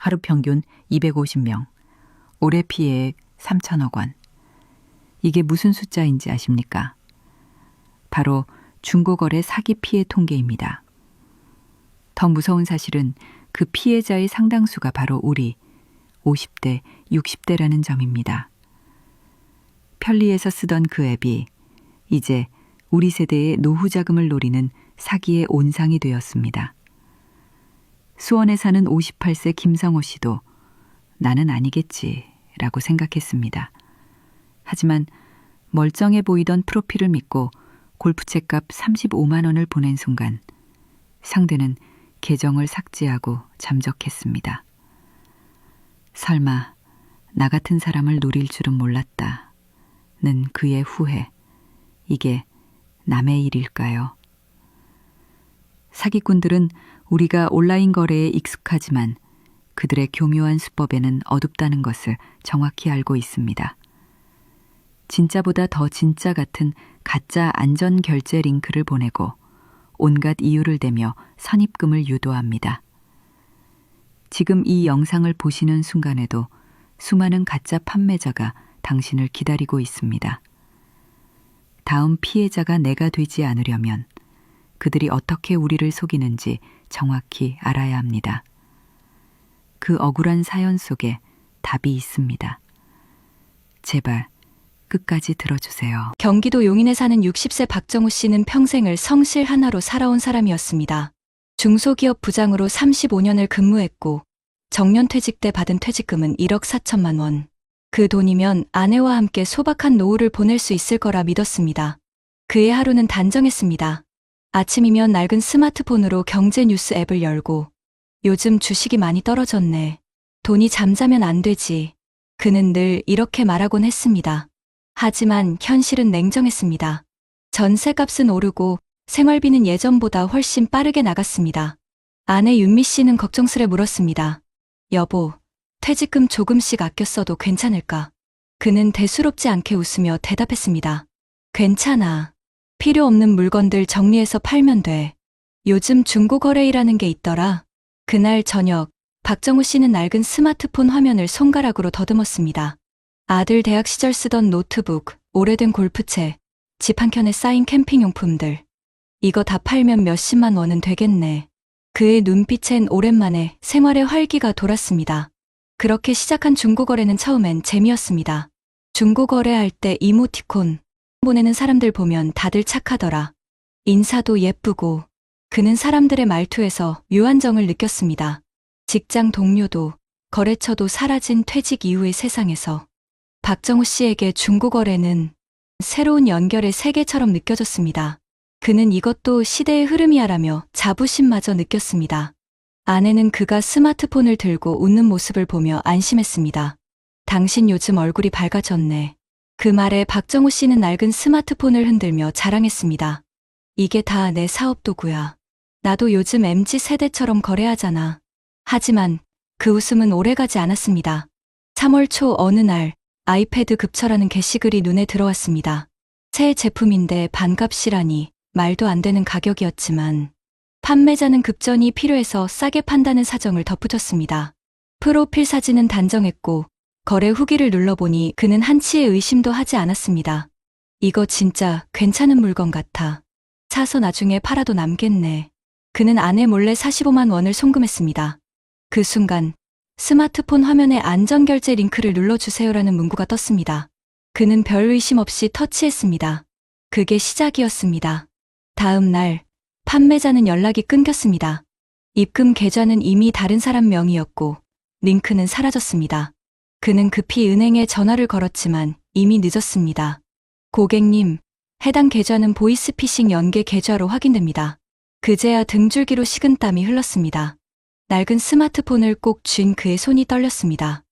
하루 평균 250명, 올해 피해액 3천억 원. 이게 무슨 숫자인지 아십니까? 바로 중고거래 사기 피해 통계입니다. 더 무서운 사실은 그 피해자의 상당수가 바로 우리 50대, 60대라는 점입니다. 편리해서 쓰던 그 앱이 이제 우리 세대의 노후 자금을 노리는 사기의 온상이 되었습니다. 수원에 사는 58세 김성호 씨도 나는 아니겠지라고 생각했습니다. 하지만 멀쩡해 보이던 프로필을 믿고 골프채값 35만 원을 보낸 순간 상대는 계정을 삭제하고 잠적했습니다. 설마 나 같은 사람을 노릴 줄은 몰랐다. 는 그의 후회. 이게 남의 일일까요? 사기꾼들은 우리가 온라인 거래에 익숙하지만 그들의 교묘한 수법에는 어둡다는 것을 정확히 알고 있습니다. 진짜보다 더 진짜 같은 가짜 안전 결제 링크를 보내고 온갖 이유를 대며 선입금을 유도합니다. 지금 이 영상을 보시는 순간에도 수많은 가짜 판매자가 당신을 기다리고 있습니다. 다음 피해자가 내가 되지 않으려면 그들이 어떻게 우리를 속이는지 정확히 알아야 합니다. 그 억울한 사연 속에 답이 있습니다. 제발 끝까지 들어주세요. 경기도 용인에 사는 60세 박정우 씨는 평생을 성실 하나로 살아온 사람이었습니다. 중소기업 부장으로 35년을 근무했고 정년퇴직 때 받은 퇴직금은 1억 4천만 원. 그 돈이면 아내와 함께 소박한 노후를 보낼 수 있을 거라 믿었습니다. 그의 하루는 단정했습니다. 아침이면 낡은 스마트폰으로 경제 뉴스 앱을 열고 요즘 주식이 많이 떨어졌네. 돈이 잠자면 안 되지. 그는 늘 이렇게 말하곤 했습니다. 하지만 현실은 냉정했습니다. 전세값은 오르고 생활비는 예전보다 훨씬 빠르게 나갔습니다. 아내 윤미 씨는 걱정스레 물었습니다. 여보, 퇴직금 조금씩 아껴 써도 괜찮을까? 그는 대수롭지 않게 웃으며 대답했습니다. 괜찮아. 필요 없는 물건들 정리해서 팔면 돼. 요즘 중고거래이라는 게 있더라. 그날 저녁, 박정우 씨는 낡은 스마트폰 화면을 손가락으로 더듬었습니다. 아들 대학 시절 쓰던 노트북, 오래된 골프채, 집 한켠에 쌓인 캠핑용품들. 이거 다 팔면 몇십만 원은 되겠네. 그의 눈빛엔 오랜만에 생활의 활기가 돌았습니다. 그렇게 시작한 중고거래는 처음엔 재미였습니다. 중고거래할 때 이모티콘 보내는 사람들 보면 다들 착하더라. 인사도 예쁘고. 그는 사람들의 말투에서 묘한 정을 느꼈습니다. 직장 동료도, 거래처도 사라진 퇴직 이후의 세상에서 박정우 씨에게 중고거래는 새로운 연결의 세계처럼 느껴졌습니다. 그는 이것도 시대의 흐름이야라며 자부심마저 느꼈습니다. 아내는 그가 스마트폰을 들고 웃는 모습을 보며 안심했습니다. 당신 요즘 얼굴이 밝아졌네. 그 말에 박정우 씨는 낡은 스마트폰을 흔들며 자랑했습니다. 이게 다 내 사업 도구야. 나도 요즘 MZ세대처럼 거래하잖아. 하지만 그 웃음은 오래가지 않았습니다. 3월 초 어느 날 아이패드 급처라는 게시글이 눈에 들어왔습니다. 새 제품인데 반값이라니 말도 안 되는 가격이었지만 판매자는 급전이 필요해서 싸게 판다는 사정을 덧붙였습니다. 프로필 사진은 단정했고 거래 후기를 눌러보니 그는 한치의 의심도 하지 않았습니다. 이거 진짜 괜찮은 물건 같아. 사서 나중에 팔아도 남겠네. 그는 아내 몰래 45만 원을 송금했습니다. 그 순간 스마트폰 화면에 안전결제 링크를 눌러주세요라는 문구가 떴습니다. 그는 별 의심 없이 터치했습니다. 그게 시작이었습니다. 다음 날 판매자는 연락이 끊겼습니다. 입금 계좌는 이미 다른 사람 명의였고 링크는 사라졌습니다. 그는 급히 은행에 전화를 걸었지만 이미 늦었습니다. 고객님, 해당 계좌는 보이스피싱 연계 계좌로 확인됩니다. 그제야 등줄기로 식은땀이 흘렀습니다. 낡은 스마트폰을 꼭 쥔 그의 손이 떨렸습니다.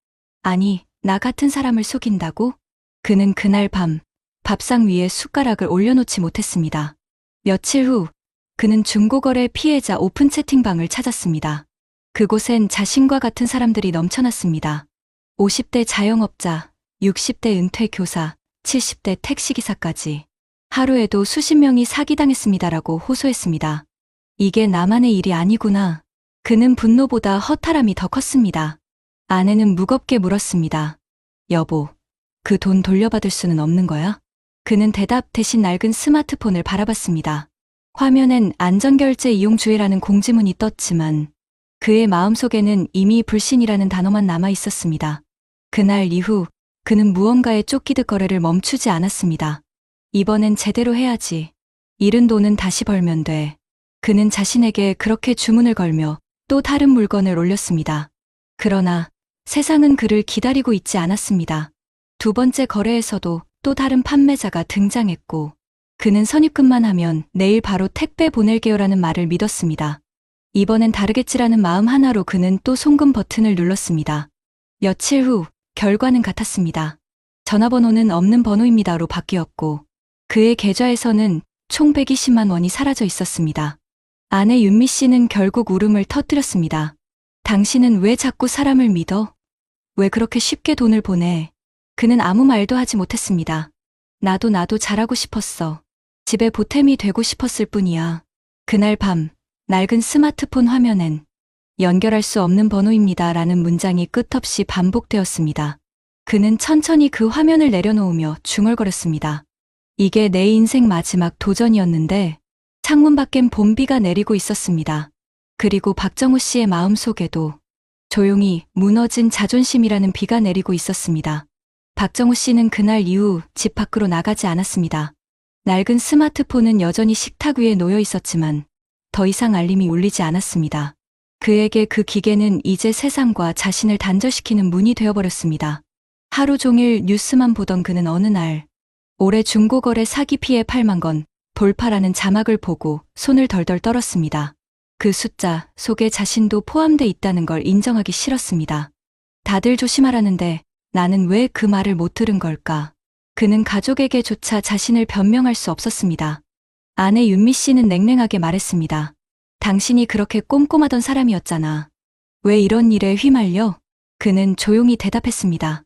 아니, 나 같은 사람을 속인다고? 그는 그날 밤 밥상 위에 숟가락을 올려놓지 못했습니다. 며칠 후 그는 중고거래 피해자 오픈 채팅방을 찾았습니다. 그곳엔 자신과 같은 사람들이 넘쳐났습니다. 50대 자영업자, 60대 은퇴 교사, 70대 택시기사까지. 하루에도 수십 명이 사기당했습니다라고 호소했습니다. 이게 나만의 일이 아니구나. 그는 분노보다 허탈함이 더 컸습니다. 아내는 무겁게 물었습니다. 여보, 그 돈 돌려받을 수는 없는 거야? 그는 대답 대신 낡은 스마트폰을 바라봤습니다. 화면엔 안전결제 이용 주의라는 공지문이 떴지만 그의 마음속에는 이미 불신이라는 단어만 남아 있었습니다. 그날 이후 그는 무언가에 쫓기듯 거래를 멈추지 않았습니다. 이번엔 제대로 해야지. 잃은 돈은 다시 벌면 돼. 그는 자신에게 그렇게 주문을 걸며 또 다른 물건을 올렸습니다. 그러나 세상은 그를 기다리고 있지 않았습니다. 두 번째 거래에서도 또 다른 판매자가 등장했고 그는 선입금만 하면 내일 바로 택배 보낼게요라는 말을 믿었습니다. 이번엔 다르겠지라는 마음 하나로 그는 또 송금 버튼을 눌렀습니다. 며칠 후 결과는 같았습니다. 전화번호는 없는 번호입니다로 바뀌었고 그의 계좌에서는 총 120만 원이 사라져 있었습니다. 아내 윤미 씨는 결국 울음을 터뜨렸습니다. 당신은 왜 자꾸 사람을 믿어? 왜 그렇게 쉽게 돈을 보내? 그는 아무 말도 하지 못했습니다. 나도 잘하고 싶었어. 집에 보탬이 되고 싶었을 뿐이야. 그날 밤 낡은 스마트폰 화면엔 연결할 수 없는 번호입니다 라는 문장이 끝없이 반복되었습니다. 그는 천천히 그 화면을 내려놓으며 중얼거렸습니다. 이게 내 인생 마지막 도전이었는데 창문 밖엔 봄비가 내리고 있었습니다. 그리고 박정우 씨의 마음속에도 조용히 무너진 자존심이라는 비가 내리고 있었습니다. 박정우 씨는 그날 이후 집 밖으로 나가지 않았습니다. 낡은 스마트폰은 여전히 식탁 위에 놓여 있었지만 더 이상 알림이 울리지 않았습니다. 그에게 그 기계는 이제 세상과 자신을 단절시키는 문이 되어버렸습니다. 하루 종일 뉴스만 보던 그는 어느 날 올해 중고거래 사기 피해 8만 건 돌파라는 자막을 보고 손을 덜덜 떨었습니다. 그 숫자 속에 자신도 포함돼 있다는 걸 인정하기 싫었습니다. 다들 조심하라는데 나는 왜 그 말을 못 들은 걸까? 그는 가족에게조차 자신을 변명할 수 없었습니다. 아내 윤미 씨는 냉랭하게 말했습니다. 당신이 그렇게 꼼꼼하던 사람이었잖아. 왜 이런 일에 휘말려? 그는 조용히 대답했습니다.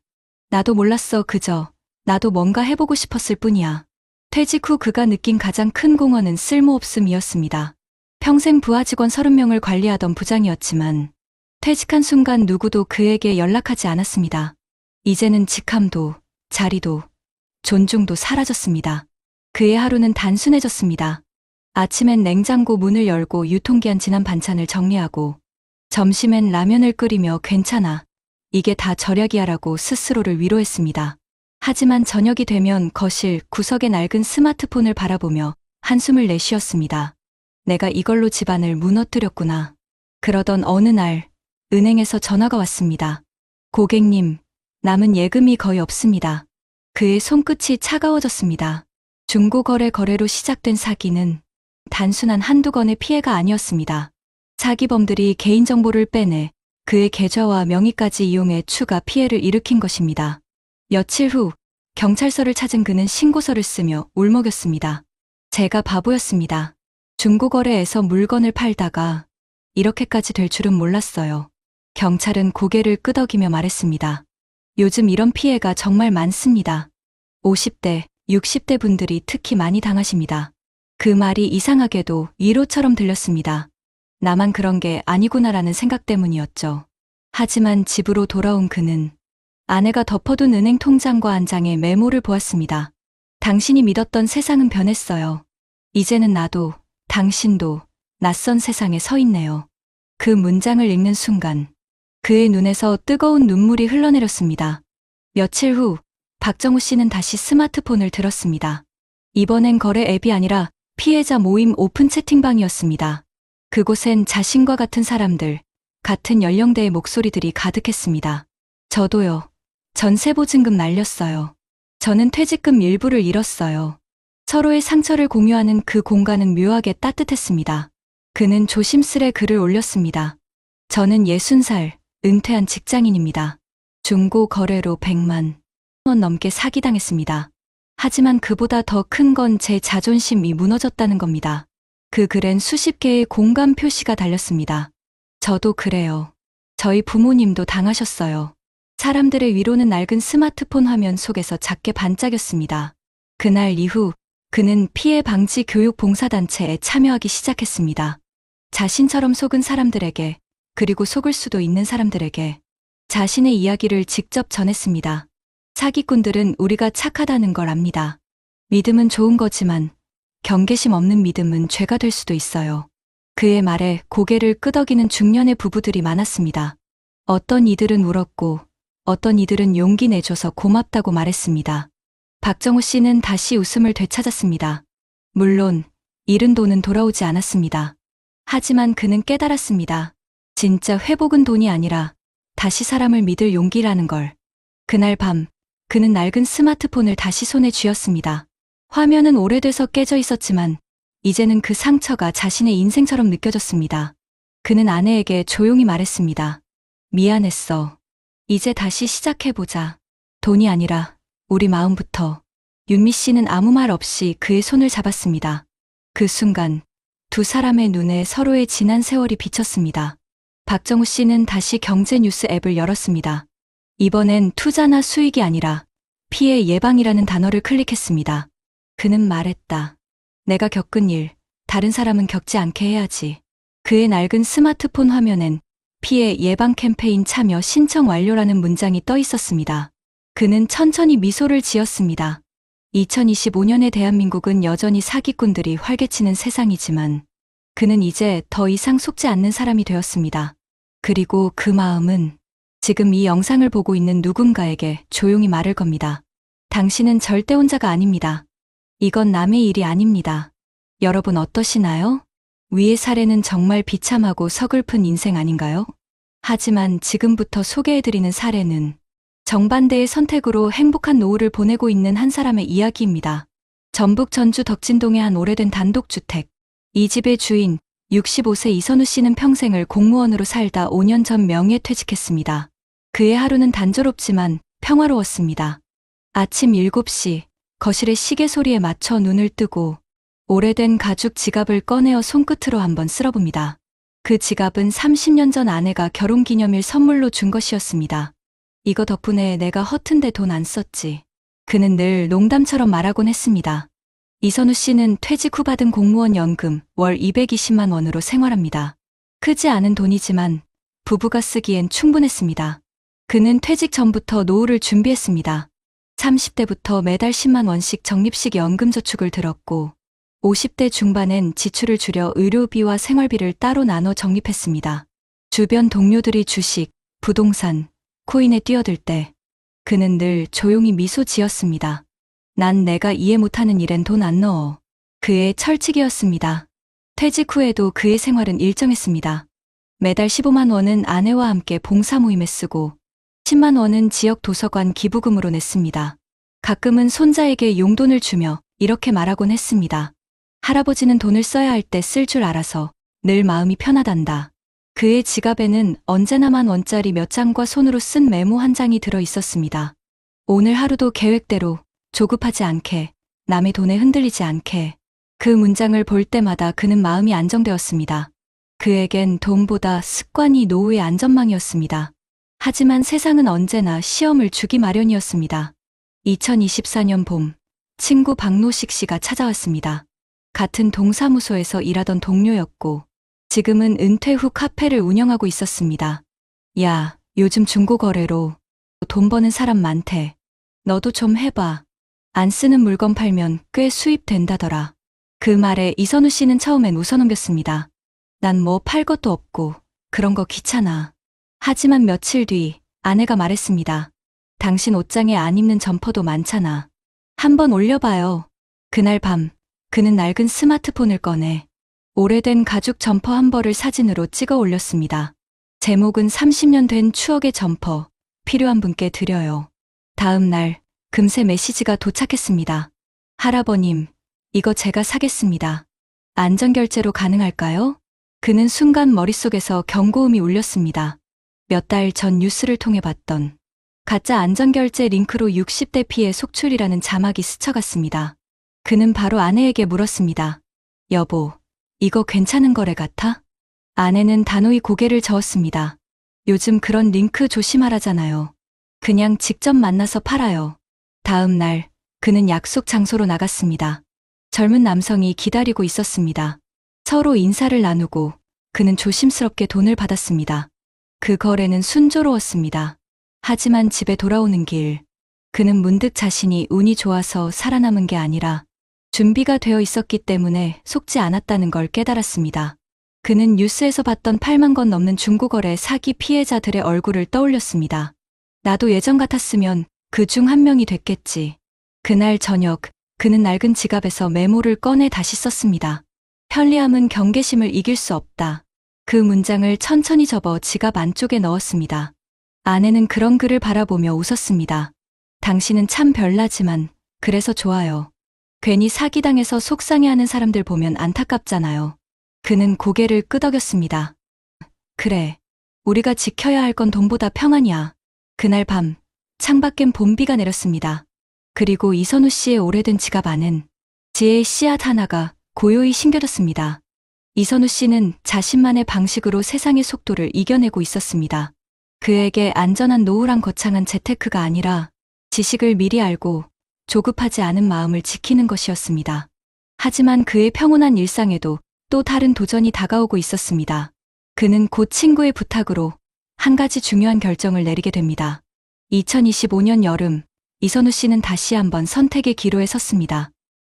나도 몰랐어. 그저 나도 뭔가 해보고 싶었을 뿐이야. 퇴직 후 그가 느낀 가장 큰 공허는 쓸모없음이었습니다. 평생 부하 직원 30명을 관리하던 부장이었지만 퇴직한 순간 누구도 그에게 연락하지 않았습니다. 이제는 직함도 자리도 존중도 사라졌습니다. 그의 하루는 단순해졌습니다. 아침엔 냉장고 문을 열고 유통기한 지난 반찬을 정리하고 점심엔 라면을 끓이며 괜찮아. 이게 다 절약이야 라고 스스로를 위로했습니다. 하지만 저녁이 되면 거실 구석의 낡은 스마트폰을 바라보며 한숨을 내쉬었습니다. 내가 이걸로 집안을 무너뜨렸구나. 그러던 어느 날 은행에서 전화가 왔습니다. 고객님, 남은 예금이 거의 없습니다. 그의 손끝이 차가워졌습니다. 중고거래 거래로 시작된 사기는 단순한 한두 건의 피해가 아니었습니다. 사기범들이 개인정보를 빼내 그의 계좌와 명의까지 이용해 추가 피해를 일으킨 것입니다. 며칠 후 경찰서를 찾은 그는 신고서를 쓰며 울먹였습니다. 제가 바보였습니다. 중고거래에서 물건을 팔다가 이렇게까지 될 줄은 몰랐어요. 경찰은 고개를 끄덕이며 말했습니다. 요즘 이런 피해가 정말 많습니다. 50대, 60대 분들이 특히 많이 당하십니다. 그 말이 이상하게도 위로처럼 들렸습니다. 나만 그런 게 아니구나라는 생각 때문이었죠. 하지만 집으로 돌아온 그는 아내가 덮어둔 은행 통장과 한 장의 메모를 보았습니다. 당신이 믿었던 세상은 변했어요. 이제는 나도, 당신도 낯선 세상에 서 있네요. 그 문장을 읽는 순간 그의 눈에서 뜨거운 눈물이 흘러내렸습니다. 며칠 후 박정우 씨는 다시 스마트폰을 들었습니다. 이번엔 거래 앱이 아니라 피해자 모임 오픈 채팅방이었습니다. 그곳엔 자신과 같은 사람들, 같은 연령대의 목소리들이 가득했습니다. 저도요. 전세보증금 날렸어요. 저는 퇴직금 일부를 잃었어요. 서로의 상처를 공유하는 그 공간은 묘하게 따뜻했습니다. 그는 조심스레 글을 올렸습니다. 저는 60살, 은퇴한 직장인입니다. 중고 거래로 100만 원 넘게 사기당했습니다. 하지만 그보다 더 큰 건 제 자존심이 무너졌다는 겁니다. 그 글엔 수십 개의 공감 표시가 달렸습니다. 저도 그래요. 저희 부모님도 당하셨어요. 사람들의 위로는 낡은 스마트폰 화면 속에서 작게 반짝였습니다. 그날 이후 그는 피해 방지 교육 봉사단체에 참여하기 시작했습니다. 자신처럼 속은 사람들에게, 그리고 속을 수도 있는 사람들에게 자신의 이야기를 직접 전했습니다. 사기꾼들은 우리가 착하다는 걸 압니다. 믿음은 좋은 거지만 경계심 없는 믿음은 죄가 될 수도 있어요. 그의 말에 고개를 끄덕이는 중년의 부부들이 많았습니다. 어떤 이들은 울었고 어떤 이들은 용기 내줘서 고맙다고 말했습니다. 박정우 씨는 다시 웃음을 되찾았습니다. 물론 잃은 돈은 돌아오지 않았습니다. 하지만 그는 깨달았습니다. 진짜 회복은 돈이 아니라 다시 사람을 믿을 용기라는 걸. 그날 밤 그는 낡은 스마트폰을 다시 손에 쥐었습니다. 화면은 오래돼서 깨져 있었지만 이제는 그 상처가 자신의 인생처럼 느껴졌습니다. 그는 아내에게 조용히 말했습니다. 미안했어. 이제 다시 시작해보자. 돈이 아니라 우리 마음부터. 윤미 씨는 아무 말 없이 그의 손을 잡았습니다. 그 순간 두 사람의 눈에 서로의 지난 세월이 비쳤습니다. 박정우 씨는 다시 경제뉴스 앱을 열었습니다. 이번엔 투자나 수익이 아니라 피해 예방이라는 단어를 클릭했습니다. 그는 말했다. 내가 겪은 일, 다른 사람은 겪지 않게 해야지. 그의 낡은 스마트폰 화면엔 피해 예방 캠페인 참여 신청 완료라는 문장이 떠 있었습니다. 그는 천천히 미소를 지었습니다. 2025년의 대한민국은 여전히 사기꾼들이 활개치는 세상이지만 그는 이제 더 이상 속지 않는 사람이 되었습니다. 그리고 그 마음은 지금 이 영상을 보고 있는 누군가에게 조용히 말을 겁니다. 당신은 절대 혼자가 아닙니다. 이건 남의 일이 아닙니다. 여러분 어떠시나요? 위의 사례는 정말 비참하고 서글픈 인생 아닌가요? 하지만 지금부터 소개해드리는 사례는 정반대의 선택으로 행복한 노후를 보내고 있는 한 사람의 이야기입니다. 전북 전주 덕진동의 한 오래된 단독주택. 이 집의 주인 65세 이선우 씨는 평생을 공무원으로 살다 5년 전 명예퇴직했습니다. 그의 하루는 단조롭지만 평화로웠습니다. 아침 7시 거실의 시계 소리에 맞춰 눈을 뜨고 오래된 가죽 지갑을 꺼내어 손끝으로 한번 쓸어봅니다. 그 지갑은 30년 전 아내가 결혼기념일 선물로 준 것이었습니다. 이거 덕분에 내가 허튼데 돈 안 썼지. 그는 늘 농담처럼 말하곤 했습니다. 이선우 씨는 퇴직 후 받은 공무원 연금 월 220만 원으로 생활합니다. 크지 않은 돈이지만 부부가 쓰기엔 충분했습니다. 그는 퇴직 전부터 노후를 준비했습니다. 30대부터 매달 10만 원씩 적립식 연금저축을 들었고 50대 중반엔 지출을 줄여 의료비와 생활비를 따로 나눠 적립했습니다. 주변 동료들이 주식, 부동산, 코인에 뛰어들 때 그는 늘 조용히 미소 지었습니다. 난 내가 이해 못하는 일엔 돈 안 넣어. 그의 철칙이었습니다. 퇴직 후에도 그의 생활은 일정했습니다. 매달 15만 원은 아내와 함께 봉사 모임에 쓰고 10만 원은 지역 도서관 기부금으로 냈습니다. 가끔은 손자에게 용돈을 주며 이렇게 말하곤 했습니다. 할아버지는 돈을 써야 할 때 쓸 줄 알아서 늘 마음이 편하단다. 그의 지갑에는 언제나 10,000원짜리 몇 장과 손으로 쓴 메모 한 장이 들어 있었습니다. 오늘 하루도 계획대로 조급하지 않게, 남의 돈에 흔들리지 않게. 그 문장을 볼 때마다 그는 마음이 안정되었습니다. 그에겐 돈보다 습관이 노후의 안전망이었습니다. 하지만 세상은 언제나 시험을 주기 마련이었습니다. 2024년 봄, 친구 박노식 씨가 찾아왔습니다. 같은 동사무소에서 일하던 동료였고 지금은 은퇴 후 카페를 운영하고 있었습니다. 야, 요즘 중고거래로 돈 버는 사람 많대. 너도 좀 해봐. 안 쓰는 물건 팔면 꽤 수입 된다더라. 그 말에 이선우 씨는 처음엔 웃어넘겼습니다. 난 뭐 팔 것도 없고 그런 거 귀찮아. 하지만 며칠 뒤 아내가 말했습니다. 당신 옷장에 안 입는 점퍼도 많잖아. 한번 올려봐요. 그날 밤 그는 낡은 스마트폰을 꺼내 오래된 가죽 점퍼 한 벌을 사진으로 찍어 올렸습니다. 제목은 30년 된 추억의 점퍼, 필요한 분께 드려요. 다음 날 금세 메시지가 도착했습니다. 할아버님, 이거 제가 사겠습니다. 안전결제로 가능할까요? 그는 순간 머릿속에서 경고음이 울렸습니다. 몇 달 전 뉴스를 통해 봤던 가짜 안전결제 링크로 60대 피해 속출이라는 자막이 스쳐갔습니다. 그는 바로 아내에게 물었습니다. 여보, 이거 괜찮은 거래 같아? 아내는 단호히 고개를 저었습니다. 요즘 그런 링크 조심하라잖아요. 그냥 직접 만나서 팔아요. 다음 날 그는 약속 장소로 나갔습니다. 젊은 남성이 기다리고 있었습니다. 서로 인사를 나누고 그는 조심스럽게 돈을 받았습니다. 그 거래는 순조로웠습니다. 하지만 집에 돌아오는 길, 그는 문득 자신이 운이 좋아서 살아남은 게 아니라 준비가 되어 있었기 때문에 속지 않았다는 걸 깨달았습니다. 그는 뉴스에서 봤던 8만 건 넘는 중고거래 사기 피해자들의 얼굴을 떠올렸습니다. 나도 예전 같았으면 그 중 한 명이 됐겠지. 그날 저녁, 그는 낡은 지갑에서 메모를 꺼내 다시 썼습니다. 편리함은 경계심을 이길 수 없다. 그 문장을 천천히 접어 지갑 안쪽에 넣었습니다. 아내는 그런 글을 바라보며 웃었습니다. 당신은 참 별나지만 그래서 좋아요. 괜히 사기당해서 속상해하는 사람들 보면 안타깝잖아요. 그는 고개를 끄덕였습니다. 그래, 우리가 지켜야 할 건 돈보다 평안이야. 그날 밤, 창밖엔 봄비가 내렸습니다. 그리고 이선우 씨의 오래된 지갑 안은 지혜의 씨앗 하나가 고요히 심겨졌습니다. 이선우 씨는 자신만의 방식으로 세상의 속도를 이겨내고 있었습니다. 그에게 안전한 노후란 거창한 재테크가 아니라 지식을 미리 알고 조급하지 않은 마음을 지키는 것이었습니다. 하지만 그의 평온한 일상에도 또 다른 도전이 다가오고 있었습니다. 그는 곧 친구의 부탁으로 한 가지 중요한 결정을 내리게 됩니다. 2025년 여름, 이선우 씨는 다시 한번 선택의 기로에 섰습니다.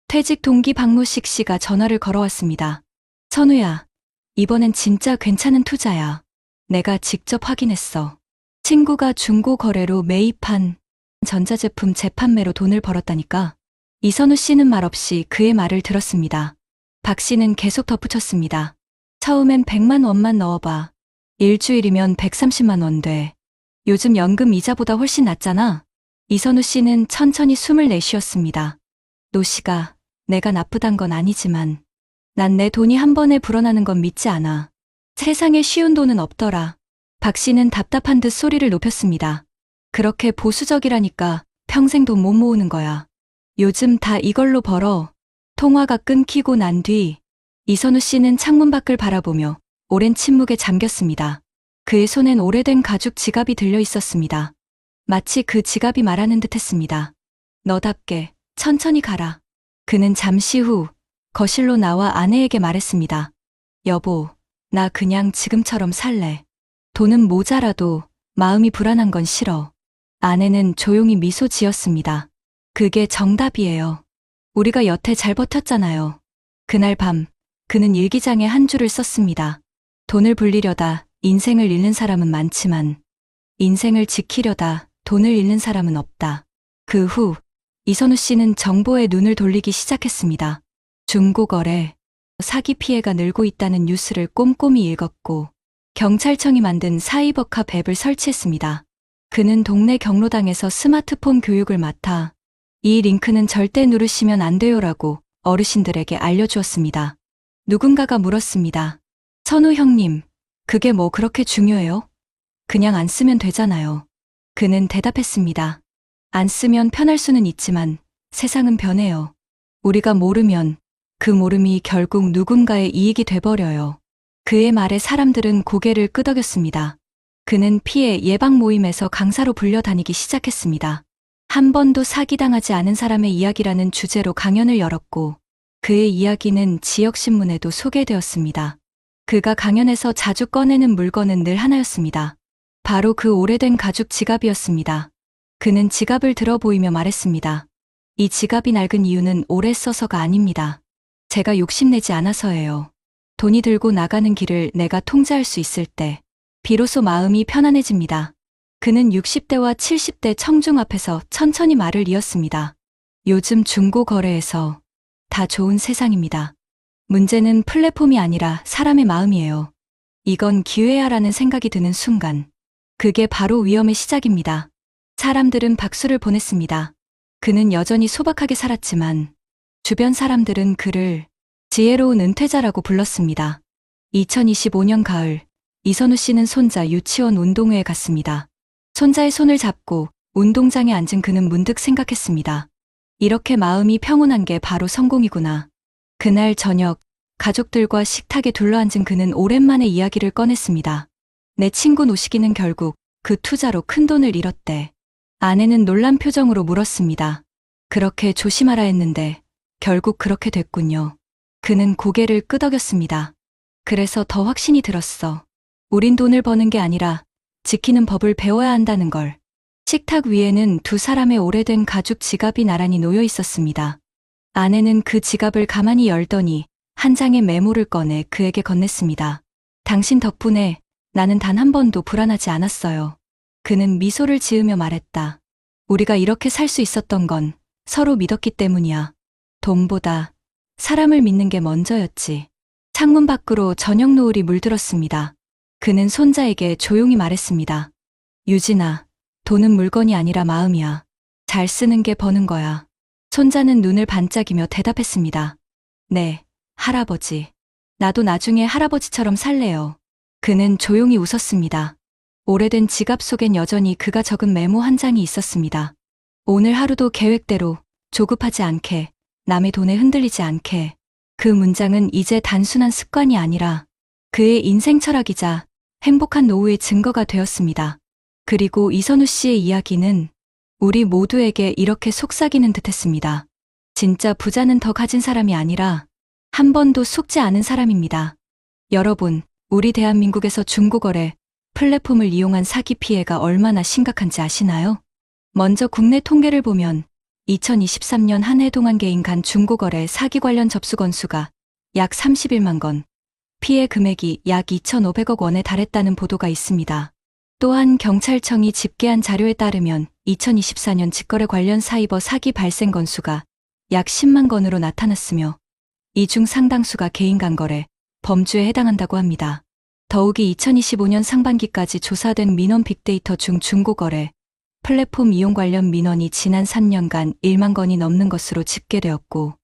퇴직 동기 박무식 씨가 전화를 걸어왔습니다. 선우야, 이번엔 진짜 괜찮은 투자야. 내가 직접 확인했어. 친구가 중고 거래로 매입한 전자제품 재판매로 돈을 벌었다니까. 이선우 씨는 말없이 그의 말을 들었습니다. 박 씨는 계속 덧붙였습니다. 처음엔 100만 원만 넣어봐. 일주일이면 130만 원 돼. 요즘 연금 이자보다 훨씬 낫잖아. 이선우 씨는 천천히 숨을 내쉬었습니다. 노 씨가 내가 나쁘단 건 아니지만 난 내 돈이 한 번에 불어나는 건 믿지 않아. 세상에 쉬운 돈은 없더라. 박 씨는 답답한 듯 소리를 높였습니다. 그렇게 보수적이라니까 평생 돈 못 모으는 거야. 요즘 다 이걸로 벌어. 통화가 끊기고 난 뒤 이선우 씨는 창문 밖을 바라보며 오랜 침묵에 잠겼습니다. 그의 손엔 오래된 가죽 지갑이 들려 있었습니다. 마치 그 지갑이 말하는 듯 했습니다. 너답게 천천히 가라. 그는 잠시 후 거실로 나와 아내에게 말했습니다. 여보, 나 그냥 지금처럼 살래. 돈은 모자라도 마음이 불안한 건 싫어. 아내는 조용히 미소 지었습니다. 그게 정답이에요. 우리가 여태 잘 버텼잖아요. 그날 밤, 그는 일기장에 한 줄을 썼습니다. 돈을 불리려다 인생을 잃는 사람은 많지만 인생을 지키려다 돈을 잃는 사람은 없다. 그 후 이선우 씨는 정보에 눈을 돌리기 시작했습니다. 중고거래, 사기 피해가 늘고 있다는 뉴스를 꼼꼼히 읽었고 경찰청이 만든 사이버캅 앱을 설치했습니다. 그는 동네 경로당에서 스마트폰 교육을 맡아 이 링크는 절대 누르시면 안 돼요라고 어르신들에게 알려주었습니다. 누군가가 물었습니다. 선우 형님, 그게 뭐 그렇게 중요해요? 그냥 안 쓰면 되잖아요. 그는 대답했습니다. 안 쓰면 편할 수는 있지만 세상은 변해요. 우리가 모르면 그 모름이 결국 누군가의 이익이 돼버려요. 그의 말에 사람들은 고개를 끄덕였습니다. 그는 피해 예방 모임에서 강사로 불려다니기 시작했습니다. 한 번도 사기당하지 않은 사람의 이야기라는 주제로 강연을 열었고 그의 이야기는 지역신문에도 소개되었습니다. 그가 강연에서 자주 꺼내는 물건은 늘 하나였습니다. 바로 그 오래된 가죽 지갑이었습니다. 그는 지갑을 들어 보이며 말했습니다. 이 지갑이 낡은 이유는 오래 써서가 아닙니다. 제가 욕심내지 않아서예요. 돈이 들고 나가는 길을 내가 통제할 수 있을 때 비로소 마음이 편안해집니다. 그는 60대와 70대 청중 앞에서 천천히 말을 이었습니다. 요즘 중고 거래에서 다 좋은 세상입니다. 문제는 플랫폼이 아니라 사람의 마음이에요. 이건 기회야라는 생각이 드는 순간 그게 바로 위험의 시작입니다. 사람들은 박수를 보냈습니다. 그는 여전히 소박하게 살았지만 주변 사람들은 그를 지혜로운 은퇴자라고 불렀습니다. 2025년 가을, 이선우 씨는 손자 유치원 운동회에 갔습니다. 손자의 손을 잡고 운동장에 앉은 그는 문득 생각했습니다. 이렇게 마음이 평온한 게 바로 성공이구나. 그날 저녁, 가족들과 식탁에 둘러앉은 그는 오랜만에 이야기를 꺼냈습니다. 내 친구 노식이는 결국 그 투자로 큰 돈을 잃었대. 아내는 놀란 표정으로 물었습니다. 그렇게 조심하라 했는데 결국 그렇게 됐군요. 그는 고개를 끄덕였습니다. 그래서 더 확신이 들었어. 우린 돈을 버는 게 아니라 지키는 법을 배워야 한다는 걸. 식탁 위에는 두 사람의 오래된 가죽 지갑이 나란히 놓여 있었습니다. 아내는 그 지갑을 가만히 열더니 한 장의 메모를 꺼내 그에게 건넸습니다. 당신 덕분에 나는 단 한 번도 불안하지 않았어요. 그는 미소를 지으며 말했다. 우리가 이렇게 살 수 있었던 건 서로 믿었기 때문이야. 돈보다 사람을 믿는 게 먼저였지. 창문 밖으로 저녁 노을이 물들었습니다. 그는 손자에게 조용히 말했습니다. 유진아, 돈은 물건이 아니라 마음이야. 잘 쓰는 게 버는 거야. 손자는 눈을 반짝이며 대답했습니다. 네, 할아버지. 나도 나중에 할아버지처럼 살래요. 그는 조용히 웃었습니다. 오래된 지갑 속엔 여전히 그가 적은 메모 한 장이 있었습니다. 오늘 하루도 계획대로 조급하지 않게, 남의 돈에 흔들리지 않게. 그 문장은 이제 단순한 습관이 아니라 그의 인생 철학이자 행복한 노후의 증거가 되었습니다. 그리고 이선우 씨의 이야기는 우리 모두에게 이렇게 속삭이는 듯했습니다. 진짜 부자는 더 가진 사람이 아니라 한 번도 속지 않은 사람입니다. 여러분, 우리 대한민국에서 중고거래 플랫폼을 이용한 사기 피해가 얼마나 심각한지 아시나요? 먼저 국내 통계를 보면 2023년 한 해 동안 개인 간 중고거래 사기 관련 접수 건수가 약 31만 건, 피해 금액이 약 2,500억 원에 달했다는 보도가 있습니다. 또한 경찰청이 집계한 자료에 따르면 2024년 직거래 관련 사이버 사기 발생 건수가 약 10만 건으로 나타났으며 이 중 상당수가 개인 간 거래, 범주에 해당한다고 합니다. 더욱이 2025년 상반기까지 조사된 민원 빅데이터 중 중고거래 플랫폼 이용 관련 민원이 지난 3년간 1만 건이 넘는 것으로 집계되었고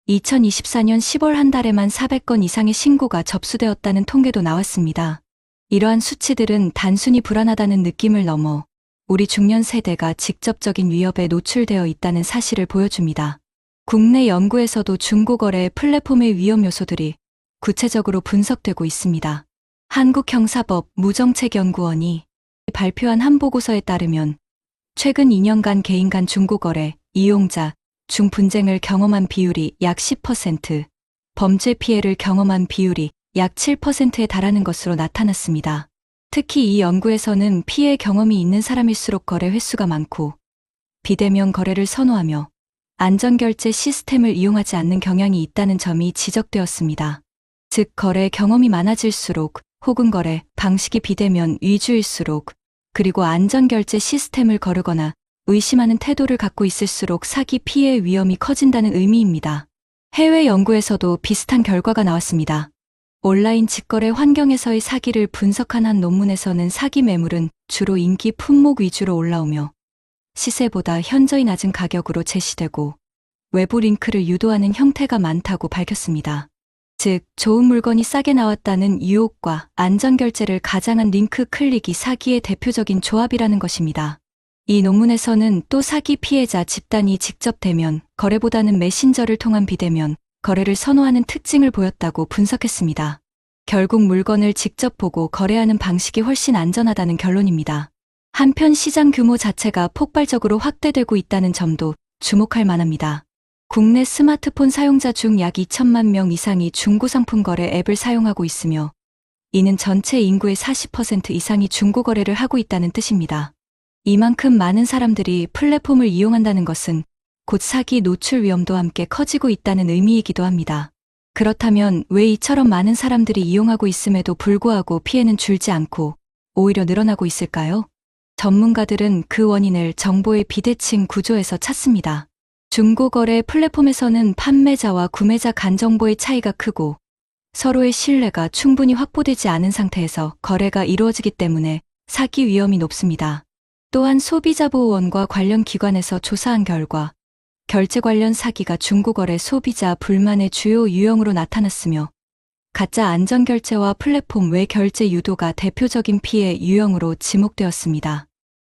2024년 10월 한 달에만 400건 이상의 신고가 접수되었다는 통계도 나왔습니다. 이러한 수치들은 단순히 불안하다는 느낌을 넘어 우리 중년 세대가 직접적인 위협에 노출되어 있다는 사실을 보여줍니다. 국내 연구에서도 중고거래 플랫폼의 위험 요소들이 구체적으로 분석되고 있습니다. 한국형사법 무정책연구원이 발표한 한 보고서에 따르면 최근 2년간 개인 간 중고거래 이용자 중 분쟁을 경험한 비율이 약 10%, 범죄 피해를 경험한 비율이 약 7%에 달하는 것으로 나타났습니다. 특히 이 연구에서는 피해 경험이 있는 사람일수록 거래 횟수가 많고 비대면 거래를 선호하며 안전결제 시스템을 이용하지 않는 경향이 있다는 점이 지적되었습니다. 즉 거래 경험이 많아질수록 혹은 거래 방식이 비대면 위주일수록 그리고 안전결제 시스템을 거르거나 의심하는 태도를 갖고 있을수록 사기 피해 위험이 커진다는 의미입니다. 해외 연구에서도 비슷한 결과가 나왔습니다. 온라인 직거래 환경에서의 사기를 분석한 한 논문에서는 사기 매물은 주로 인기 품목 위주로 올라오며 시세보다 현저히 낮은 가격으로 제시되고 외부 링크를 유도하는 형태가 많다고 밝혔습니다. 즉, 좋은 물건이 싸게 나왔다는 유혹과 안전결제를 가장한 링크 클릭이 사기의 대표적인 조합이라는 것입니다. 이 논문에서는 또 사기 피해자 집단이 직접 대면 거래보다는 메신저를 통한 비대면 거래를 선호하는 특징을 보였다고 분석했습니다. 결국 물건을 직접 보고 거래하는 방식이 훨씬 안전하다는 결론입니다. 한편 시장 규모 자체가 폭발적으로 확대되고 있다는 점도 주목할 만합니다. 국내 스마트폰 사용자 중 약 2천만 명 이상이 중고상품 거래 앱을 사용하고 있으며 이는 전체 인구의 40% 이상이 중고거래를 하고 있다는 뜻입니다. 이만큼 많은 사람들이 플랫폼을 이용한다는 것은 곧 사기 노출 위험도 함께 커지고 있다는 의미이기도 합니다. 그렇다면 왜 이처럼 많은 사람들이 이용하고 있음에도 불구하고 피해는 줄지 않고 오히려 늘어나고 있을까요? 전문가들은 그 원인을 정보의 비대칭 구조에서 찾습니다. 중고거래 플랫폼에서는 판매자와 구매자 간 정보의 차이가 크고 서로의 신뢰가 충분히 확보되지 않은 상태에서 거래가 이루어지기 때문에 사기 위험이 높습니다. 또한 소비자보호원과 관련 기관에서 조사한 결과 결제 관련 사기가 중고거래 소비자 불만의 주요 유형으로 나타났으며 가짜 안전결제와 플랫폼 외 결제 유도가 대표적인 피해 유형으로 지목되었습니다.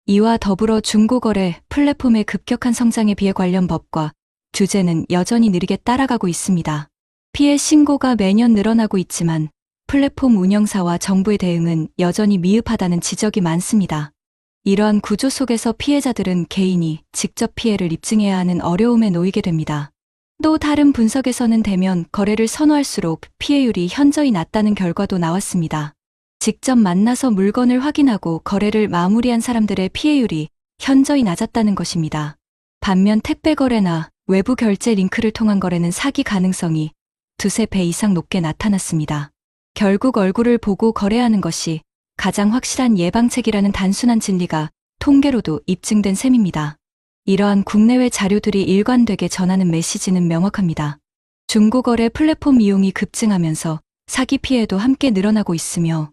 이와 더불어 중고거래 플랫폼의 급격한 성장에 비해 관련 법과 규제는 여전히 느리게 따라가고 있습니다. 피해 신고가 매년 늘어나고 있지만 플랫폼 운영사와 정부의 대응은 여전히 미흡하다는 지적이 많습니다. 이러한 구조 속에서 피해자들은 개인이 직접 피해를 입증해야 하는 어려움에 놓이게 됩니다. 또 다른 분석에서는 대면 거래를 선호할수록 피해율이 현저히 낮다는 결과도 나왔습니다. 직접 만나서 물건을 확인하고 거래를 마무리한 사람들의 피해율이 현저히 낮았다는 것입니다. 반면 택배 거래나 외부 결제 링크를 통한 거래는 사기 가능성이 두세 배 이상 높게 나타났습니다. 결국 얼굴을 보고 거래하는 것이 가장 확실한 예방책이라는 단순한 진리가 통계로도 입증된 셈입니다. 이러한 국내외 자료들이 일관되게 전하는 메시지는 명확합니다. 중고거래 플랫폼 이용이 급증하면서 사기 피해도 함께 늘어나고 있으며,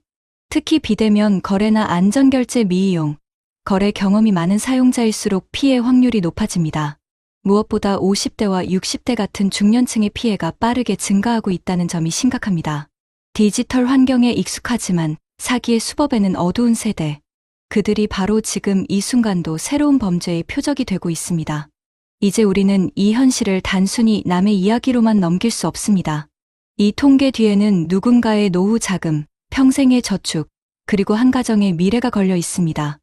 특히 비대면 거래나 안전결제 미이용, 거래 경험이 많은 사용자일수록 피해 확률이 높아집니다. 무엇보다 50대와 60대 같은 중년층의 피해가 빠르게 증가하고 있다는 점이 심각합니다. 디지털 환경에 익숙하지만 사기의 수법에는 어두운 세대, 그들이 바로 지금 이 순간도 새로운 범죄의 표적이 되고 있습니다. 이제 우리는 이 현실을 단순히 남의 이야기로만 넘길 수 없습니다. 이 통계 뒤에는 누군가의 노후 자금, 평생의 저축, 그리고 한 가정의 미래가 걸려 있습니다.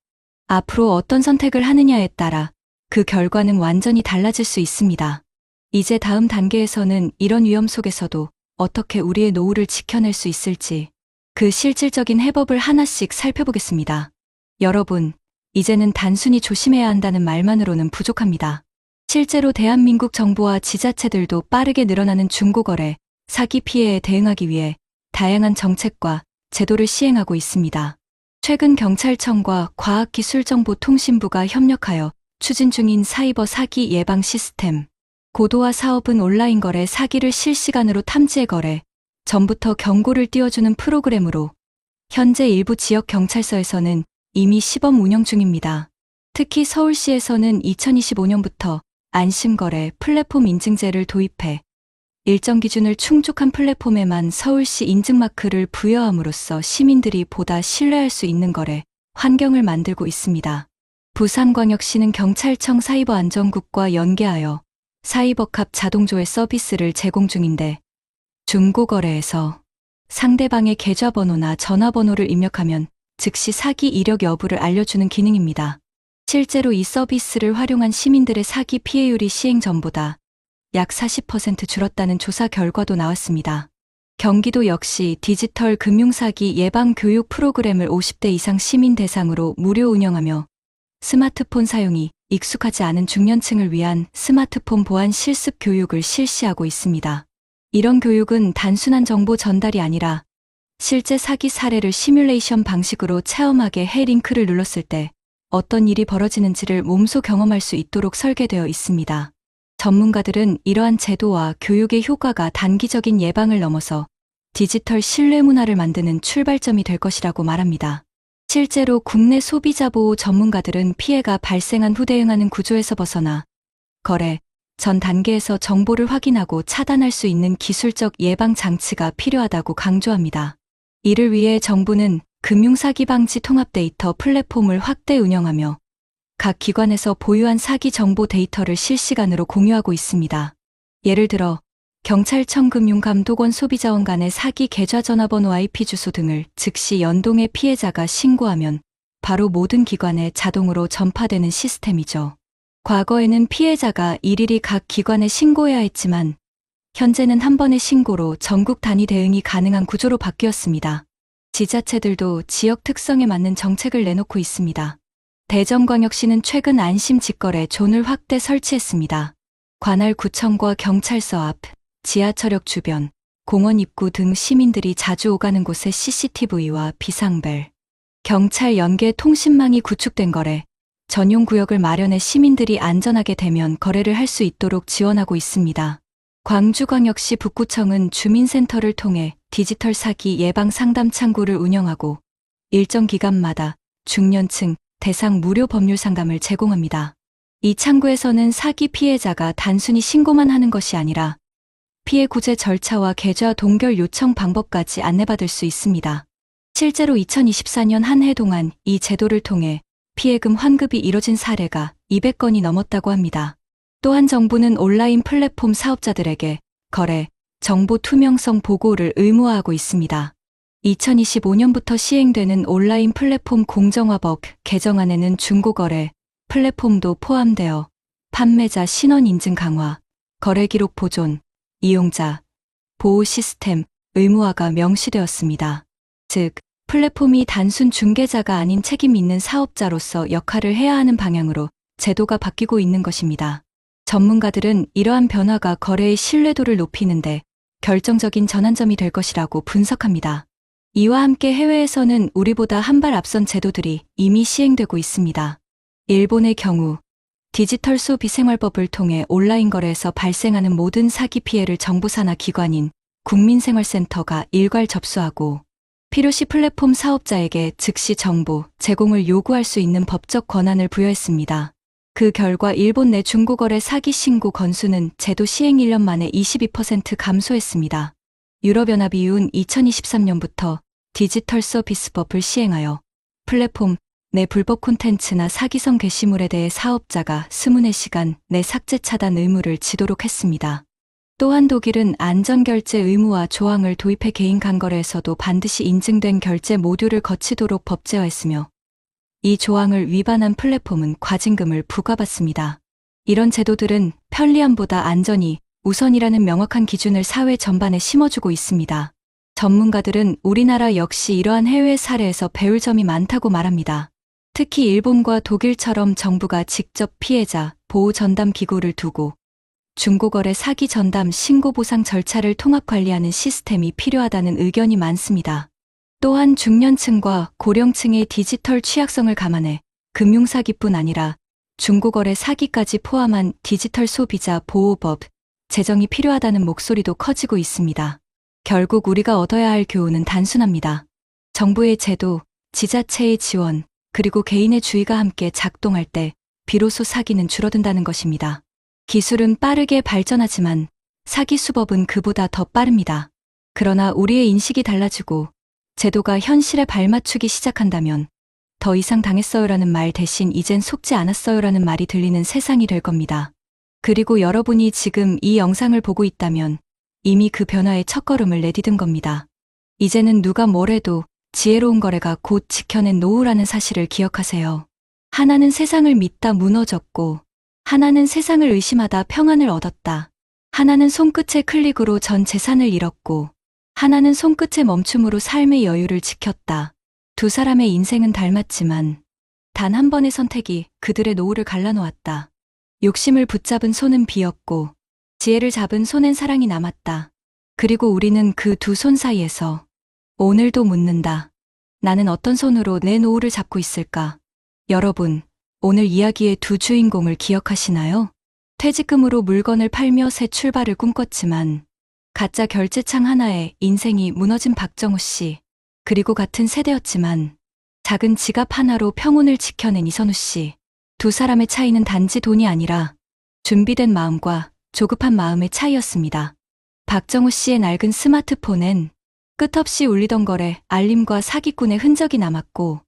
앞으로 어떤 선택을 하느냐에 따라 그 결과는 완전히 달라질 수 있습니다. 이제 다음 단계에서는 이런 위험 속에서도 어떻게 우리의 노후를 지켜낼 수 있을지 그 실질적인 해법을 하나씩 살펴보겠습니다. 여러분, 이제는 단순히 조심해야 한다는 말만으로는 부족합니다. 실제로 대한민국 정부와 지자체들도 빠르게 늘어나는 중고거래, 사기 피해에 대응하기 위해 다양한 정책과 제도를 시행하고 있습니다. 최근 경찰청과 과학기술정보통신부가 협력하여 추진 중인 사이버 사기 예방 시스템, 고도화 사업은 온라인 거래 사기를 실시간으로 탐지해 거래, 전부터 경고를 띄워주는 프로그램으로 현재 일부 지역 경찰서에서는 이미 시범 운영 중입니다. 특히 서울시에서는 2025년부터 안심거래 플랫폼 인증제를 도입해 일정 기준을 충족한 플랫폼에만 서울시 인증마크를 부여함으로써 시민들이 보다 신뢰할 수 있는 거래 환경을 만들고 있습니다. 부산광역시는 경찰청 사이버안전국과 연계하여 사이버캅 자동조회 서비스를 제공 중인데, 중고거래에서 상대방의 계좌번호나 전화번호를 입력하면 즉시 사기 이력 여부를 알려주는 기능입니다. 실제로 이 서비스를 활용한 시민들의 사기 피해율이 시행 전보다 약 40% 줄었다는 조사 결과도 나왔습니다. 경기도 역시 디지털 금융사기 예방 교육 프로그램을 50대 이상 시민 대상으로 무료 운영하며 스마트폰 사용이 익숙하지 않은 중년층을 위한 스마트폰 보안 실습 교육을 실시하고 있습니다. 이런 교육은 단순한 정보 전달이 아니라 실제 사기 사례를 시뮬레이션 방식으로 체험하게 해 링크를 눌렀을 때 어떤 일이 벌어지는지를 몸소 경험할 수 있도록 설계되어 있습니다. 전문가들은 이러한 제도와 교육의 효과가 단기적인 예방을 넘어서 디지털 신뢰 문화를 만드는 출발점이 될 것이라고 말합니다. 실제로 국내 소비자 보호 전문가들은 피해가 발생한 후 대응하는 구조에서 벗어나 거래 전 단계에서 정보를 확인하고 차단할 수 있는 기술적 예방 장치가 필요하다고 강조합니다. 이를 위해 정부는 금융사기 방지 통합 데이터 플랫폼을 확대 운영하며 각 기관에서 보유한 사기 정보 데이터를 실시간으로 공유하고 있습니다. 예를 들어 경찰청 금융감독원 소비자원 간의 사기 계좌 전화번호 IP 주소 등을 즉시 연동해 피해자가 신고하면 바로 모든 기관에 자동으로 전파되는 시스템이죠. 과거에는 피해자가 일일이 각 기관에 신고해야 했지만 현재는 한 번의 신고로 전국 단위 대응이 가능한 구조로 바뀌었습니다. 지자체들도 지역 특성에 맞는 정책을 내놓고 있습니다. 대전광역시는 최근 안심 직거래 존을 확대 설치했습니다. 관할 구청과 경찰서 앞, 지하철역 주변, 공원 입구 등 시민들이 자주 오가는 곳에 CCTV와 비상벨, 경찰 연계 통신망이 구축된 거래, 전용 구역을 마련해 시민들이 안전하게 대면 거래를 할 수 있도록 지원하고 있습니다. 광주광역시 북구청은 주민센터를 통해 디지털 사기 예방 상담 창구를 운영하고 일정 기간마다 중년층 대상 무료 법률 상담을 제공합니다. 이 창구에서는 사기 피해자가 단순히 신고만 하는 것이 아니라 피해 구제 절차와 계좌 동결 요청 방법까지 안내받을 수 있습니다. 실제로 2024년 한 해 동안 이 제도를 통해 피해금 환급이 이뤄진 사례가 200건이 넘었다고 합니다. 또한 정부는 온라인 플랫폼 사업자들에게 거래, 정보 투명성 보고를 의무화하고 있습니다. 2025년부터 시행되는 온라인 플랫폼 공정화법 개정안에는 중고거래 플랫폼도 포함되어 판매자 신원 인증 강화, 거래 기록 보존, 이용자 보호 시스템 의무화가 명시되었습니다. 즉, 플랫폼이 단순 중개자가 아닌 책임 있는 사업자로서 역할을 해야 하는 방향으로 제도가 바뀌고 있는 것입니다. 전문가들은 이러한 변화가 거래의 신뢰도를 높이는데 결정적인 전환점이 될 것이라고 분석합니다. 이와 함께 해외에서는 우리보다 한 발 앞선 제도들이 이미 시행되고 있습니다. 일본의 경우 디지털 소비생활법을 통해 온라인 거래에서 발생하는 모든 사기 피해를 정부 산하 기관인 국민생활센터가 일괄 접수하고 필요시 플랫폼 사업자에게 즉시 정보 제공을 요구할 수 있는 법적 권한을 부여했습니다. 그 결과 일본 내 중고거래 사기 신고 건수는 제도 시행 1년 만에 22% 감소했습니다. 유럽연합 EU는 2023년부터 디지털 서비스법을 시행하여 플랫폼 내 불법 콘텐츠나 사기성 게시물에 대해 사업자가 24시간 내 삭제 차단 의무를 지도록 했습니다. 또한 독일은 안전결제 의무화 조항을 도입해 개인 간거래에서도 반드시 인증된 결제 모듈을 거치도록 법제화했으며 이 조항을 위반한 플랫폼은 과징금을 부과받습니다. 이런 제도들은 편리함보다 안전이 우선이라는 명확한 기준을 사회 전반에 심어주고 있습니다. 전문가들은 우리나라 역시 이러한 해외 사례에서 배울 점이 많다고 말합니다. 특히 일본과 독일처럼 정부가 직접 피해자 보호 전담 기구를 두고 중고거래 사기 전담 신고 보상 절차를 통합 관리하는 시스템이 필요하다는 의견이 많습니다. 또한 중년층과 고령층의 디지털 취약성을 감안해 금융사기뿐 아니라 중고거래 사기까지 포함한 디지털 소비자 보호법 제정이 필요하다는 목소리도 커지고 있습니다. 결국 우리가 얻어야 할 교훈은 단순합니다. 정부의 제도, 지자체의 지원, 그리고 개인의 주의가 함께 작동할 때 비로소 사기는 줄어든다는 것입니다. 기술은 빠르게 발전하지만 사기 수법은 그보다 더 빠릅니다. 그러나 우리의 인식이 달라지고 제도가 현실에 발맞추기 시작한다면 더 이상 당했어요라는 말 대신 이젠 속지 않았어요라는 말이 들리는 세상이 될 겁니다. 그리고 여러분이 지금 이 영상을 보고 있다면 이미 그 변화의 첫걸음을 내디딘 겁니다. 이제는 누가 뭐래도 지혜로운 거래가 곧 지켜낸 노후라는 사실을 기억하세요. 하나는 세상을 믿다 무너졌고 하나는 세상을 의심하다 평안을 얻었다. 하나는 손끝의 클릭으로 전 재산을 잃었고 하나는 손끝의 멈춤으로 삶의 여유를 지켰다. 두 사람의 인생은 닮았지만 단 한 번의 선택이 그들의 노후를 갈라놓았다. 욕심을 붙잡은 손은 비었고 지혜를 잡은 손엔 사랑이 남았다. 그리고 우리는 그 두 손 사이에서 오늘도 묻는다. 나는 어떤 손으로 내 노후를 잡고 있을까? 여러분, 오늘 이야기의 두 주인공을 기억하시나요? 퇴직금으로 물건을 팔며 새 출발을 꿈꿨지만 가짜 결제창 하나에 인생이 무너진 박정우 씨, 그리고 같은 세대였지만 작은 지갑 하나로 평온을 지켜낸 이선우 씨. 두 사람의 차이는 단지 돈이 아니라 준비된 마음과 조급한 마음의 차이였습니다. 박정우 씨의 낡은 스마트폰엔 끝없이 울리던 거래, 알림과 사기꾼의 흔적이 남았고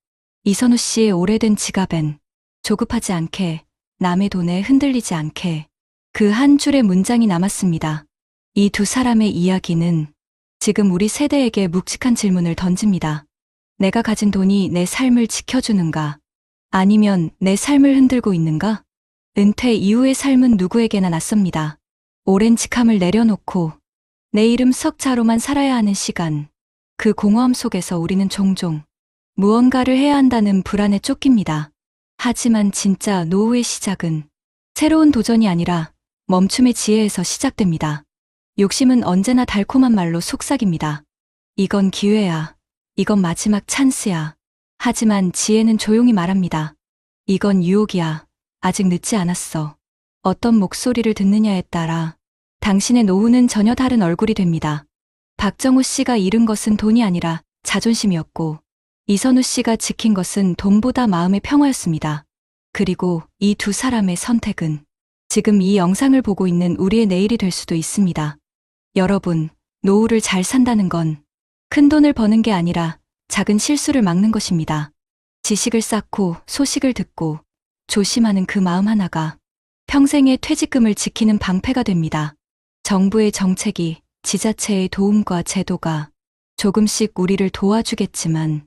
이선우 씨의 오래된 지갑엔 조급하지 않게, 남의 돈에 흔들리지 않게 그 한 줄의 문장이 남았습니다. 이 두 사람의 이야기는 지금 우리 세대에게 묵직한 질문을 던집니다. 내가 가진 돈이 내 삶을 지켜주는가? 아니면 내 삶을 흔들고 있는가? 은퇴 이후의 삶은 누구에게나 낯섭니다. 오랜 직함을 내려놓고 내 이름 석자로만 살아야 하는 시간. 그 공허함 속에서 우리는 종종 무언가를 해야 한다는 불안에 쫓깁니다. 하지만 진짜 노후의 시작은 새로운 도전이 아니라 멈춤의 지혜에서 시작됩니다. 욕심은 언제나 달콤한 말로 속삭입니다. 이건 기회야. 이건 마지막 찬스야. 하지만 지혜는 조용히 말합니다. 이건 유혹이야. 아직 늦지 않았어. 어떤 목소리를 듣느냐에 따라 당신의 노후는 전혀 다른 얼굴이 됩니다. 박정우 씨가 잃은 것은 돈이 아니라 자존심이었고 이선우 씨가 지킨 것은 돈보다 마음의 평화였습니다. 그리고 이 두 사람의 선택은 지금 이 영상을 보고 있는 우리의 내일이 될 수도 있습니다. 여러분, 노후를 잘 산다는 건 큰 돈을 버는 게 아니라 작은 실수를 막는 것입니다. 지식을 쌓고 소식을 듣고 조심하는 그 마음 하나가 평생의 퇴직금을 지키는 방패가 됩니다. 정부의 정책이, 지자체의 도움과 제도가 조금씩 우리를 도와주겠지만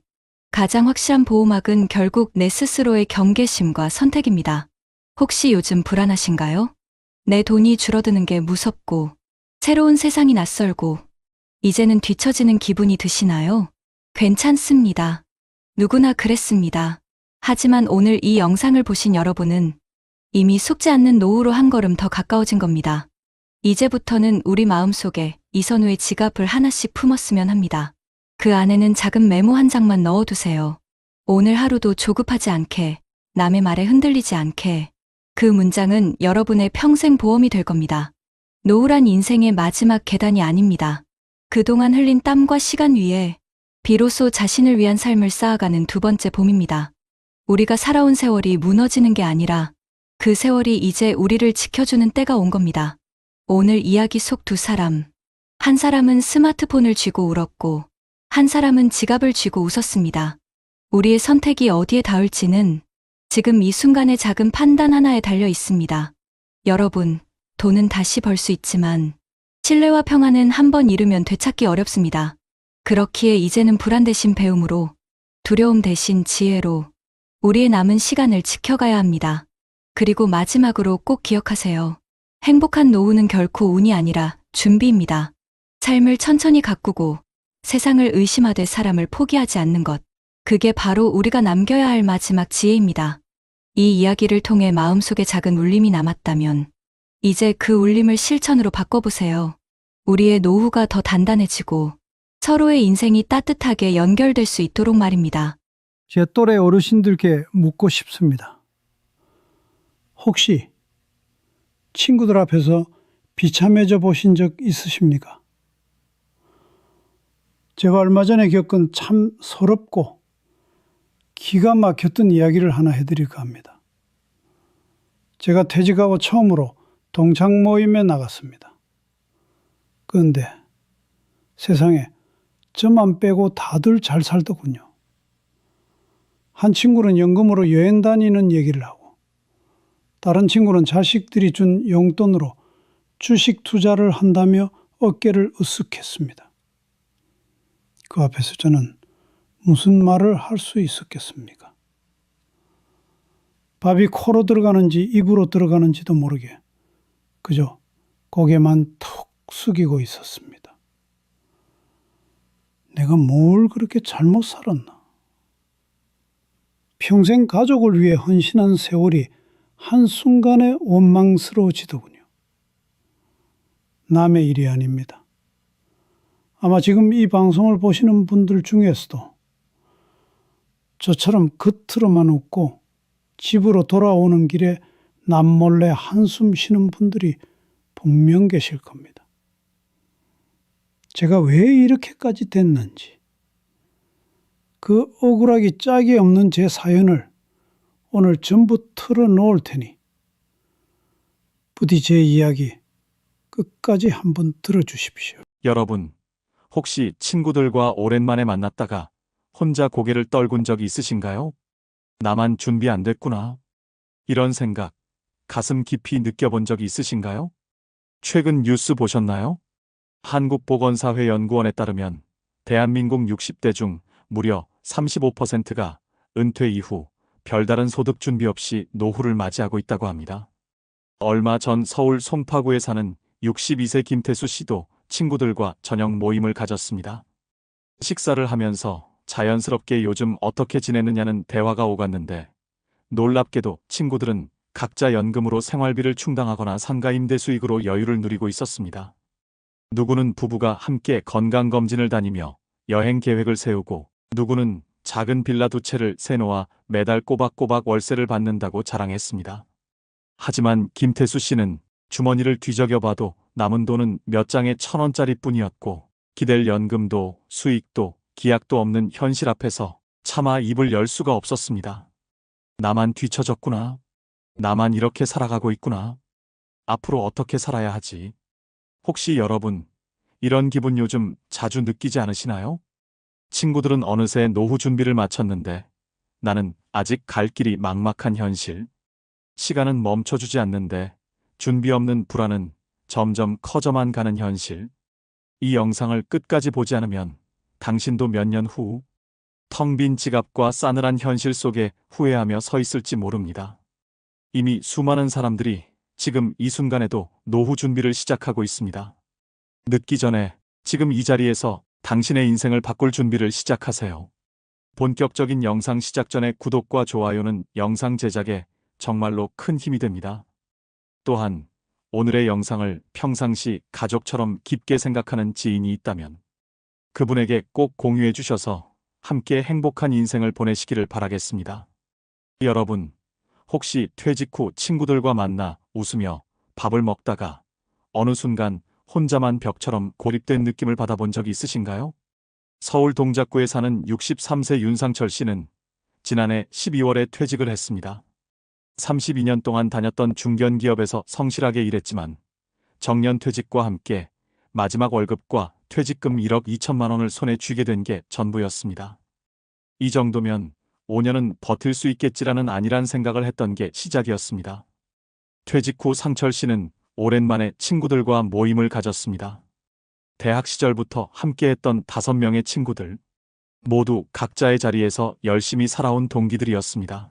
가장 확실한 보호막은 결국 내 스스로의 경계심과 선택입니다. 혹시 요즘 불안하신가요? 내 돈이 줄어드는 게 무섭고 새로운 세상이 낯설고 이제는 뒤처지는 기분이 드시나요? 괜찮습니다. 누구나 그랬습니다. 하지만 오늘 이 영상을 보신 여러분은 이미 속지 않는 노후로 한 걸음 더 가까워진 겁니다. 이제부터는 우리 마음속에 이선우의 지갑을 하나씩 품었으면 합니다. 그 안에는 작은 메모 한 장만 넣어두세요. 오늘 하루도 조급하지 않게, 남의 말에 흔들리지 않게. 그 문장은 여러분의 평생 보험이 될 겁니다. 노후란 인생의 마지막 계단이 아닙니다. 그동안 흘린 땀과 시간 위에 비로소 자신을 위한 삶을 쌓아가는 두 번째 봄입니다. 우리가 살아온 세월이 무너지는 게 아니라 그 세월이 이제 우리를 지켜주는 때가 온 겁니다. 오늘 이야기 속 두 사람. 한 사람은 스마트폰을 쥐고 울었고 한 사람은 지갑을 쥐고 웃었습니다. 우리의 선택이 어디에 닿을지는 지금 이 순간의 작은 판단 하나에 달려 있습니다. 여러분, 돈은 다시 벌 수 있지만 신뢰와 평안은 한 번 잃으면 되찾기 어렵습니다. 그렇기에 이제는 불안 대신 배움으로, 두려움 대신 지혜로 우리의 남은 시간을 지켜가야 합니다. 그리고 마지막으로 꼭 기억하세요. 행복한 노후는 결코 운이 아니라 준비입니다. 삶을 천천히 가꾸고 세상을 의심하되 사람을 포기하지 않는 것. 그게 바로 우리가 남겨야 할 마지막 지혜입니다. 이 이야기를 통해 마음속에 작은 울림이 남았다면 이제 그 울림을 실천으로 바꿔보세요. 우리의 노후가 더 단단해지고 서로의 인생이 따뜻하게 연결될 수 있도록 말입니다. 제 또래 어르신들께 묻고 싶습니다. 혹시 친구들 앞에서 비참해져 보신 적 있으십니까? 제가 얼마 전에 겪은 참 서럽고 기가 막혔던 이야기를 하나 해드릴까 합니다. 제가 퇴직하고 처음으로 동창 모임에 나갔습니다. 그런데 세상에 저만 빼고 다들 잘 살더군요. 한 친구는 연금으로 여행 다니는 얘기를 하고 다른 친구는 자식들이 준 용돈으로 주식 투자를 한다며 어깨를 으쓱했습니다. 그 앞에서 저는 무슨 말을 할 수 있었겠습니까? 밥이 코로 들어가는지 입으로 들어가는지도 모르게 그저 고개만 툭 숙이고 있었습니다. 내가 뭘 그렇게 잘못 살았나? 평생 가족을 위해 헌신한 세월이 한순간에 원망스러워지더군요. 남의 일이 아닙니다. 아마 지금 이 방송을 보시는 분들 중에서도 저처럼 겉으로만 웃고 집으로 돌아오는 길에 남몰래 한숨 쉬는 분들이 분명 계실 겁니다. 제가 왜 이렇게까지 됐는지, 그 억울하기 짝이 없는 제 사연을 오늘 전부 털어놓을 테니 부디 제 이야기 끝까지 한번 들어주십시오. 여러분, 혹시 친구들과 오랜만에 만났다가 혼자 고개를 떨군 적이 있으신가요? 나만 준비 안 됐구나. 이런 생각, 가슴 깊이 느껴본 적이 있으신가요? 최근 뉴스 보셨나요? 한국보건사회연구원에 따르면 대한민국 60대 중 무려 35%가 은퇴 이후 별다른 소득 준비 없이 노후를 맞이하고 있다고 합니다. 얼마 전 서울 송파구에 사는 62세 김태수 씨도 친구들과 저녁 모임을 가졌습니다. 식사를 하면서 자연스럽게 요즘 어떻게 지내느냐는 대화가 오갔는데 놀랍게도 친구들은 각자 연금으로 생활비를 충당하거나 상가 임대 수익으로 여유를 누리고 있었습니다. 누구는 부부가 함께 건강검진을 다니며 여행 계획을 세우고 누구는 작은 빌라 2채를 세놓아 매달 꼬박꼬박 월세를 받는다고 자랑했습니다. 하지만 김태수 씨는 주머니를 뒤적여봐도 남은 돈은 몇 장의 1,000원짜리 뿐이었고 기댈 연금도 수익도 기약도 없는 현실 앞에서 차마 입을 열 수가 없었습니다. 나만 뒤처졌구나. 나만 이렇게 살아가고 있구나. 앞으로 어떻게 살아야 하지? 혹시 여러분, 이런 기분 요즘 자주 느끼지 않으시나요? 친구들은 어느새 노후 준비를 마쳤는데 나는 아직 갈 길이 막막한 현실. 시간은 멈춰주지 않는데 준비 없는 불안은 점점 커져만 가는 현실. 이 영상을 끝까지 보지 않으면 당신도 몇 년 후 텅 빈 지갑과 싸늘한 현실 속에 후회하며 서 있을지 모릅니다. 이미 수많은 사람들이 지금 이 순간에도 노후 준비를 시작하고 있습니다. 늦기 전에 지금 이 자리에서 당신의 인생을 바꿀 준비를 시작하세요. 본격적인 영상 시작 전에 구독과 좋아요는 영상 제작에 정말로 큰 힘이 됩니다. 또한 오늘의 영상을 평상시 가족처럼 깊게 생각하는 지인이 있다면 그분에게 꼭 공유해 주셔서 함께 행복한 인생을 보내시기를 바라겠습니다. 여러분, 혹시 퇴직 후 친구들과 만나 웃으며 밥을 먹다가 어느 순간 혼자만 벽처럼 고립된 느낌을 받아본 적이 있으신가요? 서울 동작구에 사는 63세 윤상철 씨는 지난해 12월에 퇴직을 했습니다. 32년 동안 다녔던 중견기업에서 성실하게 일했지만 정년퇴직과 함께 마지막 월급과 퇴직금 1억 2천만 원을 손에 쥐게 된 게 전부였습니다. 이 정도면 5년은 버틸 수 있겠지라는 안일한 생각을 했던 게 시작이었습니다. 퇴직 후 상철 씨는 오랜만에 친구들과 모임을 가졌습니다. 대학 시절부터 함께했던 5명의 친구들, 모두 각자의 자리에서 열심히 살아온 동기들이었습니다.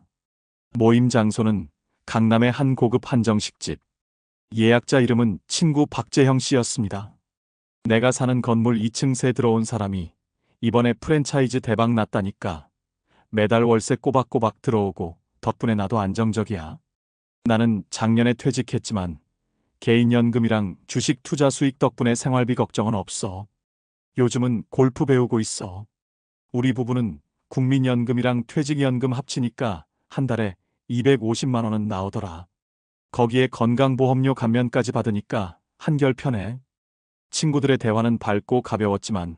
모임 장소는 강남의 한 고급 한정식집. 예약자 이름은 친구 박재형 씨였습니다. 내가 사는 건물 2층 들어온 사람이 이번에 프랜차이즈 대박 났다니까 매달 월세 꼬박꼬박 들어오고 덕분에 나도 안정적이야. 나는 작년에 퇴직했지만 개인연금이랑 주식 투자 수익 덕분에 생활비 걱정은 없어. 요즘은 골프 배우고 있어. 우리 부부는 국민연금이랑 퇴직연금 합치니까 한 달에 250만 원은 나오더라. 거기에 건강보험료 감면까지 받으니까 한결 편해. 친구들의 대화는 밝고 가벼웠지만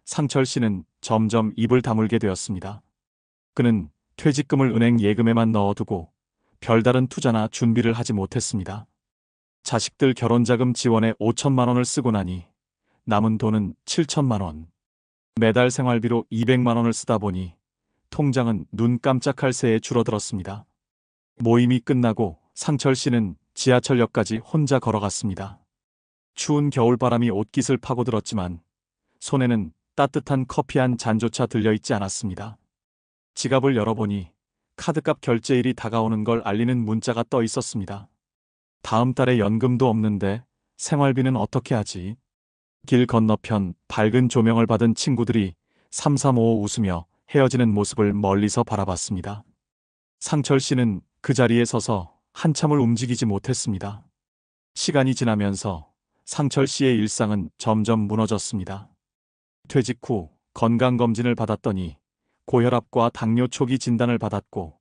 상철 씨는 점점 입을 다물게 되었습니다. 그는 퇴직금을 은행 예금에만 넣어두고 별다른 투자나 준비를 하지 못했습니다. 자식들 결혼자금 지원에 5천만 원을 쓰고 나니 남은 돈은 7천만 원. 매달 생활비로 200만 원을 쓰다 보니 통장은 눈 깜짝할 새에 줄어들었습니다. 모임이 끝나고 상철 씨는 지하철역까지 혼자 걸어갔습니다. 추운 겨울바람이 옷깃을 파고들었지만 손에는 따뜻한 커피 한 잔조차 들려있지 않았습니다. 지갑을 열어보니 카드값 결제일이 다가오는 걸 알리는 문자가 떠 있었습니다. 다음 달에 연금도 없는데 생활비는 어떻게 하지? 길 건너편 밝은 조명을 받은 친구들이 삼삼오오 웃으며 헤어지는 모습을 멀리서 바라봤습니다. 상철 씨는 그 자리에 서서 한참을 움직이지 못했습니다. 시간이 지나면서 상철 씨의 일상은 점점 무너졌습니다. 퇴직 후 건강검진을 받았더니 고혈압과 당뇨 초기 진단을 받았고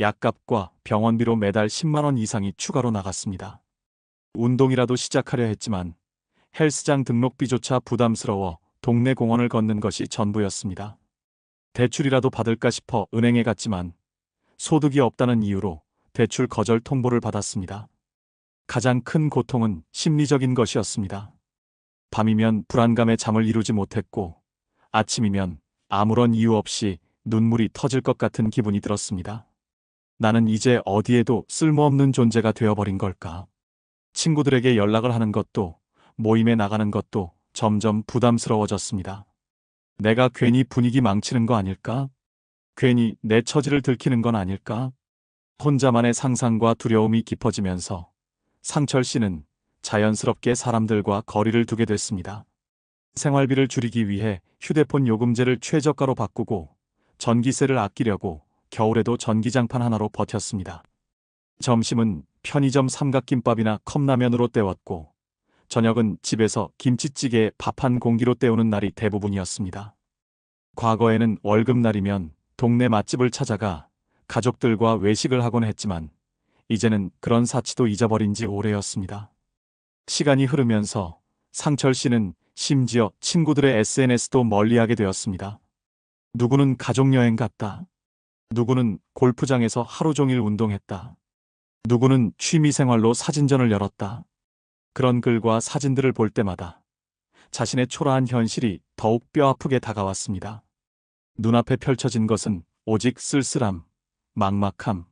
약값과 병원비로 매달 10만 원 이상이 추가로 나갔습니다. 운동이라도 시작하려 했지만 헬스장 등록비조차 부담스러워 동네 공원을 걷는 것이 전부였습니다. 대출이라도 받을까 싶어 은행에 갔지만 소득이 없다는 이유로 대출 거절 통보를 받았습니다. 가장 큰 고통은 심리적인 것이었습니다. 밤이면 불안감에 잠을 이루지 못했고 아침이면 아무런 이유 없이 눈물이 터질 것 같은 기분이 들었습니다. 나는 이제 어디에도 쓸모없는 존재가 되어버린 걸까? 친구들에게 연락을 하는 것도 모임에 나가는 것도 점점 부담스러워졌습니다. 내가 괜히 분위기 망치는 거 아닐까? 괜히 내 처지를 들키는 건 아닐까? 혼자만의 상상과 두려움이 깊어지면서 상철 씨는 자연스럽게 사람들과 거리를 두게 됐습니다. 생활비를 줄이기 위해 휴대폰 요금제를 최저가로 바꾸고 전기세를 아끼려고 겨울에도 전기장판 하나로 버텼습니다. 점심은 편의점 삼각김밥이나 컵라면으로 때웠고 저녁은 집에서 김치찌개에 밥 한 공기로 때우는 날이 대부분이었습니다. 과거에는 월급날이면 동네 맛집을 찾아가 가족들과 외식을 하곤 했지만 이제는 그런 사치도 잊어버린 지 오래였습니다. 시간이 흐르면서 상철 씨는 심지어 친구들의 SNS도 멀리하게 되었습니다. 누구는 가족여행 갔다. 누구는 골프장에서 하루 종일 운동했다. 누구는 취미생활로 사진전을 열었다. 그런 글과 사진들을 볼 때마다 자신의 초라한 현실이 더욱 뼈아프게 다가왔습니다. 눈앞에 펼쳐진 것은 오직 쓸쓸함, 막막함,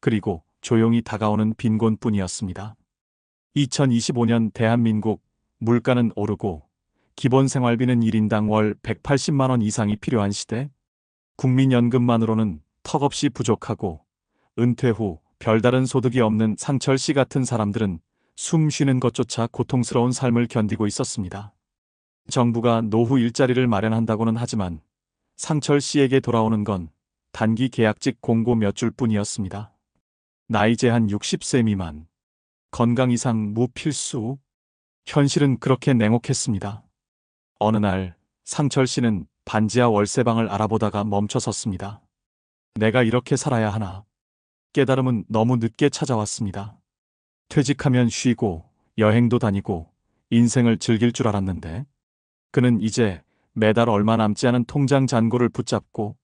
그리고 조용히 다가오는 빈곤뿐이었습니다. 2025년 대한민국 물가는 오르고 기본 생활비는 1인당 월 180만 원 이상이 필요한 시대, 국민연금만으로는 턱없이 부족하고 은퇴 후 별다른 소득이 없는 상철 씨 같은 사람들은 숨 쉬는 것조차 고통스러운 삶을 견디고 있었습니다. 정부가 노후 일자리를 마련한다고는 하지만 상철 씨에게 돌아오는 건 단기 계약직 공고 몇 줄 뿐이었습니다. 나이 제한 60세 미만, 건강 이상 무필수. 현실은 그렇게 냉혹했습니다. 어느 날 상철 씨는 반지하 월세방을 알아보다가 멈춰섰습니다. 내가 이렇게 살아야 하나. 깨달음은 너무 늦게 찾아왔습니다. 퇴직하면 쉬고 여행도 다니고 인생을 즐길 줄 알았는데 그는 이제 매달 얼마 남지 않은 통장 잔고를 붙잡고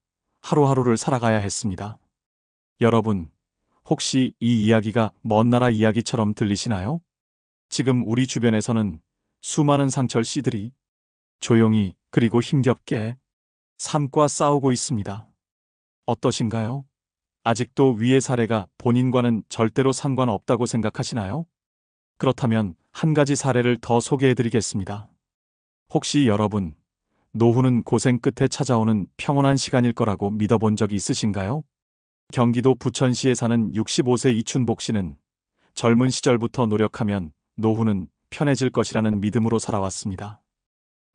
하루하루를 살아가야 했습니다. 여러분, 혹시 이 이야기가 먼 나라 이야기처럼 들리시나요? 지금 우리 주변에서는 수많은 상철 씨들이 조용히 그리고 힘겹게 삶과 싸우고 있습니다. 어떠신가요? 아직도 위의 사례가 본인과는 절대로 상관없다고 생각하시나요? 그렇다면 한 가지 사례를 더 소개해드리겠습니다. 혹시 여러분, 노후는 고생 끝에 찾아오는 평온한 시간일 거라고 믿어본 적이 있으신가요? 경기도 부천시에 사는 65세 이춘복 씨는 젊은 시절부터 노력하면 노후는 편해질 것이라는 믿음으로 살아왔습니다.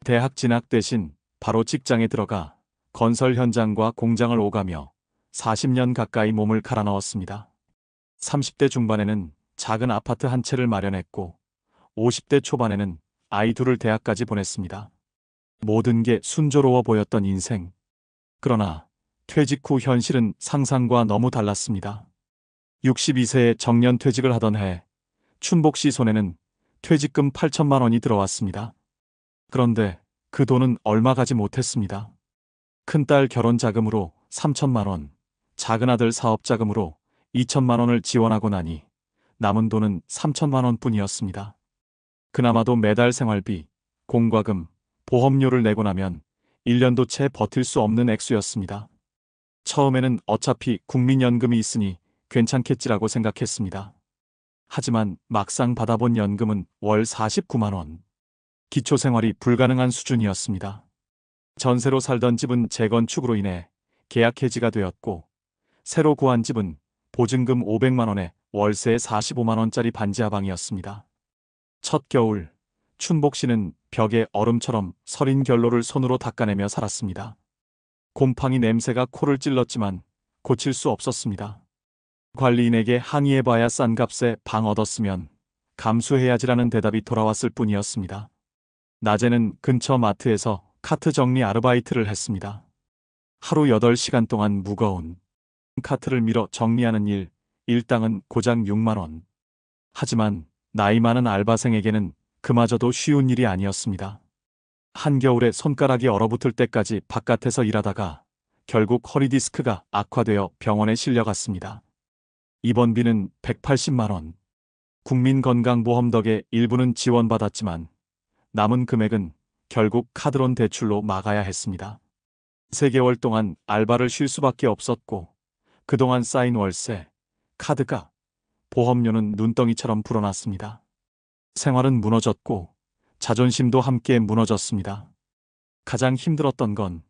대학 진학 대신 바로 직장에 들어가 건설 현장과 공장을 오가며 40년 가까이 몸을 갈아 넣었습니다. 30대 중반에는 작은 아파트 한 채를 마련했고 50대 초반에는 아이 둘을 대학까지 보냈습니다. 모든 게 순조로워 보였던 인생. 그러나 퇴직 후 현실은 상상과 너무 달랐습니다. 62세에 정년 퇴직을 하던 해 춘복 씨 손에는 퇴직금 8천만 원이 들어왔습니다. 그런데 그 돈은 얼마 가지 못했습니다. 큰딸 결혼 자금으로 3천만 원, 작은아들 사업 자금으로 2천만 원을 지원하고 나니 남은 돈은 3천만 원뿐이었습니다. 그나마도 매달 생활비, 공과금, 보험료를 내고 나면 1년도 채 버틸 수 없는 액수였습니다. 처음에는 어차피 국민연금이 있으니 괜찮겠지라고 생각했습니다. 하지만 막상 받아본 연금은 월 49만 원. 기초생활이 불가능한 수준이었습니다. 전세로 살던 집은 재건축으로 인해 계약 해지가 되었고 새로 구한 집은 보증금 500만 원에 월세 45만 원짜리 반지하 방이었습니다. 첫 겨울, 춘복 씨는 벽에 얼음처럼 서린 결로를 손으로 닦아내며 살았습니다. 곰팡이 냄새가 코를 찔렀지만 고칠 수 없었습니다. 관리인에게 항의해봐야 싼 값에 방 얻었으면 감수해야지라는 대답이 돌아왔을 뿐이었습니다. 낮에는 근처 마트에서 카트 정리 아르바이트를 했습니다. 하루 8시간 동안 무거운 카트를 밀어 정리하는 일당은 고작 6만 원. 하지만 나이 많은 알바생에게는 그마저도 쉬운 일이 아니었습니다. 한겨울에 손가락이 얼어붙을 때까지 바깥에서 일하다가 결국 허리 디스크가 악화되어 병원에 실려갔습니다. 입원비는 180만 원. 국민건강보험 덕에 일부는 지원받았지만 남은 금액은 결국 카드론 대출로 막아야 했습니다. 3개월 동안 알바를 쉴 수밖에 없었고 그동안 쌓인 월세, 카드가, 보험료는 눈덩이처럼 불어났습니다. 생활은 무너졌고 자존심도 함께 무너졌습니다. 가장 힘들었던 건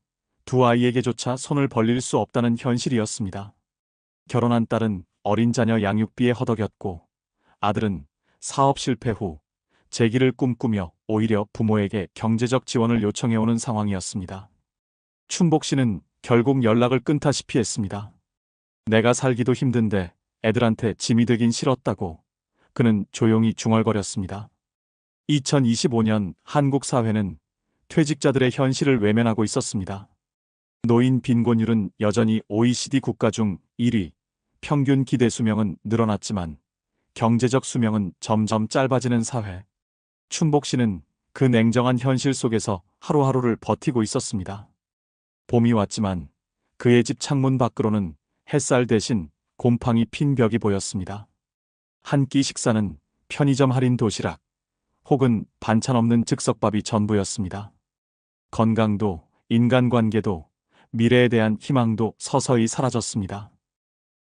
두 아이에게조차 손을 벌릴 수 없다는 현실이었습니다. 결혼한 딸은 어린 자녀 양육비에 허덕였고 아들은 사업 실패 후 재기를 꿈꾸며 오히려 부모에게 경제적 지원을 요청해오는 상황이었습니다. 춘복 씨는 결국 연락을 끊다시피 했습니다. 내가 살기도 힘든데 애들한테 짐이 되긴 싫었다고 그는 조용히 중얼거렸습니다. 2025년 한국 사회는 퇴직자들의 현실을 외면하고 있었습니다. 노인 빈곤율은 여전히 OECD 국가 중 1위, 평균 기대 수명은 늘어났지만 경제적 수명은 점점 짧아지는 사회. 춘복 씨는 그 냉정한 현실 속에서 하루하루를 버티고 있었습니다. 봄이 왔지만 그의 집 창문 밖으로는 햇살 대신 곰팡이 핀 벽이 보였습니다. 한 끼 식사는 편의점 할인 도시락 혹은 반찬 없는 즉석밥이 전부였습니다. 건강도, 인간관계도, 미래에 대한 희망도 서서히 사라졌습니다.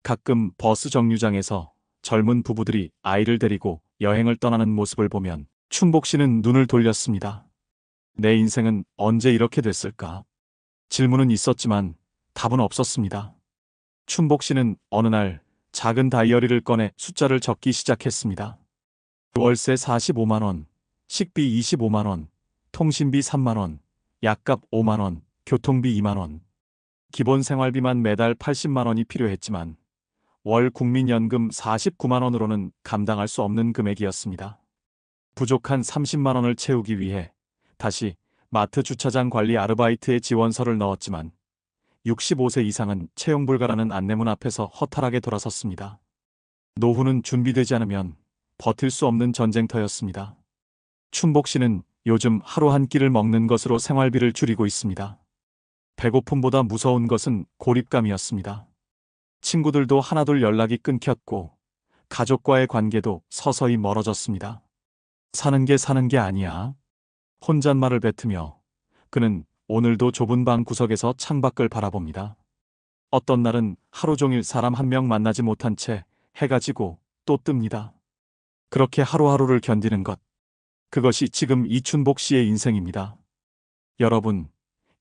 가끔 버스 정류장에서 젊은 부부들이 아이를 데리고 여행을 떠나는 모습을 보면 춘복 씨는 눈을 돌렸습니다. 내 인생은 언제 이렇게 됐을까? 질문은 있었지만 답은 없었습니다. 춘복 씨는 어느 날 작은 다이어리를 꺼내 숫자를 적기 시작했습니다. 월세 45만 원, 식비 25만 원, 통신비 3만 원, 약값 5만 원, 교통비 2만 원. 기본 생활비만 매달 80만 원이 필요했지만 월 국민연금 49만 원으로는 감당할 수 없는 금액이었습니다. 부족한 30만 원을 채우기 위해 다시 마트 주차장 관리 아르바이트에 지원서를 넣었지만 65세 이상은 채용 불가라는 안내문 앞에서 허탈하게 돌아섰습니다. 노후는 준비되지 않으면 버틸 수 없는 전쟁터였습니다. 춘복 씨는 요즘 하루 한 끼를 먹는 것으로 생활비를 줄이고 있습니다. 배고픔보다 무서운 것은 고립감이었습니다. 친구들도 하나둘 연락이 끊겼고 가족과의 관계도 서서히 멀어졌습니다. 사는 게 아니야. 혼잣말을 뱉으며 그는 오늘도 좁은 방 구석에서 창밖을 바라봅니다. 어떤 날은 하루 종일 사람 한 명 만나지 못한 채 해가 지고 또 뜹니다. 그렇게 하루하루를 견디는 것, 그것이 지금 이춘복 씨의 인생입니다. 여러분,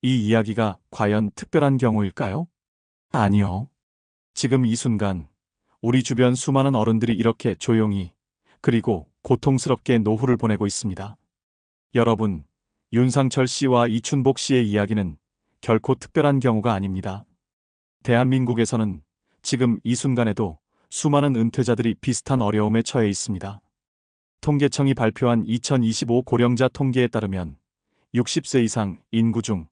이 이야기가 과연 특별한 경우일까요? 아니요. 지금 이 순간 우리 주변 수많은 어른들이 이렇게 조용히 그리고 고통스럽게 노후를 보내고 있습니다. 여러분, 윤상철 씨와 이춘복 씨의 이야기는 결코 특별한 경우가 아닙니다. 대한민국에서는 지금 이 순간에도 수많은 은퇴자들이 비슷한 어려움에 처해 있습니다. 통계청이 발표한 2025 고령자 통계에 따르면 60세 이상 인구 중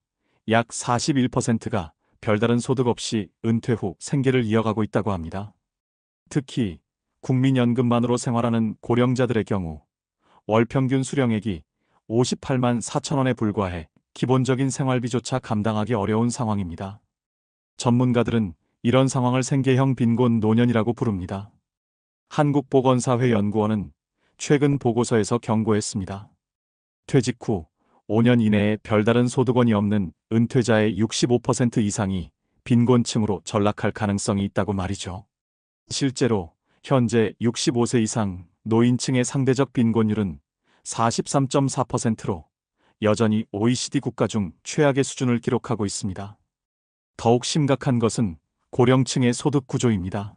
약 41%가 별다른 소득 없이 은퇴 후 생계를 이어가고 있다고 합니다. 특히 국민연금만으로 생활하는 고령자들의 경우 월 평균 수령액이 58만 4천 원에 불과해 기본적인 생활비조차 감당하기 어려운 상황입니다. 전문가들은 이런 상황을 생계형 빈곤 노년이라고 부릅니다. 한국보건사회연구원은 최근 보고서에서 경고했습니다. 퇴직 후 5년 이내에 별다른 소득원이 없는 은퇴자의 65% 이상이 빈곤층으로 전락할 가능성이 있다고 말이죠. 실제로 현재 65세 이상 노인층의 상대적 빈곤율은 43.4%로 여전히 OECD 국가 중 최악의 수준을 기록하고 있습니다. 더욱 심각한 것은 고령층의 소득 구조입니다.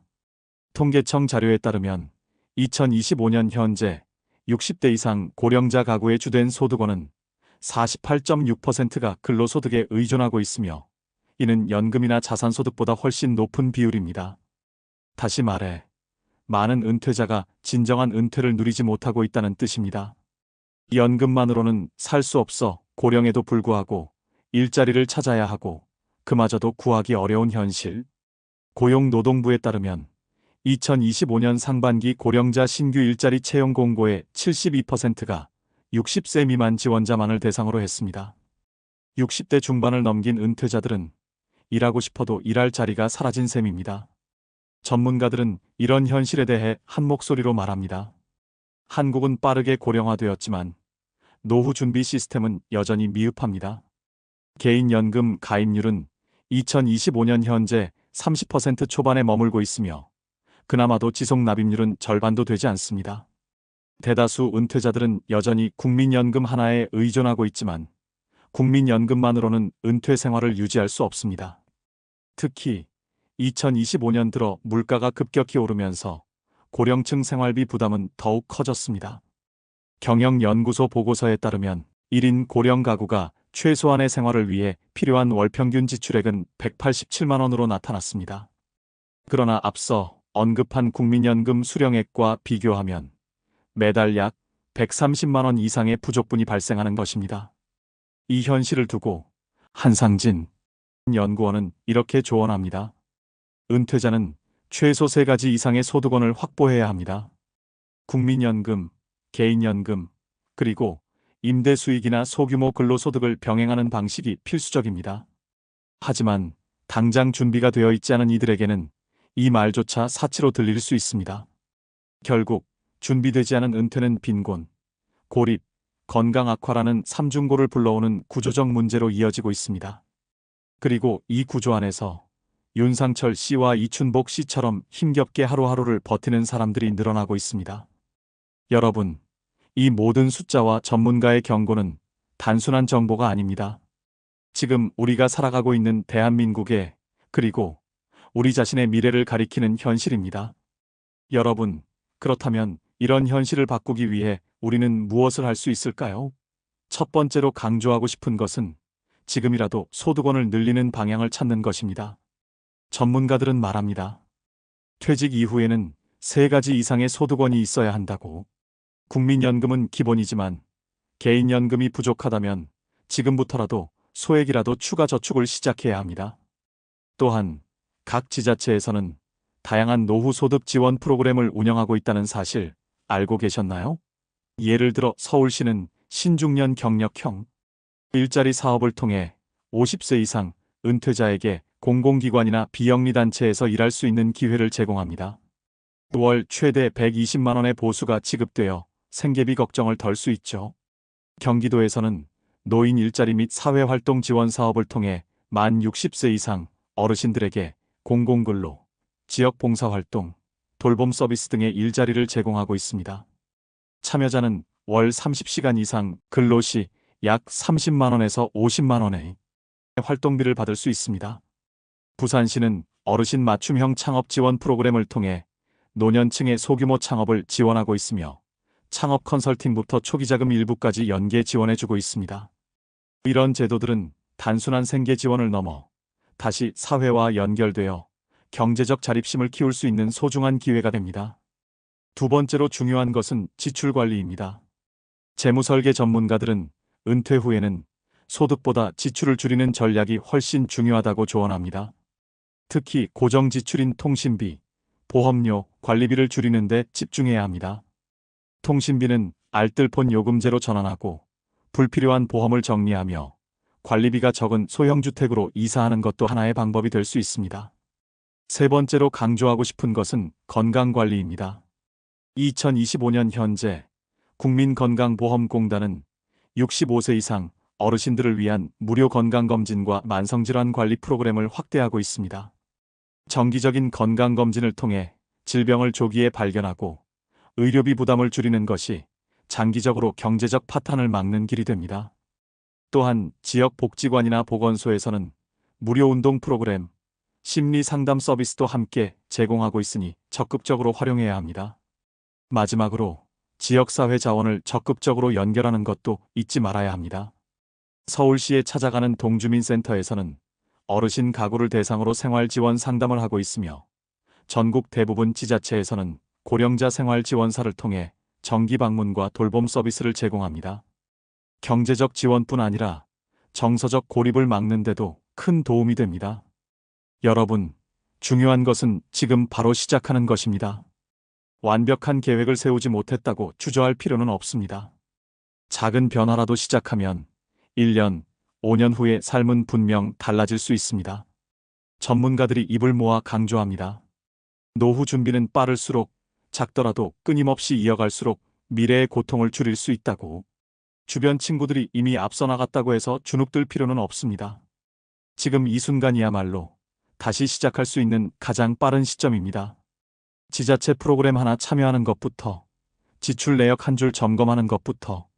통계청 자료에 따르면 2025년 현재 60대 이상 고령자 가구의 주된 소득원은 48.6%가 근로소득에 의존하고 있으며 이는 연금이나 자산소득보다 훨씬 높은 비율입니다. 다시 말해 많은 은퇴자가 진정한 은퇴를 누리지 못하고 있다는 뜻입니다. 연금만으로는 살 수 없어 고령에도 불구하고 일자리를 찾아야 하고 그마저도 구하기 어려운 현실. 고용노동부에 따르면 2025년 상반기 고령자 신규 일자리 채용 공고의 72%가 60세 미만 지원자만을 대상으로 했습니다. 60대 중반을 넘긴 은퇴자들은 일하고 싶어도 일할 자리가 사라진 셈입니다. 전문가들은 이런 현실에 대해 한 목소리로 말합니다. 한국은 빠르게 고령화되었지만 노후 준비 시스템은 여전히 미흡합니다. 개인연금 가입률은 2025년 현재 30% 초반에 머물고 있으며 그나마도 지속 납입률은 절반도 되지 않습니다. 대다수 은퇴자들은 여전히 국민연금 하나에 의존하고 있지만 국민연금만으로는 은퇴 생활을 유지할 수 없습니다. 특히 2025년 들어 물가가 급격히 오르면서 고령층 생활비 부담은 더욱 커졌습니다. 경영연구소 보고서에 따르면 1인 고령 가구가 최소한의 생활을 위해 필요한 월 평균 지출액은 187만 원으로 나타났습니다. 그러나 앞서 언급한 국민연금 수령액과 비교하면 매달 약 130만 원 이상의 부족분이 발생하는 것입니다. 이 현실을 두고 한상진 연구원은 이렇게 조언합니다. 은퇴자는 최소 3가지 이상의 소득원을 확보해야 합니다. 국민연금, 개인연금, 그리고 임대 수익이나 소규모 근로소득을 병행하는 방식이 필수적입니다. 하지만 당장 준비가 되어 있지 않은 이들에게는 이 말조차 사치로 들릴 수 있습니다. 결국 준비되지 않은 은퇴는 빈곤, 고립, 건강 악화라는 삼중고를 불러오는 구조적 문제로 이어지고 있습니다. 그리고 이 구조 안에서 윤상철 씨와 이춘복 씨처럼 힘겹게 하루하루를 버티는 사람들이 늘어나고 있습니다. 여러분, 이 모든 숫자와 전문가의 경고는 단순한 정보가 아닙니다. 지금 우리가 살아가고 있는 대한민국의 그리고 우리 자신의 미래를 가리키는 현실입니다. 여러분, 그렇다면 이런 현실을 바꾸기 위해 우리는 무엇을 할 수 있을까요? 첫 번째로 강조하고 싶은 것은 지금이라도 소득원을 늘리는 방향을 찾는 것입니다. 전문가들은 말합니다. 퇴직 이후에는 3가지 이상의 소득원이 있어야 한다고. 국민연금은 기본이지만 개인연금이 부족하다면 지금부터라도 소액이라도 추가 저축을 시작해야 합니다. 또한 각 지자체에서는 다양한 노후 소득 지원 프로그램을 운영하고 있다는 사실 알고 계셨나요? 예를 들어 서울시는 신중년 경력형 일자리 사업을 통해 50세 이상 은퇴자에게 공공기관이나 비영리단체에서 일할 수 있는 기회를 제공합니다. 월 최대 120만 원의 보수가 지급되어 생계비 걱정을 덜 수 있죠. 경기도에서는 노인 일자리 및 사회활동 지원 사업을 통해 만 60세 이상 어르신들에게 공공근로, 지역봉사활동, 돌봄 서비스 등의 일자리를 제공하고 있습니다. 참여자는 월 30시간 이상 근로 시 약 30만 원에서 50만 원의 활동비를 받을 수 있습니다. 부산시는 어르신 맞춤형 창업 지원 프로그램을 통해 노년층의 소규모 창업을 지원하고 있으며 창업 컨설팅부터 초기자금 일부까지 연계 지원해주고 있습니다. 이런 제도들은 단순한 생계 지원을 넘어 다시 사회와 연결되어 경제적 자립심을 키울 수 있는 소중한 기회가 됩니다. 두 번째로 중요한 것은 지출 관리입니다. 재무설계 전문가들은 은퇴 후에는 소득보다 지출을 줄이는 전략이 훨씬 중요하다고 조언합니다. 특히 고정 지출인 통신비, 보험료, 관리비를 줄이는 데 집중해야 합니다. 통신비는 알뜰폰 요금제로 전환하고 불필요한 보험을 정리하며 관리비가 적은 소형주택으로 이사하는 것도 하나의 방법이 될 수 있습니다. 세 번째로 강조하고 싶은 것은 건강관리입니다. 2025년 현재 국민건강보험공단은 65세 이상 어르신들을 위한 무료 건강검진과 만성질환 관리 프로그램을 확대하고 있습니다. 정기적인 건강검진을 통해 질병을 조기에 발견하고 의료비 부담을 줄이는 것이 장기적으로 경제적 파탄을 막는 길이 됩니다. 또한 지역 복지관이나 보건소에서는 무료 운동 프로그램, 심리 상담 서비스도 함께 제공하고 있으니 적극적으로 활용해야 합니다. 마지막으로 지역사회 자원을 적극적으로 연결하는 것도 잊지 말아야 합니다. 서울시에 찾아가는 동주민센터에서는 어르신 가구를 대상으로 생활 지원 상담을 하고 있으며 전국 대부분 지자체에서는 고령자 생활 지원사를 통해 정기 방문과 돌봄 서비스를 제공합니다. 경제적 지원뿐 아니라 정서적 고립을 막는 데도 큰 도움이 됩니다. 여러분, 중요한 것은 지금 바로 시작하는 것입니다. 완벽한 계획을 세우지 못했다고 주저할 필요는 없습니다. 작은 변화라도 시작하면 1년, 5년 후의 삶은 분명 달라질 수 있습니다. 전문가들이 입을 모아 강조합니다. 노후 준비는 빠를수록 작더라도 끊임없이 이어갈수록 미래의 고통을 줄일 수 있다고. 주변 친구들이 이미 앞서 나갔다고 해서 주눅들 필요는 없습니다. 지금 이 순간이야말로 다시 시작할 수 있는 가장 빠른 시점입니다. 지자체 프로그램 하나 참여하는 것부터, 지출 내역 한 줄 점검하는 것부터,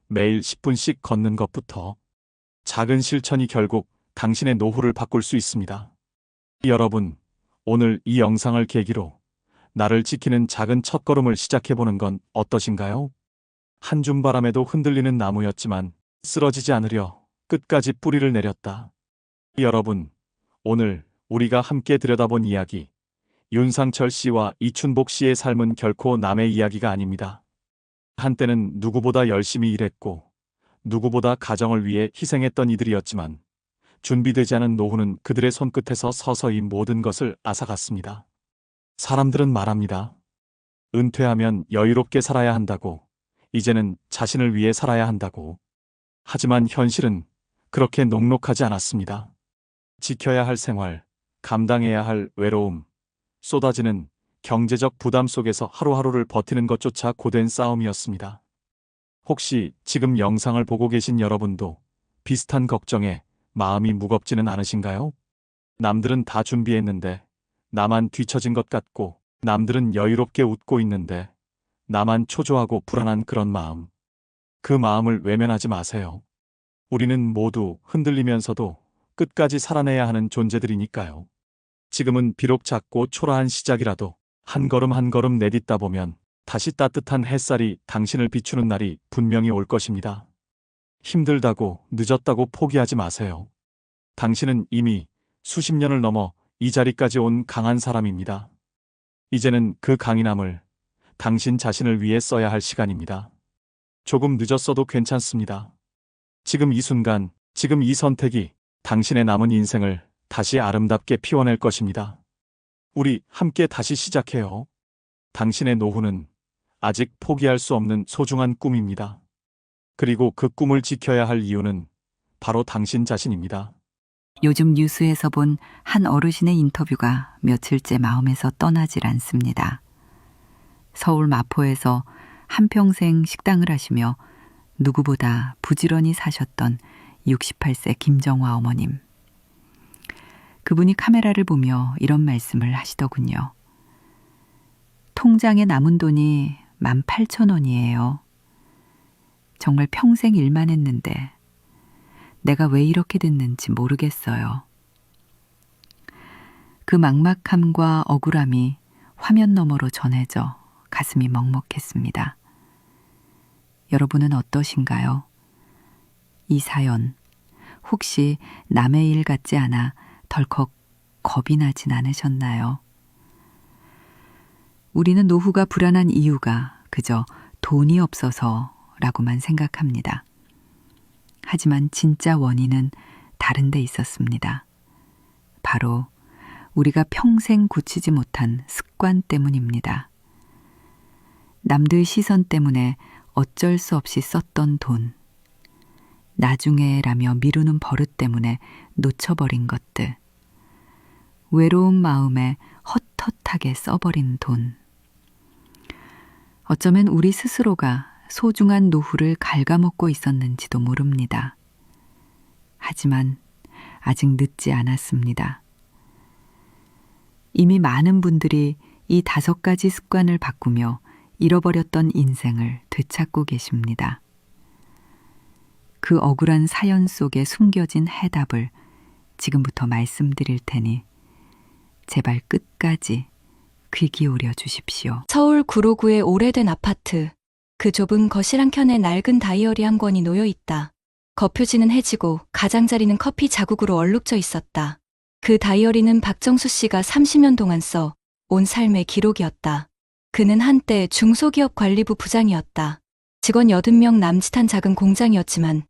매일 10분씩 걷는 것부터, 작은 실천이 결국 당신의 노후를 바꿀 수 있습니다. 여러분, 오늘 이 영상을 계기로 나를 지키는 작은 첫걸음을 시작해보는 건 어떠신가요? 한 줌 바람에도 흔들리는 나무였지만 쓰러지지 않으려 끝까지 뿌리를 내렸다. 여러분, 오늘 우리가 함께 들여다본 이야기, 윤상철 씨와 이춘복 씨의 삶은 결코 남의 이야기가 아닙니다. 한때는 누구보다 열심히 일했고 누구보다 가정을 위해 희생했던 이들이었지만 준비되지 않은 노후는 그들의 손끝에서 서서히 모든 것을 앗아갔습니다. 사람들은 말합니다. 은퇴하면 여유롭게 살아야 한다고, 이제는 자신을 위해 살아야 한다고. 하지만 현실은 그렇게 녹록하지 않았습니다. 지켜야 할 생활, 감당해야 할 외로움, 쏟아지는 경제적 부담 속에서 하루하루를 버티는 것조차 고된 싸움이었습니다. 혹시 지금 영상을 보고 계신 여러분도 비슷한 걱정에 마음이 무겁지는 않으신가요? 남들은 다 준비했는데 나만 뒤처진 것 같고, 남들은 여유롭게 웃고 있는데 나만 초조하고 불안한 그런 마음. 그 마음을 외면하지 마세요. 우리는 모두 흔들리면서도 끝까지 살아내야 하는 존재들이니까요. 지금은 비록 작고 초라한 시작이라도 한 걸음 한 걸음 내딛다 보면 다시 따뜻한 햇살이 당신을 비추는 날이 분명히 올 것입니다. 힘들다고, 늦었다고 포기하지 마세요. 당신은 이미 수십 년을 넘어 이 자리까지 온 강한 사람입니다. 이제는 그 강인함을 당신 자신을 위해 써야 할 시간입니다. 조금 늦었어도 괜찮습니다. 지금 이 순간, 지금 이 선택이 당신의 남은 인생을 다시 아름답게 피워낼 것입니다. 우리 함께 다시 시작해요. 당신의 노후는 아직 포기할 수 없는 소중한 꿈입니다. 그리고 그 꿈을 지켜야 할 이유는 바로 당신 자신입니다. 요즘 뉴스에서 본 한 어르신의 인터뷰가 며칠째 마음에서 떠나질 않습니다. 서울 마포에서 한평생 식당을 하시며 누구보다 부지런히 사셨던 68세 김정화 어머님. 그분이 카메라를 보며 이런 말씀을 하시더군요. 통장에 남은 돈이 18,000원이에요. 정말 평생 일만 했는데 내가 왜 이렇게 됐는지 모르겠어요. 그 막막함과 억울함이 화면 너머로 전해져 가슴이 먹먹했습니다. 여러분은 어떠신가요? 이 사연, 혹시 남의 일 같지 않아 덜컥 겁이 나진 않으셨나요? 우리는 노후가 불안한 이유가 그저 돈이 없어서라고만 생각합니다. 하지만 진짜 원인은 다른 데 있었습니다. 바로 우리가 평생 고치지 못한 습관 때문입니다. 남들 시선 때문에 어쩔 수 없이 썼던 돈, 나중에라며 미루는 버릇 때문에 놓쳐버린 것들, 외로운 마음에 헛헛하게 써버린 돈. 어쩌면 우리 스스로가 소중한 노후를 갉아먹고 있었는지도 모릅니다. 하지만 아직 늦지 않았습니다. 이미 많은 분들이 이 5가지 습관을 바꾸며 잃어버렸던 인생을 되찾고 계십니다. 그 억울한 사연 속에 숨겨진 해답을 지금부터 말씀드릴 테니 제발 끝까지 귀 기울여 주십시오. 서울 구로구의 오래된 아파트. 그 좁은 거실 한켠에 낡은 다이어리 한 권이 놓여 있다. 겉표지는 해지고 가장자리는 커피 자국으로 얼룩져 있었다. 그 다이어리는 박정수 씨가 30년 동안 써 온 삶의 기록이었다. 그는 한때 중소기업 관리부 부장이었다. 직원 80명 남짓한 작은 공장이었지만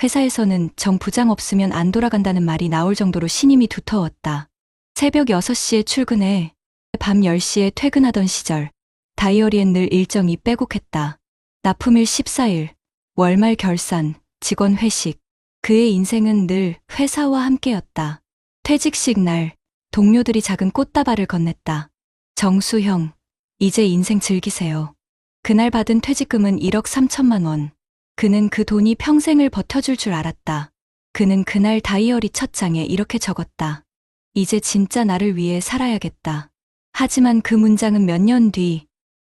회사에서는 정 부장 없으면 안 돌아간다는 말이 나올 정도로 신임이 두터웠다. 새벽 6시에 출근해 밤 10시에 퇴근하던 시절 다이어리엔 늘 일정이 빼곡했다. 납품일 14일, 월말 결산, 직원 회식. 그의 인생은 늘 회사와 함께였다. 퇴직식 날, 동료들이 작은 꽃다발을 건넸다. 정수 형, 이제 인생 즐기세요. 그날 받은 퇴직금은 1억 3천만 원. 그는 그 돈이 평생을 버텨줄 줄 알았다. 그는 그날 다이어리 첫 장에 이렇게 적었다. 이제 진짜 나를 위해 살아야겠다. 하지만 그 문장은 몇 년 뒤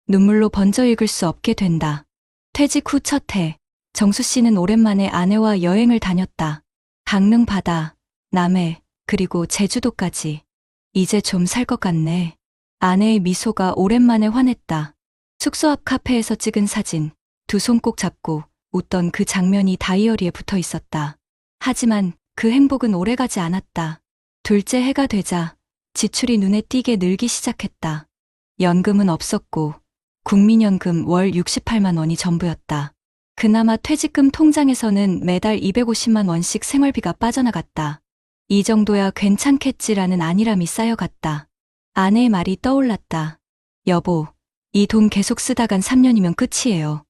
눈물로 번져 읽을 수 없게 된다. 퇴직 후 첫 해, 정수 씨는 오랜만에 아내와 여행을 다녔다. 강릉 바다, 남해, 그리고 제주도까지. 이제 좀 살 것 같네. 아내의 미소가 오랜만에 환했다. 숙소 앞 카페에서 찍은 사진, 두 손 꼭 잡고 웃던 그 장면이 다이어리에 붙어 있었다. 하지만 그 행복은 오래가지 않았다. 둘째 해가 되자 지출이 눈에 띄게 늘기 시작했다. 연금은 없었고 국민연금 월 68만 원이 전부였다. 그나마 퇴직금 통장에서는 매달 250만 원씩 생활비가 빠져나갔다. 이 정도야 괜찮겠지라는 안일함이 쌓여갔다. 아내의 말이 떠올랐다. 여보, 이 돈 계속 쓰다간 3년이면 끝이에요.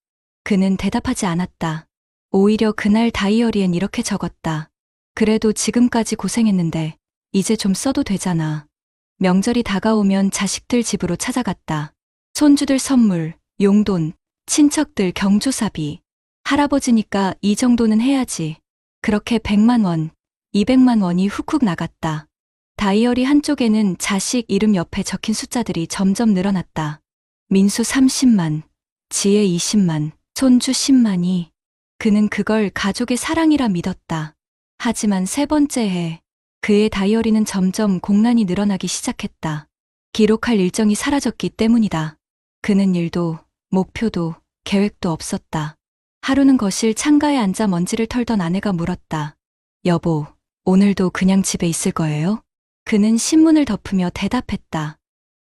그는 대답하지 않았다. 오히려 그날 다이어리엔 이렇게 적었다. 그래도 지금까지 고생했는데 이제 좀 써도 되잖아. 명절이 다가오면 자식들 집으로 찾아갔다. 손주들 선물, 용돈, 친척들 경조사비. 할아버지니까 이 정도는 해야지. 그렇게 100만 원, 200만 원이 훅훅 나갔다. 다이어리 한쪽에는 자식 이름 옆에 적힌 숫자들이 점점 늘어났다. 민수 30만, 지혜 20만, 손주 10만이. 그는 그걸 가족의 사랑이라 믿었다. 하지만 세 번째 해, 그의 다이어리는 점점 공란이 늘어나기 시작했다. 기록할 일정이 사라졌기 때문이다. 그는 일도, 목표도, 계획도 없었다. 하루는 거실 창가에 앉아 먼지를 털던 아내가 물었다. 여보, 오늘도 그냥 집에 있을 거예요? 그는 신문을 덮으며 대답했다.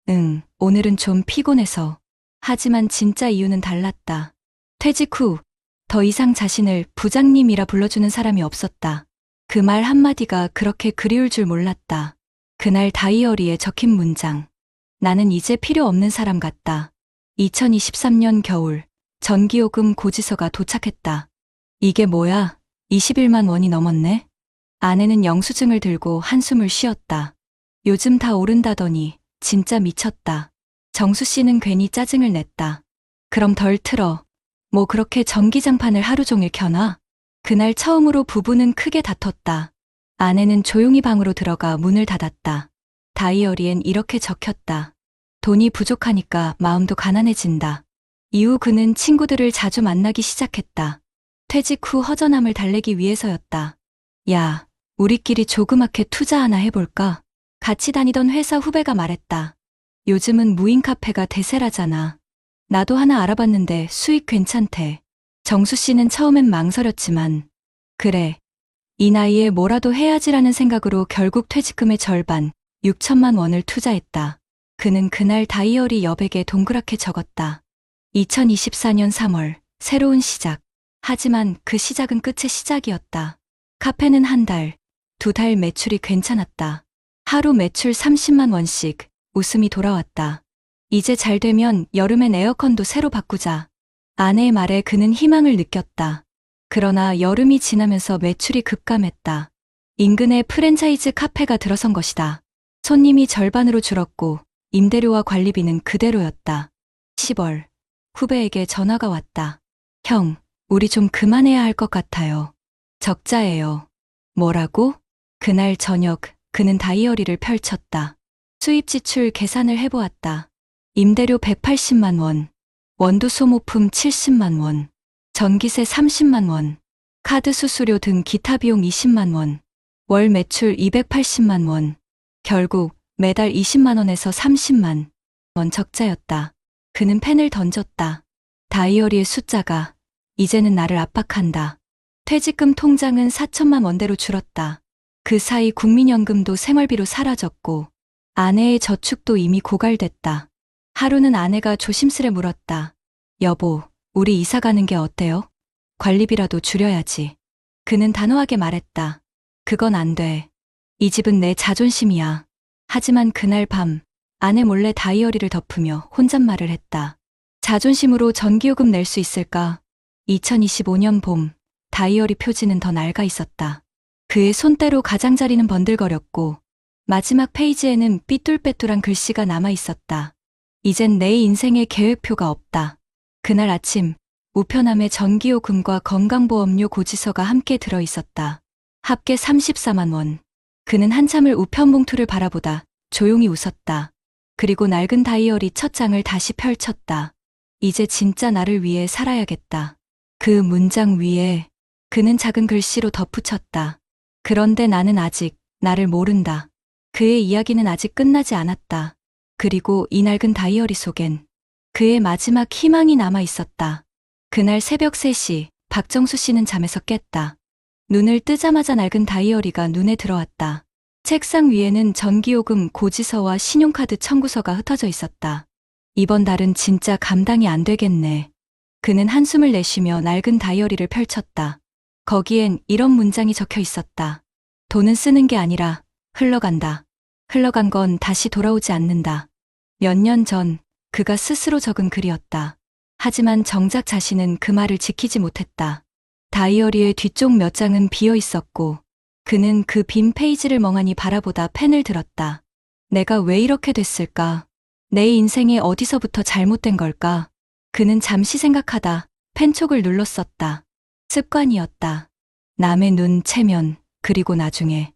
응, 오늘은 좀 피곤해서. 하지만 진짜 이유는 달랐다. 퇴직 후 더 이상 자신을 부장님이라 불러주는 사람이 없었다. 그 말 한마디가 그렇게 그리울 줄 몰랐다. 그날 다이어리에 적힌 문장. 나는 이제 필요 없는 사람 같다. 2023년 겨울, 전기요금 고지서가 도착했다. 이게 뭐야? 21만 원이 넘었네? 아내는 영수증을 들고 한숨을 쉬었다. 요즘 다 오른다더니 진짜 미쳤다. 정수 씨는 괜히 짜증을 냈다. 그럼 덜 틀어. 뭐 그렇게 전기장판을 하루 종일 켜놔? 그날 처음으로 부부는 크게 다퉜다. 아내는 조용히 방으로 들어가 문을 닫았다. 다이어리엔 이렇게 적혔다. 돈이 부족하니까 마음도 가난해진다. 이후 그는 친구들을 자주 만나기 시작했다. 퇴직 후 허전함을 달래기 위해서였다. 야, 우리끼리 조그맣게 투자 하나 해볼까? 같이 다니던 회사 후배가 말했다. 요즘은 무인 카페가 대세라잖아. 나도 하나 알아봤는데 수익 괜찮대. 정수 씨는 처음엔 망설였지만, 그래, 이 나이에 뭐라도 해야지라는 생각으로 결국 퇴직금의 절반, 6천만 원을 투자했다. 그는 그날 다이어리 여백에 동그랗게 적었다. 2024년 3월, 새로운 시작. 하지만 그 시작은 끝의 시작이었다. 카페는 한 달, 두 달 매출이 괜찮았다. 하루 매출 30만 원씩, 웃음이 돌아왔다. 이제 잘 되면 여름엔 에어컨도 새로 바꾸자. 아내의 말에 그는 희망을 느꼈다. 그러나 여름이 지나면서 매출이 급감했다. 인근에 프랜차이즈 카페가 들어선 것이다. 손님이 절반으로 줄었고 임대료와 관리비는 그대로였다. 10월, 후배에게 전화가 왔다. 형, 우리 좀 그만해야 할 것 같아요. 적자예요. 뭐라고? 그날 저녁 그는 다이어리를 펼쳤다. 수입 지출 계산을 해보았다. 임대료 180만 원, 원두 소모품 70만 원, 전기세 30만 원, 카드 수수료 등 기타 비용 20만 원, 월 매출 280만 원, 결국 매달 20만 원에서 30만 원 적자였다. 그는 펜을 던졌다. 다이어리의 숫자가 이제는 나를 압박한다. 퇴직금 통장은 4천만 원대로 줄었다. 그 사이 국민연금도 생활비로 사라졌고 아내의 저축도 이미 고갈됐다. 하루는 아내가 조심스레 물었다. 여보, 우리 이사 가는 게 어때요? 관리비라도 줄여야지. 그는 단호하게 말했다. 그건 안 돼. 이 집은 내 자존심이야. 하지만 그날 밤 아내 몰래 다이어리를 덮으며 혼잣말을 했다. 자존심으로 전기요금 낼 수 있을까? 2025년 봄 다이어리 표지는 더 낡아 있었다. 그의 손때로 가장자리는 번들거렸고 마지막 페이지에는 삐뚤빼뚤한 글씨가 남아 있었다. 이젠 내 인생에 계획표가 없다. 그날 아침 우편함에 전기요금과 건강보험료 고지서가 함께 들어 있었다. 합계 34만 원. 그는 한참을 우편 봉투를 바라보다 조용히 웃었다. 그리고 낡은 다이어리 첫 장을 다시 펼쳤다. 이제 진짜 나를 위해 살아야겠다. 그 문장 위에 그는 작은 글씨로 덧붙였다. 그런데 나는 아직 나를 모른다. 그의 이야기는 아직 끝나지 않았다. 그리고 이 낡은 다이어리 속엔 그의 마지막 희망이 남아 있었다. 그날 새벽 3시 박정수 씨는 잠에서 깼다. 눈을 뜨자마자 낡은 다이어리가 눈에 들어왔다. 책상 위에는 전기요금 고지서와 신용카드 청구서가 흩어져 있었다. 이번 달은 진짜 감당이 안 되겠네. 그는 한숨을 내쉬며 낡은 다이어리를 펼쳤다. 거기엔 이런 문장이 적혀 있었다. 돈은 쓰는 게 아니라 흘러간다. 흘러간 건 다시 돌아오지 않는다. 몇 년 전 그가 스스로 적은 글이었다. 하지만 정작 자신은 그 말을 지키지 못했다. 다이어리의 뒤쪽 몇 장은 비어 있었고 그는 그 빈 페이지를 멍하니 바라보다 펜을 들었다. 내가 왜 이렇게 됐을까? 내 인생에 어디서부터 잘못된 걸까? 그는 잠시 생각하다 펜촉을 눌렀었다. 습관이었다. 남의 눈 체면, 그리고 나중에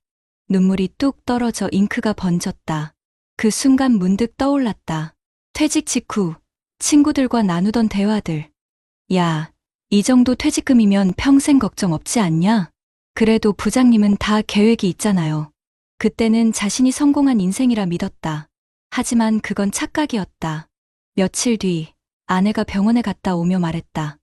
눈물이 뚝 떨어져 잉크가 번졌다. 그 순간 문득 떠올랐다. 퇴직 직후 친구들과 나누던 대화들. 야, 이 정도 퇴직금이면 평생 걱정 없지 않냐? 그래도 부장님은 다 계획이 있잖아요. 그때는 자신이 성공한 인생이라 믿었다. 하지만 그건 착각이었다. 며칠 뒤 아내가 병원에 갔다 오며 말했다.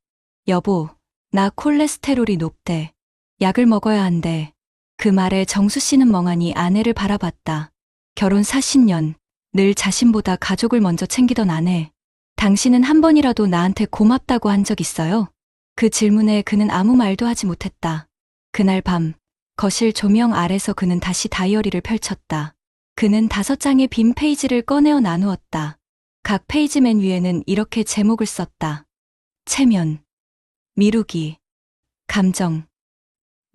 여보, 나 콜레스테롤이 높대. 약을 먹어야 한대. 그 말에 정수 씨는 멍하니 아내를 바라봤다. 결혼 40년, 늘 자신보다 가족을 먼저 챙기던 아내. 당신은 한 번이라도 나한테 고맙다고 한 적 있어요? 그 질문에 그는 아무 말도 하지 못했다. 그날 밤, 거실 조명 아래서 그는 다시 다이어리를 펼쳤다. 그는 5장의 빈 페이지를 꺼내어 나누었다. 각 페이지 맨 위에는 이렇게 제목을 썼다. 체면, 미루기, 감정,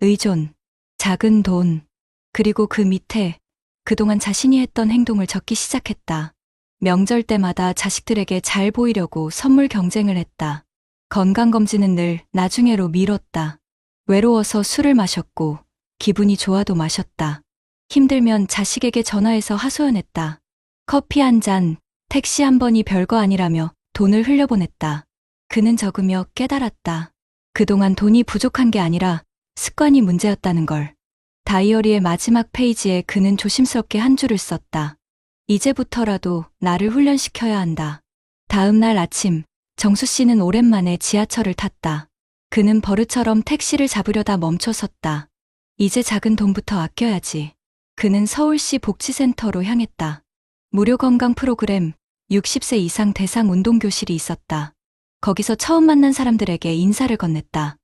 의존, 작은 돈, 그리고 그 밑에 그동안 자신이 했던 행동을 적기 시작했다. 명절 때마다 자식들에게 잘 보이려고 선물 경쟁을 했다. 건강검진은 늘 나중에로 미뤘다. 외로워서 술을 마셨고 기분이 좋아도 마셨다. 힘들면 자식에게 전화해서 하소연했다. 커피 한 잔, 택시 한 번이 별거 아니라며 돈을 흘려보냈다. 그는 적으며 깨달았다. 그동안 돈이 부족한 게 아니라 습관이 문제였다는 걸. 다이어리의 마지막 페이지에 그는 조심스럽게 한 줄을 썼다. 이제부터라도 나를 훈련시켜야 한다. 다음 날 아침, 정수 씨는 오랜만에 지하철을 탔다. 그는 버릇처럼 택시를 잡으려다 멈춰 섰다. 이제 작은 돈부터 아껴야지. 그는 서울시 복지센터로 향했다. 무료 건강 프로그램, 60세 이상 대상 운동교실이 있었다. 거기서 처음 만난 사람들에게 인사를 건넸다.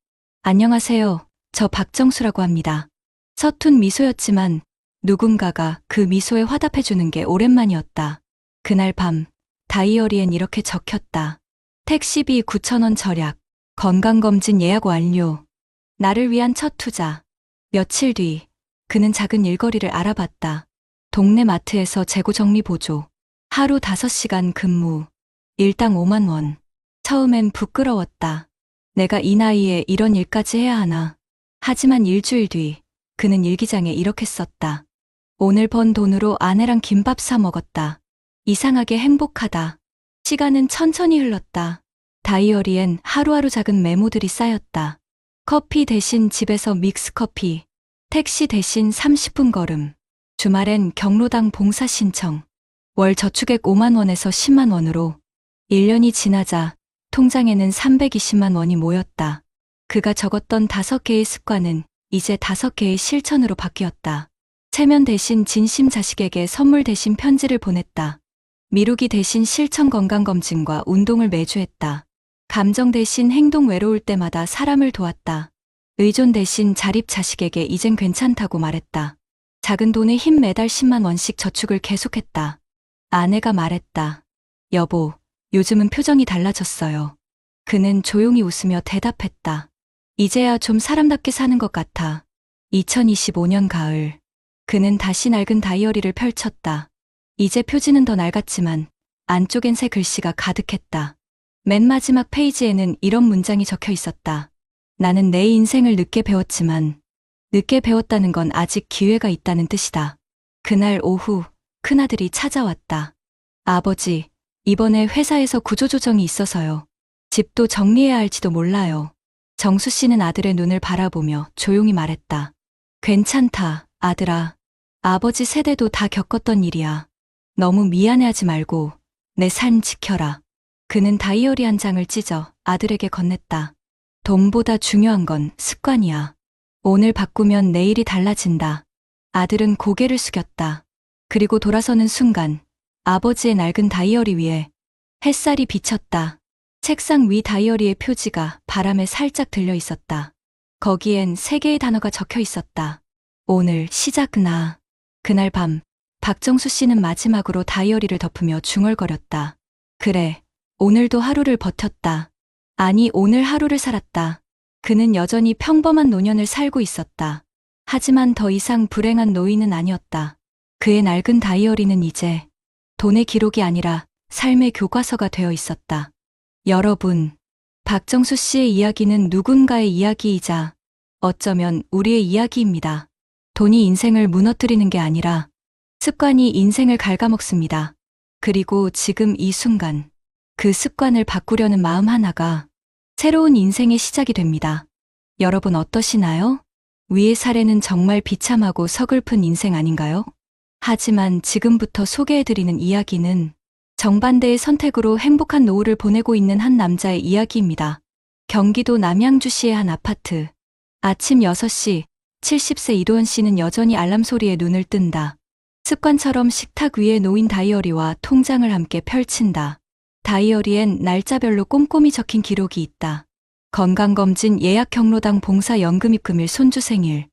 안녕하세요. 저 박정수라고 합니다. 서툰 미소였지만 누군가가 그 미소에 화답해주는 게 오랜만이었다. 그날 밤 다이어리엔 이렇게 적혔다. 택시비 9,000원 절약, 건강검진 예약 완료, 나를 위한 첫 투자. 며칠 뒤 그는 작은 일거리를 알아봤다. 동네 마트에서 재고 정리 보조, 하루 5시간 근무, 일당 5만 원. 처음엔 부끄러웠다. 내가 이 나이에 이런 일까지 해야 하나. 하지만 일주일 뒤 그는 일기장에 이렇게 썼다. 오늘 번 돈으로 아내랑 김밥 사 먹었다. 이상하게 행복하다. 시간은 천천히 흘렀다. 다이어리엔 하루하루 작은 메모들이 쌓였다. 커피 대신 집에서 믹스커피, 택시 대신 30분 걸음, 주말엔 경로당 봉사 신청, 월 저축액 5만 원에서 10만 원으로 1년이 지나자 통장에는 320만 원이 모였다. 그가 적었던 5개의 습관은 이제 5개의 실천으로 바뀌었다. 체면 대신 진심 자식에게 선물 대신 편지를 보냈다. 미루기 대신 실천 건강검진과 운동을 매주 했다. 감정 대신 행동 외로울 때마다 사람을 도왔다. 의존 대신 자립 자식에게 이젠 괜찮다고 말했다. 작은 돈에 힘 매달 10만 원씩 저축을 계속했다. 아내가 말했다. 여보, 요즘은 표정이 달라졌어요. 그는 조용히 웃으며 대답했다. 이제야 좀 사람답게 사는 것 같아. 2025년 가을. 그는 다시 낡은 다이어리를 펼쳤다. 이제 표지는 더 낡았지만 안쪽엔 새 글씨가 가득했다. 맨 마지막 페이지에는 이런 문장이 적혀 있었다. 나는 내 인생을 늦게 배웠지만 늦게 배웠다는 건 아직 기회가 있다는 뜻이다. 그날 오후 큰아들이 찾아왔다. 아버지, 이번에 회사에서 구조조정이 있어서요. 집도 정리해야 할지도 몰라요. 정수 씨는 아들의 눈을 바라보며 조용히 말했다. 괜찮다, 아들아. 아버지 세대도 다 겪었던 일이야. 너무 미안해하지 말고 내 삶 지켜라. 그는 다이어리 한 장을 찢어 아들에게 건넸다. 돈보다 중요한 건 습관이야. 오늘 바꾸면 내일이 달라진다. 아들은 고개를 숙였다. 그리고 돌아서는 순간 아버지의 낡은 다이어리 위에 햇살이 비쳤다. 책상 위 다이어리의 표지가 바람에 살짝 들려 있었다. 거기엔 3개의 단어가 적혀 있었다. 오늘 시작나. 그날 밤 박정수 씨는 마지막으로 다이어리를 덮으며 중얼거렸다. 그래, 오늘도 하루를 버텼다. 아니, 오늘 하루를 살았다. 그는 여전히 평범한 노년을 살고 있었다. 하지만 더 이상 불행한 노인은 아니었다. 그의 낡은 다이어리는 이제 돈의 기록이 아니라 삶의 교과서가 되어 있었다. 여러분, 박정수 씨의 이야기는 누군가의 이야기이자 어쩌면 우리의 이야기입니다. 돈이 인생을 무너뜨리는 게 아니라 습관이 인생을 갉아먹습니다. 그리고 지금 이 순간 그 습관을 바꾸려는 마음 하나가 새로운 인생의 시작이 됩니다. 여러분 어떠시나요? 위의 사례는 정말 비참하고 서글픈 인생 아닌가요? 하지만 지금부터 소개해드리는 이야기는 정반대의 선택으로 행복한 노후를 보내고 있는 한 남자의 이야기입니다. 경기도 남양주시의 한 아파트. 아침 6시, 70세 이도현 씨는 여전히 알람 소리에 눈을 뜬다. 습관처럼 식탁 위에 놓인 다이어리와 통장을 함께 펼친다. 다이어리엔 날짜별로 꼼꼼히 적힌 기록이 있다. 건강검진, 예약 경로당, 봉사, 연금입, 금일, 손주 생일.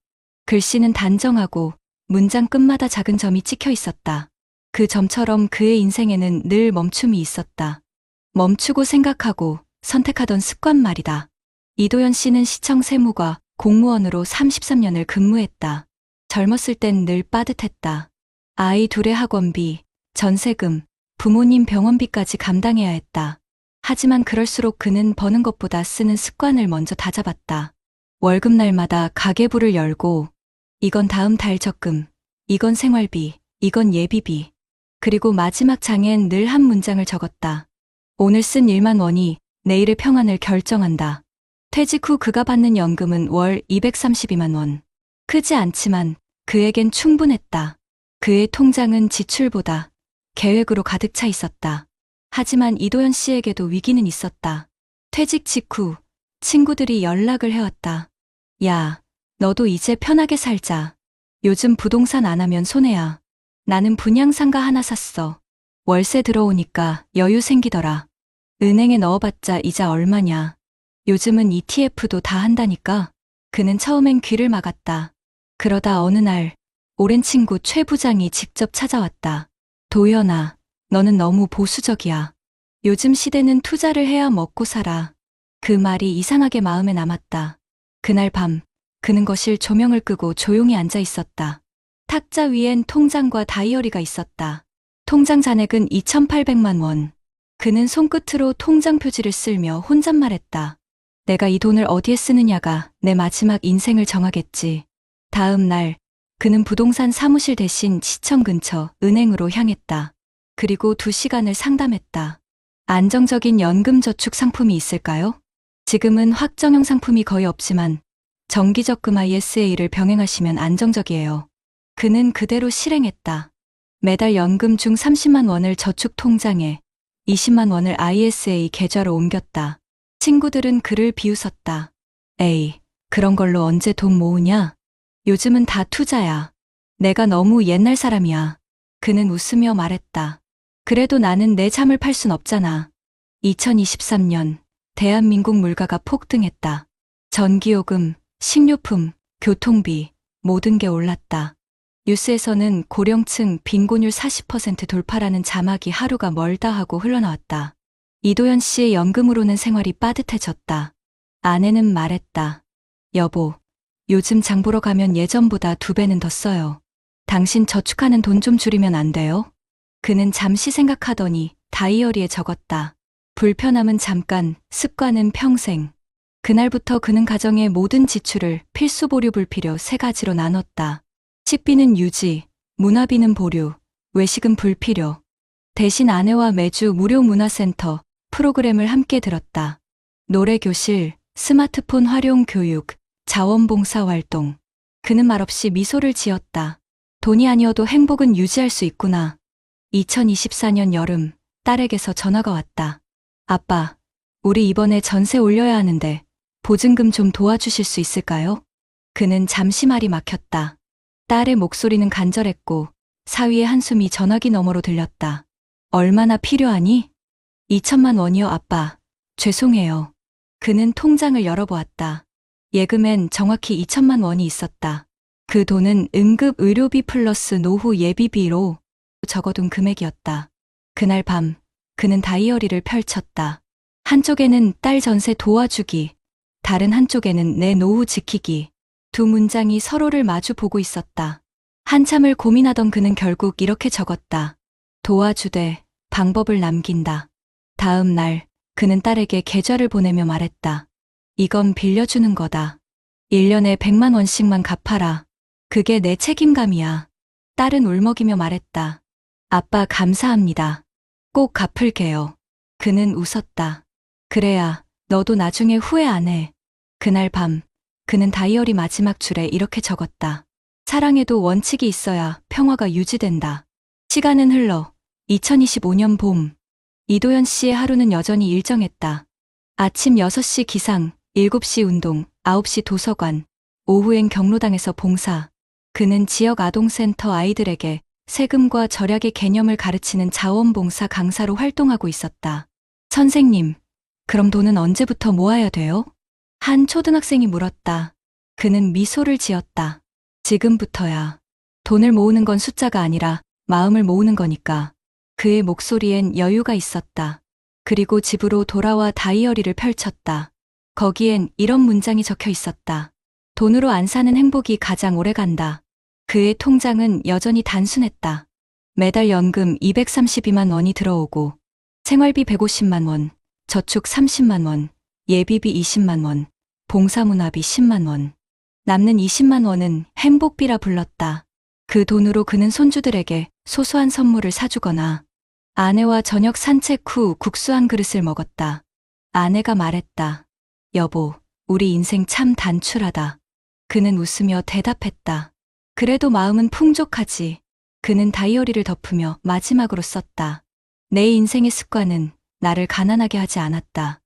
글씨는 단정하고 문장 끝마다 작은 점이 찍혀 있었다. 그 점처럼 그의 인생에는 늘 멈춤이 있었다. 멈추고 생각하고 선택하던 습관 말이다. 이도현 씨는 시청 세무과 공무원으로 33년을 근무했다. 젊었을 땐 늘 빠듯했다. 아이 둘의 학원비, 전세금, 부모님 병원비까지 감당해야 했다. 하지만 그럴수록 그는 버는 것보다 쓰는 습관을 먼저 다잡았다. 월급날마다 가계부를 열고 이건 다음 달 적금, 이건 생활비, 이건 예비비. 그리고 마지막 장엔 늘 한 문장을 적었다. 오늘 쓴 1만 원이 내일의 평안을 결정한다. 퇴직 후 그가 받는 연금은 월 232만 원. 크지 않지만 그에겐 충분했다. 그의 통장은 지출보다 계획으로 가득 차 있었다. 하지만 이도현 씨에게도 위기는 있었다. 퇴직 직후 친구들이 연락을 해왔다. 야, 너도 이제 편하게 살자. 요즘 부동산 안 하면 손해야. 나는 분양상가 하나 샀어. 월세 들어오니까 여유 생기더라. 은행에 넣어봤자 이자 얼마냐. 요즘은 ETF도 다 한다니까. 그는 처음엔 귀를 막았다. 그러다 어느 날 오랜 친구 최 부장이 직접 찾아왔다. 도현아, 너는 너무 보수적이야. 요즘 시대는 투자를 해야 먹고 살아. 그 말이 이상하게 마음에 남았다. 그날 밤 그는 거실 조명을 끄고 조용히 앉아 있었다. 탁자 위엔 통장과 다이어리가 있었다. 통장 잔액은 2,800만 원. 그는 손끝으로 통장 표지를 쓸며 혼잣말했다. 내가 이 돈을 어디에 쓰느냐가 내 마지막 인생을 정하겠지. 다음 날 그는 부동산 사무실 대신 시청 근처 은행으로 향했다. 그리고 2시간을 상담했다. 안정적인 연금저축 상품이 있을까요? 지금은 확정형 상품이 거의 없지만 정기적금 ISA를 병행하시면 안정적이에요. 그는 그대로 실행했다. 매달 연금 중 30만 원을 저축 통장에 20만 원을 ISA 계좌로 옮겼다. 친구들은 그를 비웃었다. 에이, 그런 걸로 언제 돈 모으냐? 요즘은 다 투자야. 내가 너무 옛날 사람이야. 그는 웃으며 말했다. 그래도 나는 내 잠을 팔 순 없잖아. 2023년 대한민국 물가가 폭등했다. 전기요금, 식료품, 교통비, 모든 게 올랐다. 뉴스에서는 고령층 빈곤율 40% 돌파라는 자막이 하루가 멀다 하고 흘러나왔다. 이도현 씨의 연금으로는 생활이 빠듯해졌다. 아내는 말했다. 여보, 요즘 장 보러 가면 예전보다 2배는 더 써요. 당신 저축하는 돈 좀 줄이면 안 돼요? 그는 잠시 생각하더니 다이어리에 적었다. 불편함은 잠깐, 습관은 평생. 그날부터 그는 가정의 모든 지출을 필수 보류 불필요 3가지로 나눴다. 식비는 유지, 문화비는 보류, 외식은 불필요. 대신 아내와 매주 무료 문화센터 프로그램을 함께 들었다. 노래교실, 스마트폰 활용 교육, 자원봉사 활동. 그는 말없이 미소를 지었다. 돈이 아니어도 행복은 유지할 수 있구나. 2024년 여름, 딸에게서 전화가 왔다. 아빠, 우리 이번에 전세 올려야 하는데 보증금 좀 도와주실 수 있을까요? 그는 잠시 말이 막혔다. 딸의 목소리는 간절했고 사위의 한숨이 전화기 너머로 들렸다. 얼마나 필요하니? 2천만 원이요, 아빠. 죄송해요. 그는 통장을 열어보았다. 예금엔 정확히 2천만 원이 있었다. 그 돈은 응급 의료비 플러스 노후 예비비로 적어둔 금액이었다. 그날 밤 그는 다이어리를 펼쳤다. 한쪽에는 딸 전세 도와주기, 다른 한쪽에는 내 노후 지키기. 2 문장이 서로를 마주 보고 있었다. 한참을 고민하던 그는 결국 이렇게 적었다. 도와주되 방법을 남긴다. 다음 날 그는 딸에게 계좌를 보내며 말했다. 이건 빌려주는 거다. 1년에 100만 원씩만 갚아라. 그게 내 책임감이야. 딸은 울먹이며 말했다. 아빠 감사합니다. 꼭 갚을게요. 그는 웃었다. 그래야 너도 나중에 후회 안 해. 그날 밤 그는 다이어리 마지막 줄에 이렇게 적었다. 사랑에도 원칙이 있어야 평화가 유지된다. 시간은 흘러 2025년 봄. 이도현 씨의 하루는 여전히 일정했다. 아침 6시 기상, 7시 운동, 9시 도서관, 오후엔 경로당에서 봉사. 그는 지역 아동센터 아이들에게 세금과 절약의 개념을 가르치는 자원봉사 강사로 활동하고 있었다. 선생님, 그럼 돈은 언제부터 모아야 돼요? 한 초등학생이 물었다. 그는 미소를 지었다. 지금부터야. 돈을 모으는 건 숫자가 아니라 마음을 모으는 거니까. 그의 목소리엔 여유가 있었다. 그리고 집으로 돌아와 다이어리를 펼쳤다. 거기엔 이런 문장이 적혀 있었다. 돈으로 안 사는 행복이 가장 오래 간다. 그의 통장은 여전히 단순했다. 매달 연금 232만 원이 들어오고 생활비 150만 원, 저축 30만 원, 예비비 20만 원, 봉사문화비 10만 원. 남는 20만 원은 행복비라 불렀다. 그 돈으로 그는 손주들에게 소소한 선물을 사주거나 아내와 저녁 산책 후 국수 한 그릇을 먹었다. 아내가 말했다. 여보, 우리 인생 참 단출하다. 그는 웃으며 대답했다. 그래도 마음은 풍족하지. 그는 다이어리를 덮으며 마지막으로 썼다. 내 인생의 습관은 나를 가난하게 하지 않았다.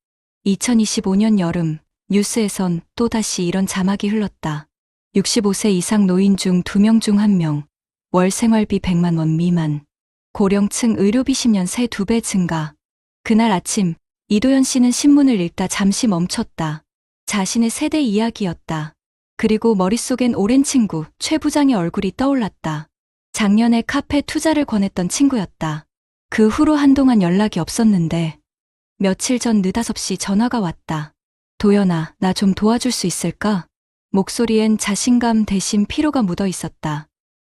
2025년 여름, 뉴스에선 또다시 이런 자막이 흘렀다. 65세 이상 노인 중 2명 중 1명, 월 생활비 100만 원 미만, 고령층 의료비 10년 새 2배 증가. 그날 아침, 이도현 씨는 신문을 읽다 잠시 멈췄다. 자신의 세대 이야기였다. 그리고 머릿속엔 오랜 친구, 최 부장의 얼굴이 떠올랐다. 작년에 카페 투자를 권했던 친구였다. 그 후로 한동안 연락이 없었는데 며칠 전 느닷없이 전화가 왔다. 도연아, 나 좀 도와줄 수 있을까? 목소리엔 자신감 대신 피로가 묻어 있었다.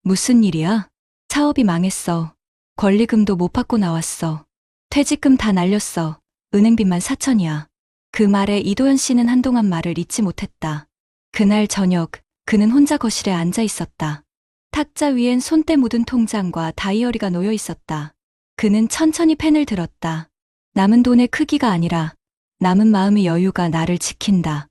무슨 일이야? 사업이 망했어. 권리금도 못 받고 나왔어. 퇴직금 다 날렸어. 은행빚만 4천이야. 그 말에 이도현 씨는 한동안 말을 잇지 못했다. 그날 저녁, 그는 혼자 거실에 앉아 있었다. 탁자 위엔 손때 묻은 통장과 다이어리가 놓여 있었다. 그는 천천히 펜을 들었다. 남은 돈의 크기가 아니라 남은 마음의 여유가 나를 지킨다.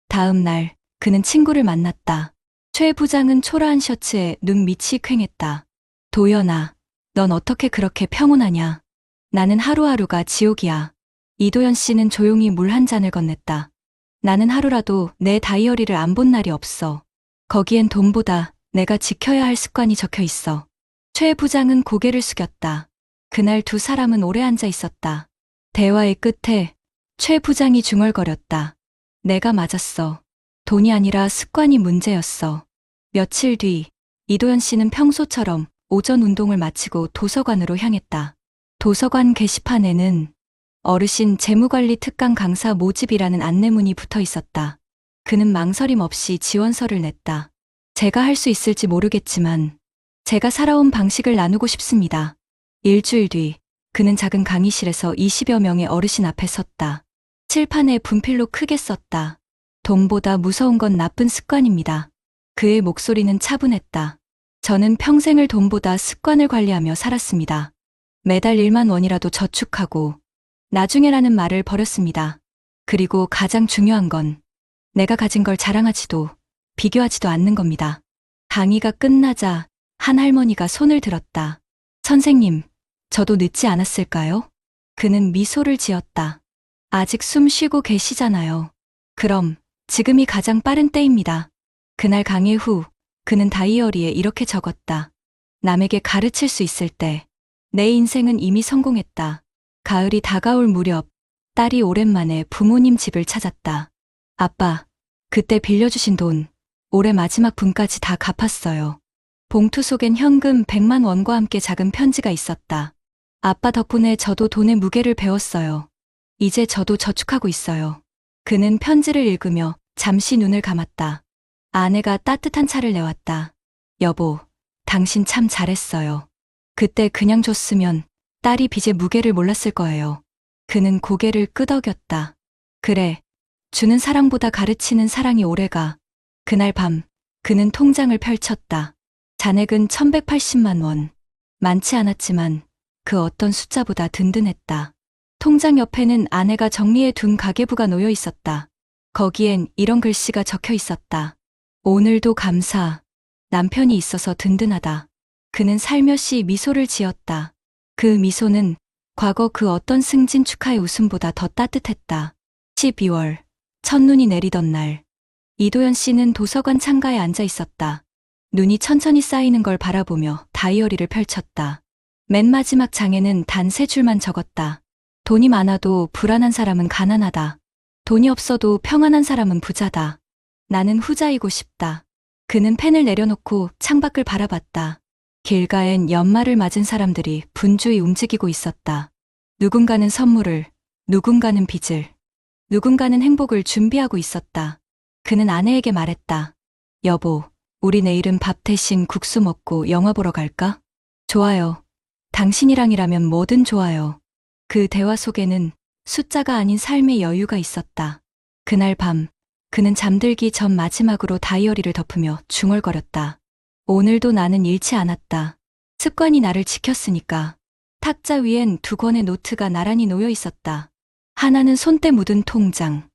다음 날, 그는 친구를 만났다. 최 부장은 초라한 셔츠에 눈 밑이 퀭했다. 도연아, 넌 어떻게 그렇게 평온하냐? 나는 하루하루가 지옥이야. 이도현 씨는 조용히 물 한 잔을 건넸다. 나는 하루라도 내 다이어리를 안 본 날이 없어. 거기엔 돈보다 내가 지켜야 할 습관이 적혀 있어. 최 부장은 고개를 숙였다. 그날 두 사람은 오래 앉아 있었다. 대화의 끝에 최 부장이 중얼거렸다. 내가 맞았어. 돈이 아니라 습관이 문제였어. 며칠 뒤, 이도현 씨는 평소처럼 오전 운동을 마치고 도서관으로 향했다. 도서관 게시판에는 어르신 재무관리 특강 강사 모집이라는 안내문이 붙어 있었다. 그는 망설임 없이 지원서를 냈다. 제가 할 수 있을지 모르겠지만 제가 살아온 방식을 나누고 싶습니다. 일주일 뒤, 그는 작은 강의실에서 20여 명의 어르신 앞에 섰다. 칠판에 분필로 크게 썼다. 돈보다 무서운 건 나쁜 습관입니다. 그의 목소리는 차분했다. 저는 평생을 돈보다 습관을 관리하며 살았습니다. 매달 1만 원이라도 저축하고 나중에라는 말을 버렸습니다. 그리고 가장 중요한 건 내가 가진 걸 자랑하지도 비교하지도 않는 겁니다. 강의가 끝나자 한 할머니가 손을 들었다. 선생님, 저도 늦지 않았을까요? 그는 미소를 지었다. 아직 숨 쉬고 계시잖아요. 그럼 지금이 가장 빠른 때입니다. 그날 강의 후 그는 다이어리에 이렇게 적었다. 남에게 가르칠 수 있을 때 내 인생은 이미 성공했다. 가을이 다가올 무렵 딸이 오랜만에 부모님 집을 찾았다. 아빠, 그때 빌려주신 돈 올해 마지막 분까지 다 갚았어요. 봉투 속엔 현금 100만 원과 함께 작은 편지가 있었다. 아빠 덕분에 저도 돈의 무게를 배웠어요. 이제 저도 저축하고 있어요. 그는 편지를 읽으며 잠시 눈을 감았다. 아내가 따뜻한 차를 내왔다. 여보, 당신 참 잘했어요. 그때 그냥 줬으면 딸이 빚의 무게를 몰랐을 거예요. 그는 고개를 끄덕였다. 그래, 주는 사랑보다 가르치는 사랑이 오래가. 그날 밤, 그는 통장을 펼쳤다. 잔액은 1180만 원. 많지 않았지만 그 어떤 숫자보다 든든했다. 통장 옆에는 아내가 정리해 둔 가계부가 놓여 있었다. 거기엔 이런 글씨가 적혀 있었다. 오늘도 감사. 남편이 있어서 든든하다. 그는 살며시 미소를 지었다. 그 미소는 과거 그 어떤 승진 축하의 웃음보다 더 따뜻했다. 12월, 첫눈이 내리던 날, 이도연 씨는 도서관 창가에 앉아 있었다. 눈이 천천히 쌓이는 걸 바라보며 다이어리를 펼쳤다. 맨 마지막 장에는 단 3줄만 적었다. 돈이 많아도 불안한 사람은 가난하다. 돈이 없어도 평안한 사람은 부자다. 나는 후자이고 싶다. 그는 펜을 내려놓고 창밖을 바라봤다. 길가엔 연말을 맞은 사람들이 분주히 움직이고 있었다. 누군가는 선물을, 누군가는 빚을, 누군가는 행복을 준비하고 있었다. 그는 아내에게 말했다. 여보, 우리 내일은 밥 대신 국수 먹고 영화 보러 갈까? 좋아요. 당신이랑이라면 뭐든 좋아요. 그 대화 속에는 숫자가 아닌 삶의 여유가 있었다. 그날 밤, 그는 잠들기 전 마지막으로 다이어리를 덮으며 중얼거렸다. 오늘도 나는 잃지 않았다. 습관이 나를 지켰으니까. 탁자 위엔 2권의 노트가 나란히 놓여 있었다. 하나는 손때 묻은 통장,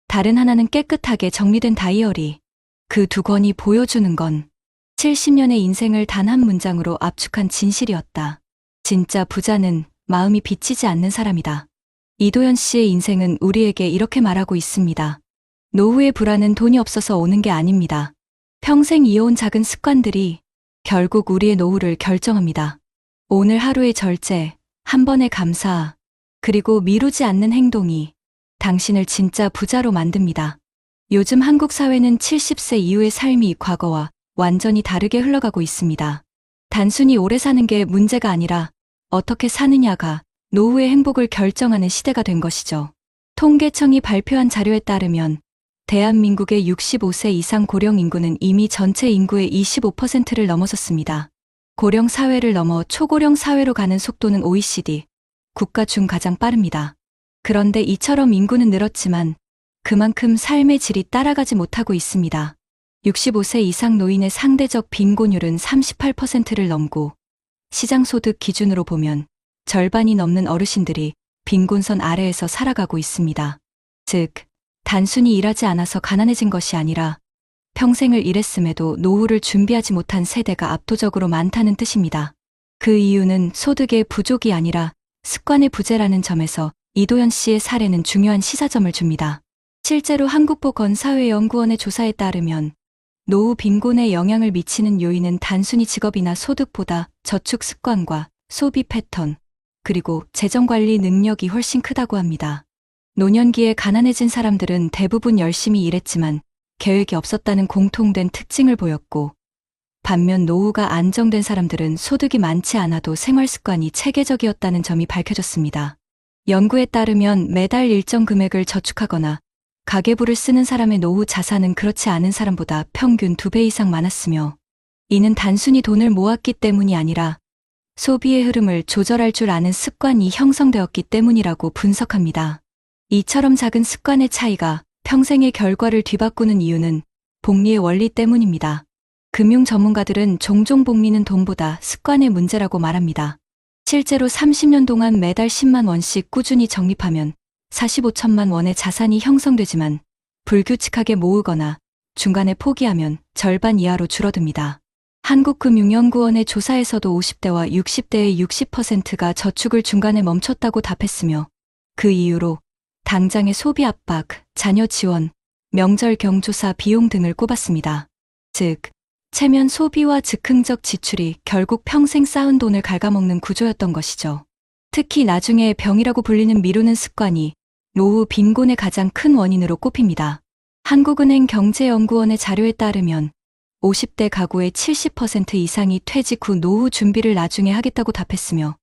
다른 하나는 깨끗하게 정리된 다이어리. 그 2권이 보여주는 건 70년의 인생을 단 한 문장으로 압축한 진실이었다. 진짜 부자는 마음이 비치지 않는 사람이다. 이도연 씨의 인생은 우리에게 이렇게 말하고 있습니다. 노후의 불안은 돈이 없어서 오는 게 아닙니다. 평생 이어온 작은 습관들이 결국 우리의 노후를 결정합니다. 오늘 하루의 절제, 한 번의 감사, 그리고 미루지 않는 행동이 당신을 진짜 부자로 만듭니다. 요즘 한국 사회는 70세 이후의 삶이 과거와 완전히 다르게 흘러가고 있습니다. 단순히 오래 사는 게 문제가 아니라 어떻게 사느냐가 노후의 행복을 결정하는 시대가 된 것이죠. 통계청이 발표한 자료에 따르면 대한민국의 65세 이상 고령 인구는 이미 전체 인구의 25%를 넘어섰습니다. 고령 사회를 넘어 초고령 사회로 가는 속도는 OECD 국가 중 가장 빠릅니다. 그런데 이처럼 인구는 늘었지만 그만큼 삶의 질이 따라가지 못하고 있습니다. 65세 이상 노인의 상대적 빈곤율은 38%를 넘고 시장소득 기준으로 보면 절반이 넘는 어르신들이 빈곤선 아래에서 살아가고 있습니다. 즉, 단순히 일하지 않아서 가난해진 것이 아니라 평생을 일했음에도 노후를 준비하지 못한 세대가 압도적으로 많다는 뜻입니다. 그 이유는 소득의 부족이 아니라 습관의 부재라는 점에서 이도연 씨의 사례는 중요한 시사점을 줍니다. 실제로 한국보건사회연구원의 조사에 따르면 노후 빈곤에 영향을 미치는 요인은 단순히 직업이나 소득보다 저축 습관과 소비 패턴, 그리고 재정관리 능력이 훨씬 크다고 합니다. 노년기에 가난해진 사람들은 대부분 열심히 일했지만 계획이 없었다는 공통된 특징을 보였고, 반면 노후가 안정된 사람들은 소득이 많지 않아도 생활 습관이 체계적이었다는 점이 밝혀졌습니다. 연구에 따르면 매달 일정 금액을 저축하거나 가계부를 쓰는 사람의 노후 자산은 그렇지 않은 사람보다 평균 2배 이상 많았으며, 이는 단순히 돈을 모았기 때문이 아니라 소비의 흐름을 조절할 줄 아는 습관이 형성되었기 때문이라고 분석합니다. 이처럼 작은 습관의 차이가 평생의 결과를 뒤바꾸는 이유는 복리의 원리 때문입니다. 금융 전문가들은 종종 복리는 돈보다 습관의 문제라고 말합니다. 실제로 30년 동안 매달 10만 원씩 꾸준히 적립하면 45천만 원의 자산이 형성되지만 불규칙하게 모으거나 중간에 포기하면 절반 이하로 줄어듭니다. 한국금융연구원의 조사에서도 50대와 60대의 60%가 저축을 중간에 멈췄다고 답했으며, 그 이유로 당장의 소비 압박, 자녀 지원, 명절 경조사 비용 등을 꼽았습니다. 즉, 체면 소비와 즉흥적 지출이 결국 평생 쌓은 돈을 갉아먹는 구조였던 것이죠. 특히 나중에 병이라고 불리는 미루는 습관이 노후 빈곤의 가장 큰 원인으로 꼽힙니다. 한국은행 경제연구원의 자료에 따르면 50대 가구의 70% 이상이 퇴직 후 노후 준비를 나중에 하겠다고 답했으며,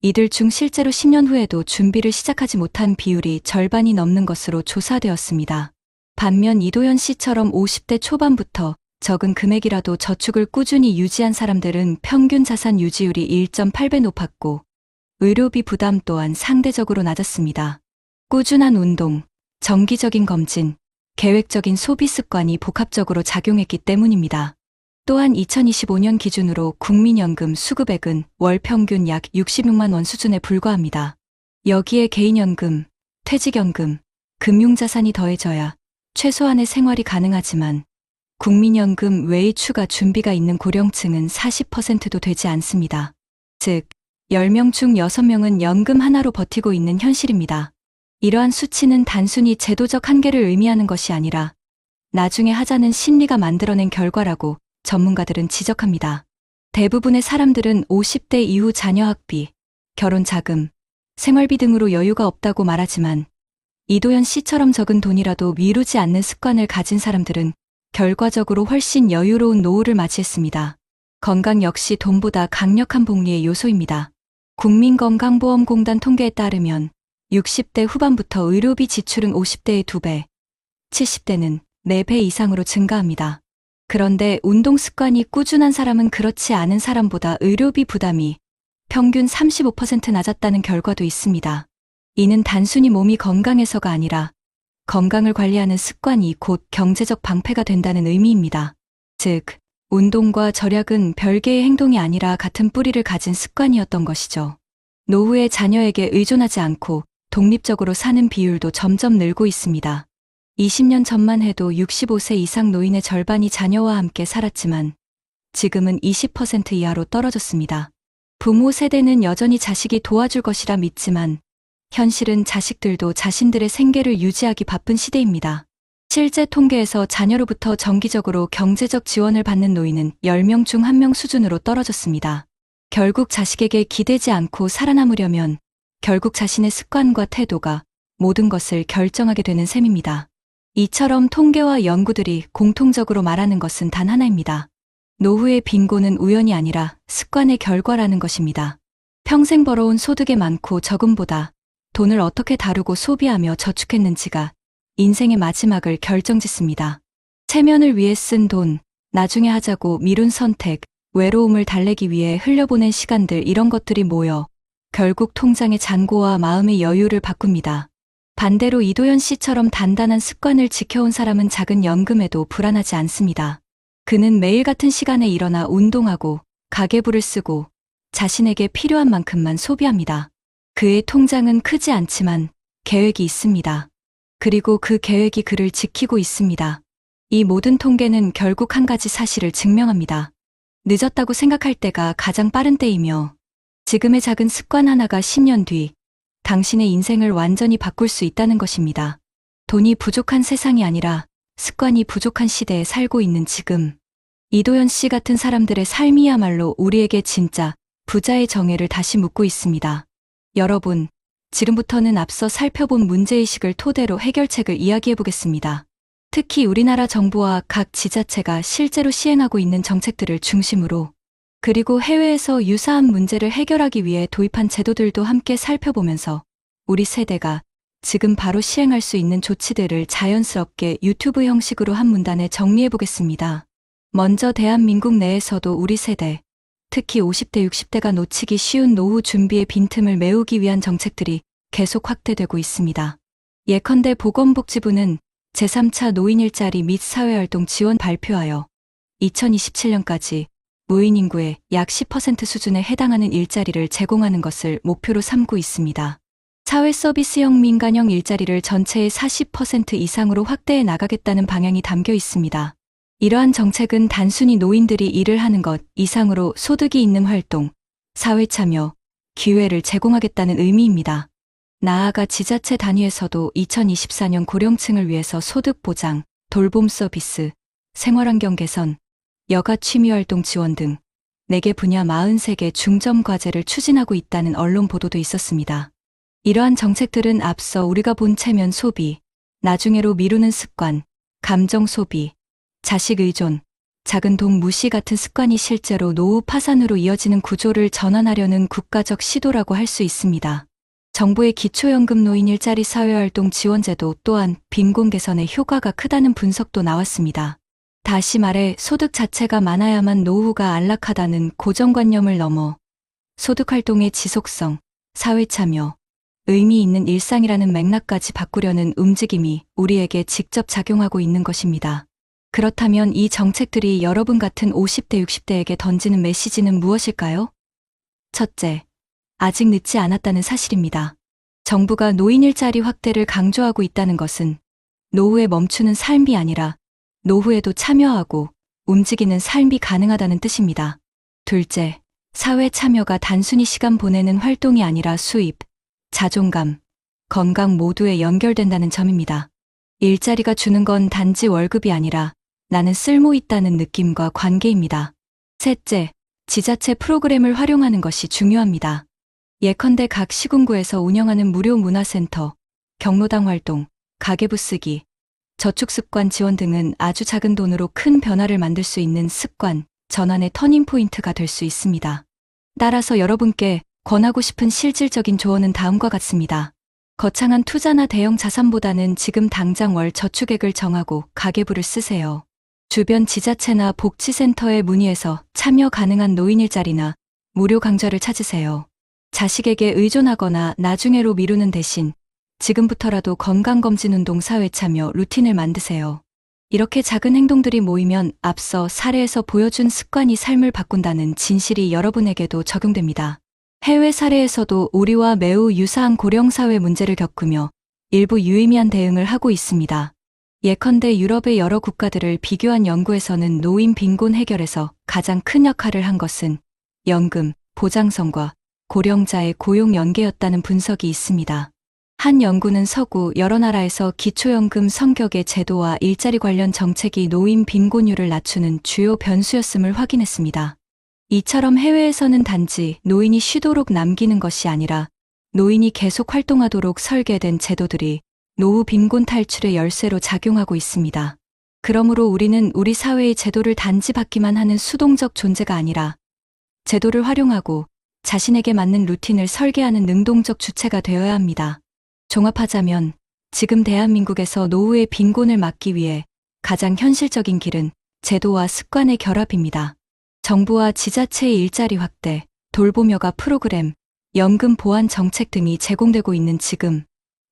이들 중 실제로 10년 후에도 준비를 시작하지 못한 비율이 절반이 넘는 것으로 조사되었습니다. 반면 이도연 씨처럼 50대 초반부터 적은 금액이라도 저축을 꾸준히 유지한 사람들은 평균 자산 유지율이 1.8배 높았고, 의료비 부담 또한 상대적으로 낮았습니다. 꾸준한 운동, 정기적인 검진, 계획적인 소비 습관이 복합적으로 작용했기 때문입니다. 또한 2025년 기준으로 국민연금 수급액은 월 평균 약 66만 원 수준에 불과합니다. 여기에 개인연금, 퇴직연금, 금융자산이 더해져야 최소한의 생활이 가능하지만 국민연금 외의 추가 준비가 있는 고령층은 40%도 되지 않습니다. 즉, 10명 중 6명은 연금 하나로 버티고 있는 현실입니다. 이러한 수치는 단순히 제도적 한계를 의미하는 것이 아니라 나중에 하자는 심리가 만들어낸 결과라고 전문가들은 지적합니다. 대부분의 사람들은 50대 이후 자녀 학비, 결혼 자금, 생활비 등으로 여유가 없다고 말하지만 이도현 씨처럼 적은 돈이라도 미루지 않는 습관을 가진 사람들은 결과적으로 훨씬 여유로운 노후를 맞이했습니다. 건강 역시 돈보다 강력한 복리의 요소입니다. 국민건강보험공단 통계에 따르면 60대 후반부터 의료비 지출은 50대의 2배, 70대는 4배 이상으로 증가합니다. 그런데 운동 습관이 꾸준한 사람은 그렇지 않은 사람보다 의료비 부담이 평균 35% 낮았다는 결과도 있습니다. 이는 단순히 몸이 건강해서가 아니라 건강을 관리하는 습관이 곧 경제적 방패가 된다는 의미입니다. 즉, 운동과 절약은 별개의 행동이 아니라 같은 뿌리를 가진 습관이었던 것이죠. 노후에 자녀에게 의존하지 않고 독립적으로 사는 비율도 점점 늘고 있습니다. 20년 전만 해도 65세 이상 노인의 절반이 자녀와 함께 살았지만 지금은 20% 이하로 떨어졌습니다. 부모 세대는 여전히 자식이 도와줄 것이라 믿지만 현실은 자식들도 자신들의 생계를 유지하기 바쁜 시대입니다. 실제 통계에서 자녀로부터 정기적으로 경제적 지원을 받는 노인은 10명 중 1명 수준으로 떨어졌습니다. 결국 자식에게 기대지 않고 살아남으려면 결국 자신의 습관과 태도가 모든 것을 결정하게 되는 셈입니다. 이처럼 통계와 연구들이 공통적으로 말하는 것은 단 하나입니다. 노후의 빈곤은 우연이 아니라 습관의 결과라는 것입니다. 평생 벌어온 소득의 많고 적음보다 돈을 어떻게 다루고 소비하며 저축했는지가 인생의 마지막을 결정짓습니다. 체면을 위해 쓴 돈, 나중에 하자고 미룬 선택, 외로움을 달래기 위해 흘려보낸 시간들 이런 것들이 모여 결국 통장의 잔고와 마음의 여유를 바꿉니다. 반대로 이도현 씨처럼 단단한 습관을 지켜온 사람은 작은 연금에도 불안하지 않습니다. 그는 매일 같은 시간에 일어나 운동하고 가계부를 쓰고 자신에게 필요한 만큼만 소비합니다. 그의 통장은 크지 않지만 계획이 있습니다. 그리고 그 계획이 그를 지키고 있습니다. 이 모든 통계는 결국 한 가지 사실을 증명합니다. 늦었다고 생각할 때가 가장 빠른 때이며 지금의 작은 습관 하나가 10년 뒤 당신의 인생을 완전히 바꿀 수 있다는 것입니다. 돈이 부족한 세상이 아니라 습관이 부족한 시대에 살고 있는 지금. 이도현 씨 같은 사람들의 삶이야말로 우리에게 진짜 부자의 정의를 다시 묻고 있습니다. 여러분, 지금부터는 앞서 살펴본 문제의식을 토대로 해결책을 이야기해보겠습니다. 특히 우리나라 정부와 각 지자체가 실제로 시행하고 있는 정책들을 중심으로 그리고 해외에서 유사한 문제를 해결하기 위해 도입한 제도들도 함께 살펴보면서 우리 세대가 지금 바로 시행할 수 있는 조치들을 자연스럽게 유튜브 형식으로 한 문단에 정리해보겠습니다. 먼저 대한민국 내에서도 우리 세대, 특히 50대, 60대가 놓치기 쉬운 노후 준비의 빈틈을 메우기 위한 정책들이 계속 확대되고 있습니다. 예컨대 보건복지부는 제3차 노인 일자리 및 사회활동 지원 발표하여 2027년까지 노인 인구의 약 10% 수준에 해당하는 일자리를 제공하는 것을 목표로 삼고 있습니다. 사회서비스형 민간형 일자리를 전체의 40% 이상으로 확대해 나가겠다는 방향이 담겨 있습니다. 이러한 정책은 단순히 노인들이 일을 하는 것 이상으로 소득이 있는 활동, 사회참여, 기회를 제공하겠다는 의미입니다. 나아가 지자체 단위에서도 2024년 고령층을 위해서 소득 보장, 돌봄 서비스, 생활환경 개선, 여가 취미활동 지원 등 4개 분야 43개 중점 과제를 추진하고 있다는 언론 보도도 있었습니다. 이러한 정책들은 앞서 우리가 본 체면 소비, 나중에로 미루는 습관, 감정 소비, 자식 의존, 작은 돈 무시 같은 습관이 실제로 노후 파산으로 이어지는 구조를 전환하려는 국가적 시도라고 할 수 있습니다. 정부의 기초연금 노인 일자리 사회활동 지원제도 또한 빈곤 개선에 효과가 크다는 분석도 나왔습니다. 다시 말해 소득 자체가 많아야만 노후가 안락하다는 고정관념을 넘어 소득활동의 지속성, 사회참여, 의미 있는 일상이라는 맥락까지 바꾸려는 움직임이 우리에게 직접 작용하고 있는 것입니다. 그렇다면 이 정책들이 여러분 같은 50대, 60대에게 던지는 메시지는 무엇일까요? 첫째, 아직 늦지 않았다는 사실입니다. 정부가 노인 일자리 확대를 강조하고 있다는 것은 노후에 멈추는 삶이 아니라 노후에도 참여하고 움직이는 삶이 가능하다는 뜻입니다. 둘째, 사회 참여가 단순히 시간 보내는 활동이 아니라 수입, 자존감, 건강 모두에 연결된다는 점입니다. 일자리가 주는 건 단지 월급이 아니라 나는 쓸모 있다는 느낌과 관계입니다. 셋째, 지자체 프로그램을 활용하는 것이 중요합니다. 예컨대 각 시군구에서 운영하는 무료 문화센터, 경로당 활동, 가계부 쓰기, 저축습관 지원 등은 아주 작은 돈으로 큰 변화를 만들 수 있는 습관, 전환의 터닝포인트가 될 수 있습니다. 따라서 여러분께 권하고 싶은 실질적인 조언은 다음과 같습니다. 거창한 투자나 대형 자산보다는 지금 당장 월 저축액을 정하고 가계부를 쓰세요. 주변 지자체나 복지센터에 문의해서 참여 가능한 노인 일자리나 무료 강좌를 찾으세요. 자식에게 의존하거나 나중에로 미루는 대신 지금부터라도 건강검진운동 사회 참여 루틴을 만드세요. 이렇게 작은 행동들이 모이면 앞서 사례에서 보여준 습관이 삶을 바꾼다는 진실이 여러분에게도 적용됩니다. 해외 사례에서도 우리와 매우 유사한 고령사회 문제를 겪으며 일부 유의미한 대응을 하고 있습니다. 예컨대 유럽의 여러 국가들을 비교한 연구에서는 노인 빈곤 해결에서 가장 큰 역할을 한 것은 연금, 보장성과 고령자의 고용 연계였다는 분석이 있습니다. 한 연구는 서구 여러 나라에서 기초연금 성격의 제도와 일자리 관련 정책이 노인 빈곤율을 낮추는 주요 변수였음을 확인했습니다. 이처럼 해외에서는 단지 노인이 쉬도록 남기는 것이 아니라 노인이 계속 활동하도록 설계된 제도들이 노후 빈곤 탈출의 열쇠로 작용하고 있습니다. 그러므로 우리는 우리 사회의 제도를 단지 받기만 하는 수동적 존재가 아니라 제도를 활용하고 자신에게 맞는 루틴을 설계하는 능동적 주체가 되어야 합니다. 종합하자면 지금 대한민국에서 노후의 빈곤을 막기 위해 가장 현실적인 길은 제도와 습관의 결합입니다. 정부와 지자체의 일자리 확대, 돌봄여가 프로그램, 연금 보완 정책 등이 제공되고 있는 지금,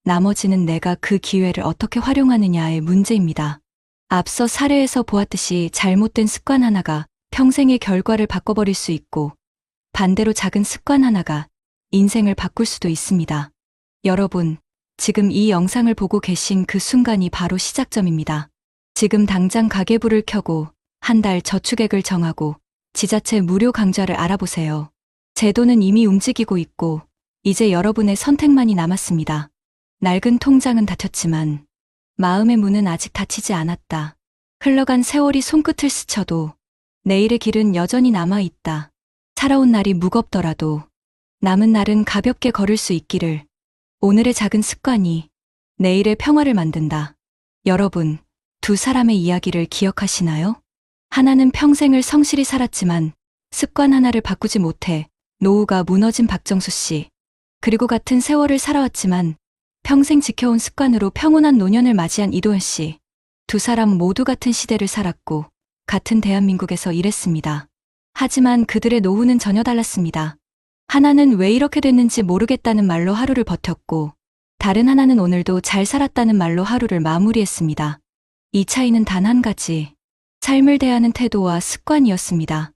나머지는 내가 그 기회를 어떻게 활용하느냐의 문제입니다. 앞서 사례에서 보았듯이 잘못된 습관 하나가 평생의 결과를 바꿔버릴 수 있고, 반대로 작은 습관 하나가 인생을 바꿀 수도 있습니다. 여러분, 지금 이 영상을 보고 계신 그 순간이 바로 시작점입니다. 지금 당장 가계부를 켜고 한 달 저축액을 정하고 지자체 무료 강좌를 알아보세요. 제도는 이미 움직이고 있고 이제 여러분의 선택만이 남았습니다. 낡은 통장은 닫혔지만 마음의 문은 아직 닫히지 않았다. 흘러간 세월이 손끝을 스쳐도 내일의 길은 여전히 남아있다. 살아온 날이 무겁더라도 남은 날은 가볍게 걸을 수 있기를. 오늘의 작은 습관이 내일의 평화를 만든다. 여러분, 두 사람의 이야기를 기억하시나요? 하나는 평생을 성실히 살았지만 습관 하나를 바꾸지 못해 노후가 무너진 박정수 씨. 그리고 같은 세월을 살아왔지만 평생 지켜온 습관으로 평온한 노년을 맞이한 이도현 씨. 두 사람 모두 같은 시대를 살았고 같은 대한민국에서 일했습니다. 하지만 그들의 노후는 전혀 달랐습니다. 하나는 왜 이렇게 됐는지 모르겠다는 말로 하루를 버텼고 다른 하나는 오늘도 잘 살았다는 말로 하루를 마무리했습니다. 이 차이는 단 한 가지, 삶을 대하는 태도와 습관이었습니다.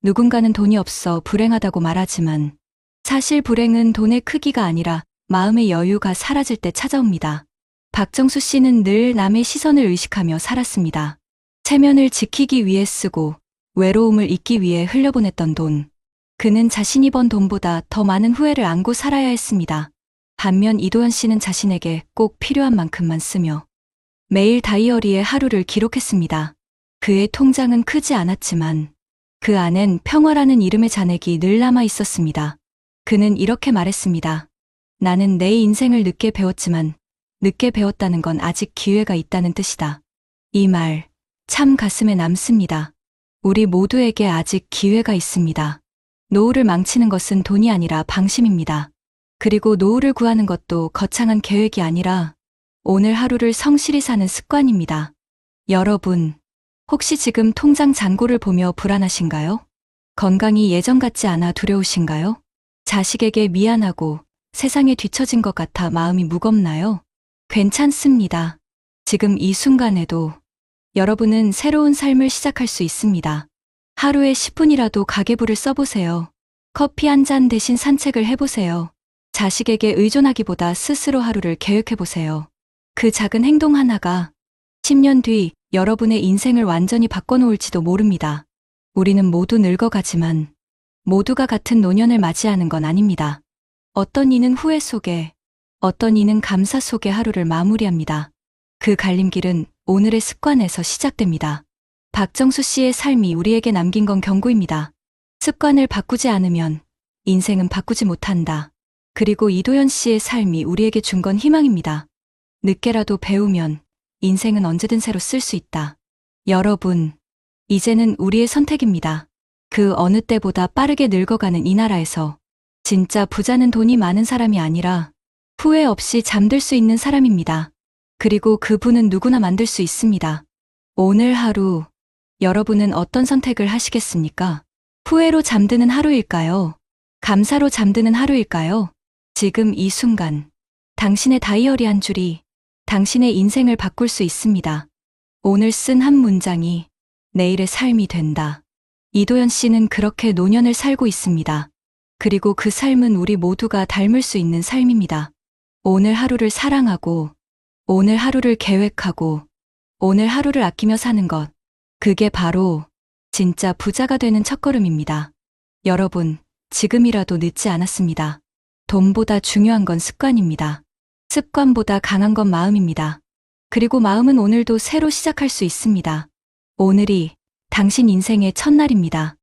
누군가는 돈이 없어 불행하다고 말하지만 사실 불행은 돈의 크기가 아니라 마음의 여유가 사라질 때 찾아옵니다. 박정수 씨는 늘 남의 시선을 의식하며 살았습니다. 체면을 지키기 위해 쓰고 외로움을 잊기 위해 흘려보냈던 돈. 그는 자신이 번 돈보다 더 많은 후회를 안고 살아야 했습니다. 반면 이도현 씨는 자신에게 꼭 필요한 만큼만 쓰며 매일 다이어리에 하루를 기록했습니다. 그의 통장은 크지 않았지만 그 안엔 평화라는 이름의 잔액이 늘 남아 있었습니다. 그는 이렇게 말했습니다. 나는 내 인생을 늦게 배웠지만 늦게 배웠다는 건 아직 기회가 있다는 뜻이다. 이 말 참 가슴에 남습니다. 우리 모두에게 아직 기회가 있습니다. 노후를 망치는 것은 돈이 아니라 방심입니다. 그리고 노후를 구하는 것도 거창한 계획이 아니라 오늘 하루를 성실히 사는 습관입니다. 여러분, 혹시 지금 통장 잔고를 보며 불안하신가요? 건강이 예전 같지 않아 두려우신가요? 자식에게 미안하고 세상에 뒤처진 것 같아 마음이 무겁나요? 괜찮습니다. 지금 이 순간에도 여러분은 새로운 삶을 시작할 수 있습니다. 하루에 10분이라도 가계부를 써보세요. 커피 한 잔 대신 산책을 해보세요. 자식에게 의존하기보다 스스로 하루를 계획해보세요. 그 작은 행동 하나가 10년 뒤 여러분의 인생을 완전히 바꿔놓을지도 모릅니다. 우리는 모두 늙어가지만 모두가 같은 노년을 맞이하는 건 아닙니다. 어떤 이는 후회 속에, 어떤 이는 감사 속의 하루를 마무리합니다. 그 갈림길은 오늘의 습관에서 시작됩니다. 박정수 씨의 삶이 우리에게 남긴 건 경고입니다. 습관을 바꾸지 않으면 인생은 바꾸지 못한다. 그리고 이도현 씨의 삶이 우리에게 준 건 희망입니다. 늦게라도 배우면 인생은 언제든 새로 쓸 수 있다. 여러분, 이제는 우리의 선택입니다. 그 어느 때보다 빠르게 늙어가는 이 나라에서 진짜 부자는 돈이 많은 사람이 아니라 후회 없이 잠들 수 있는 사람입니다. 그리고 그분은 누구나 만들 수 있습니다. 오늘 하루 여러분은 어떤 선택을 하시겠습니까? 후회로 잠드는 하루일까요? 감사로 잠드는 하루일까요? 지금 이 순간 당신의 다이어리 한 줄이 당신의 인생을 바꿀 수 있습니다. 오늘 쓴 한 문장이 내일의 삶이 된다. 이도현 씨는 그렇게 노년을 살고 있습니다. 그리고 그 삶은 우리 모두가 닮을 수 있는 삶입니다. 오늘 하루를 사랑하고, 오늘 하루를 계획하고, 오늘 하루를 아끼며 사는 것. 그게 바로 진짜 부자가 되는 첫걸음입니다. 여러분, 지금이라도 늦지 않았습니다. 돈보다 중요한 건 습관입니다. 습관보다 강한 건 마음입니다. 그리고 마음은 오늘도 새로 시작할 수 있습니다. 오늘이 당신 인생의 첫날입니다.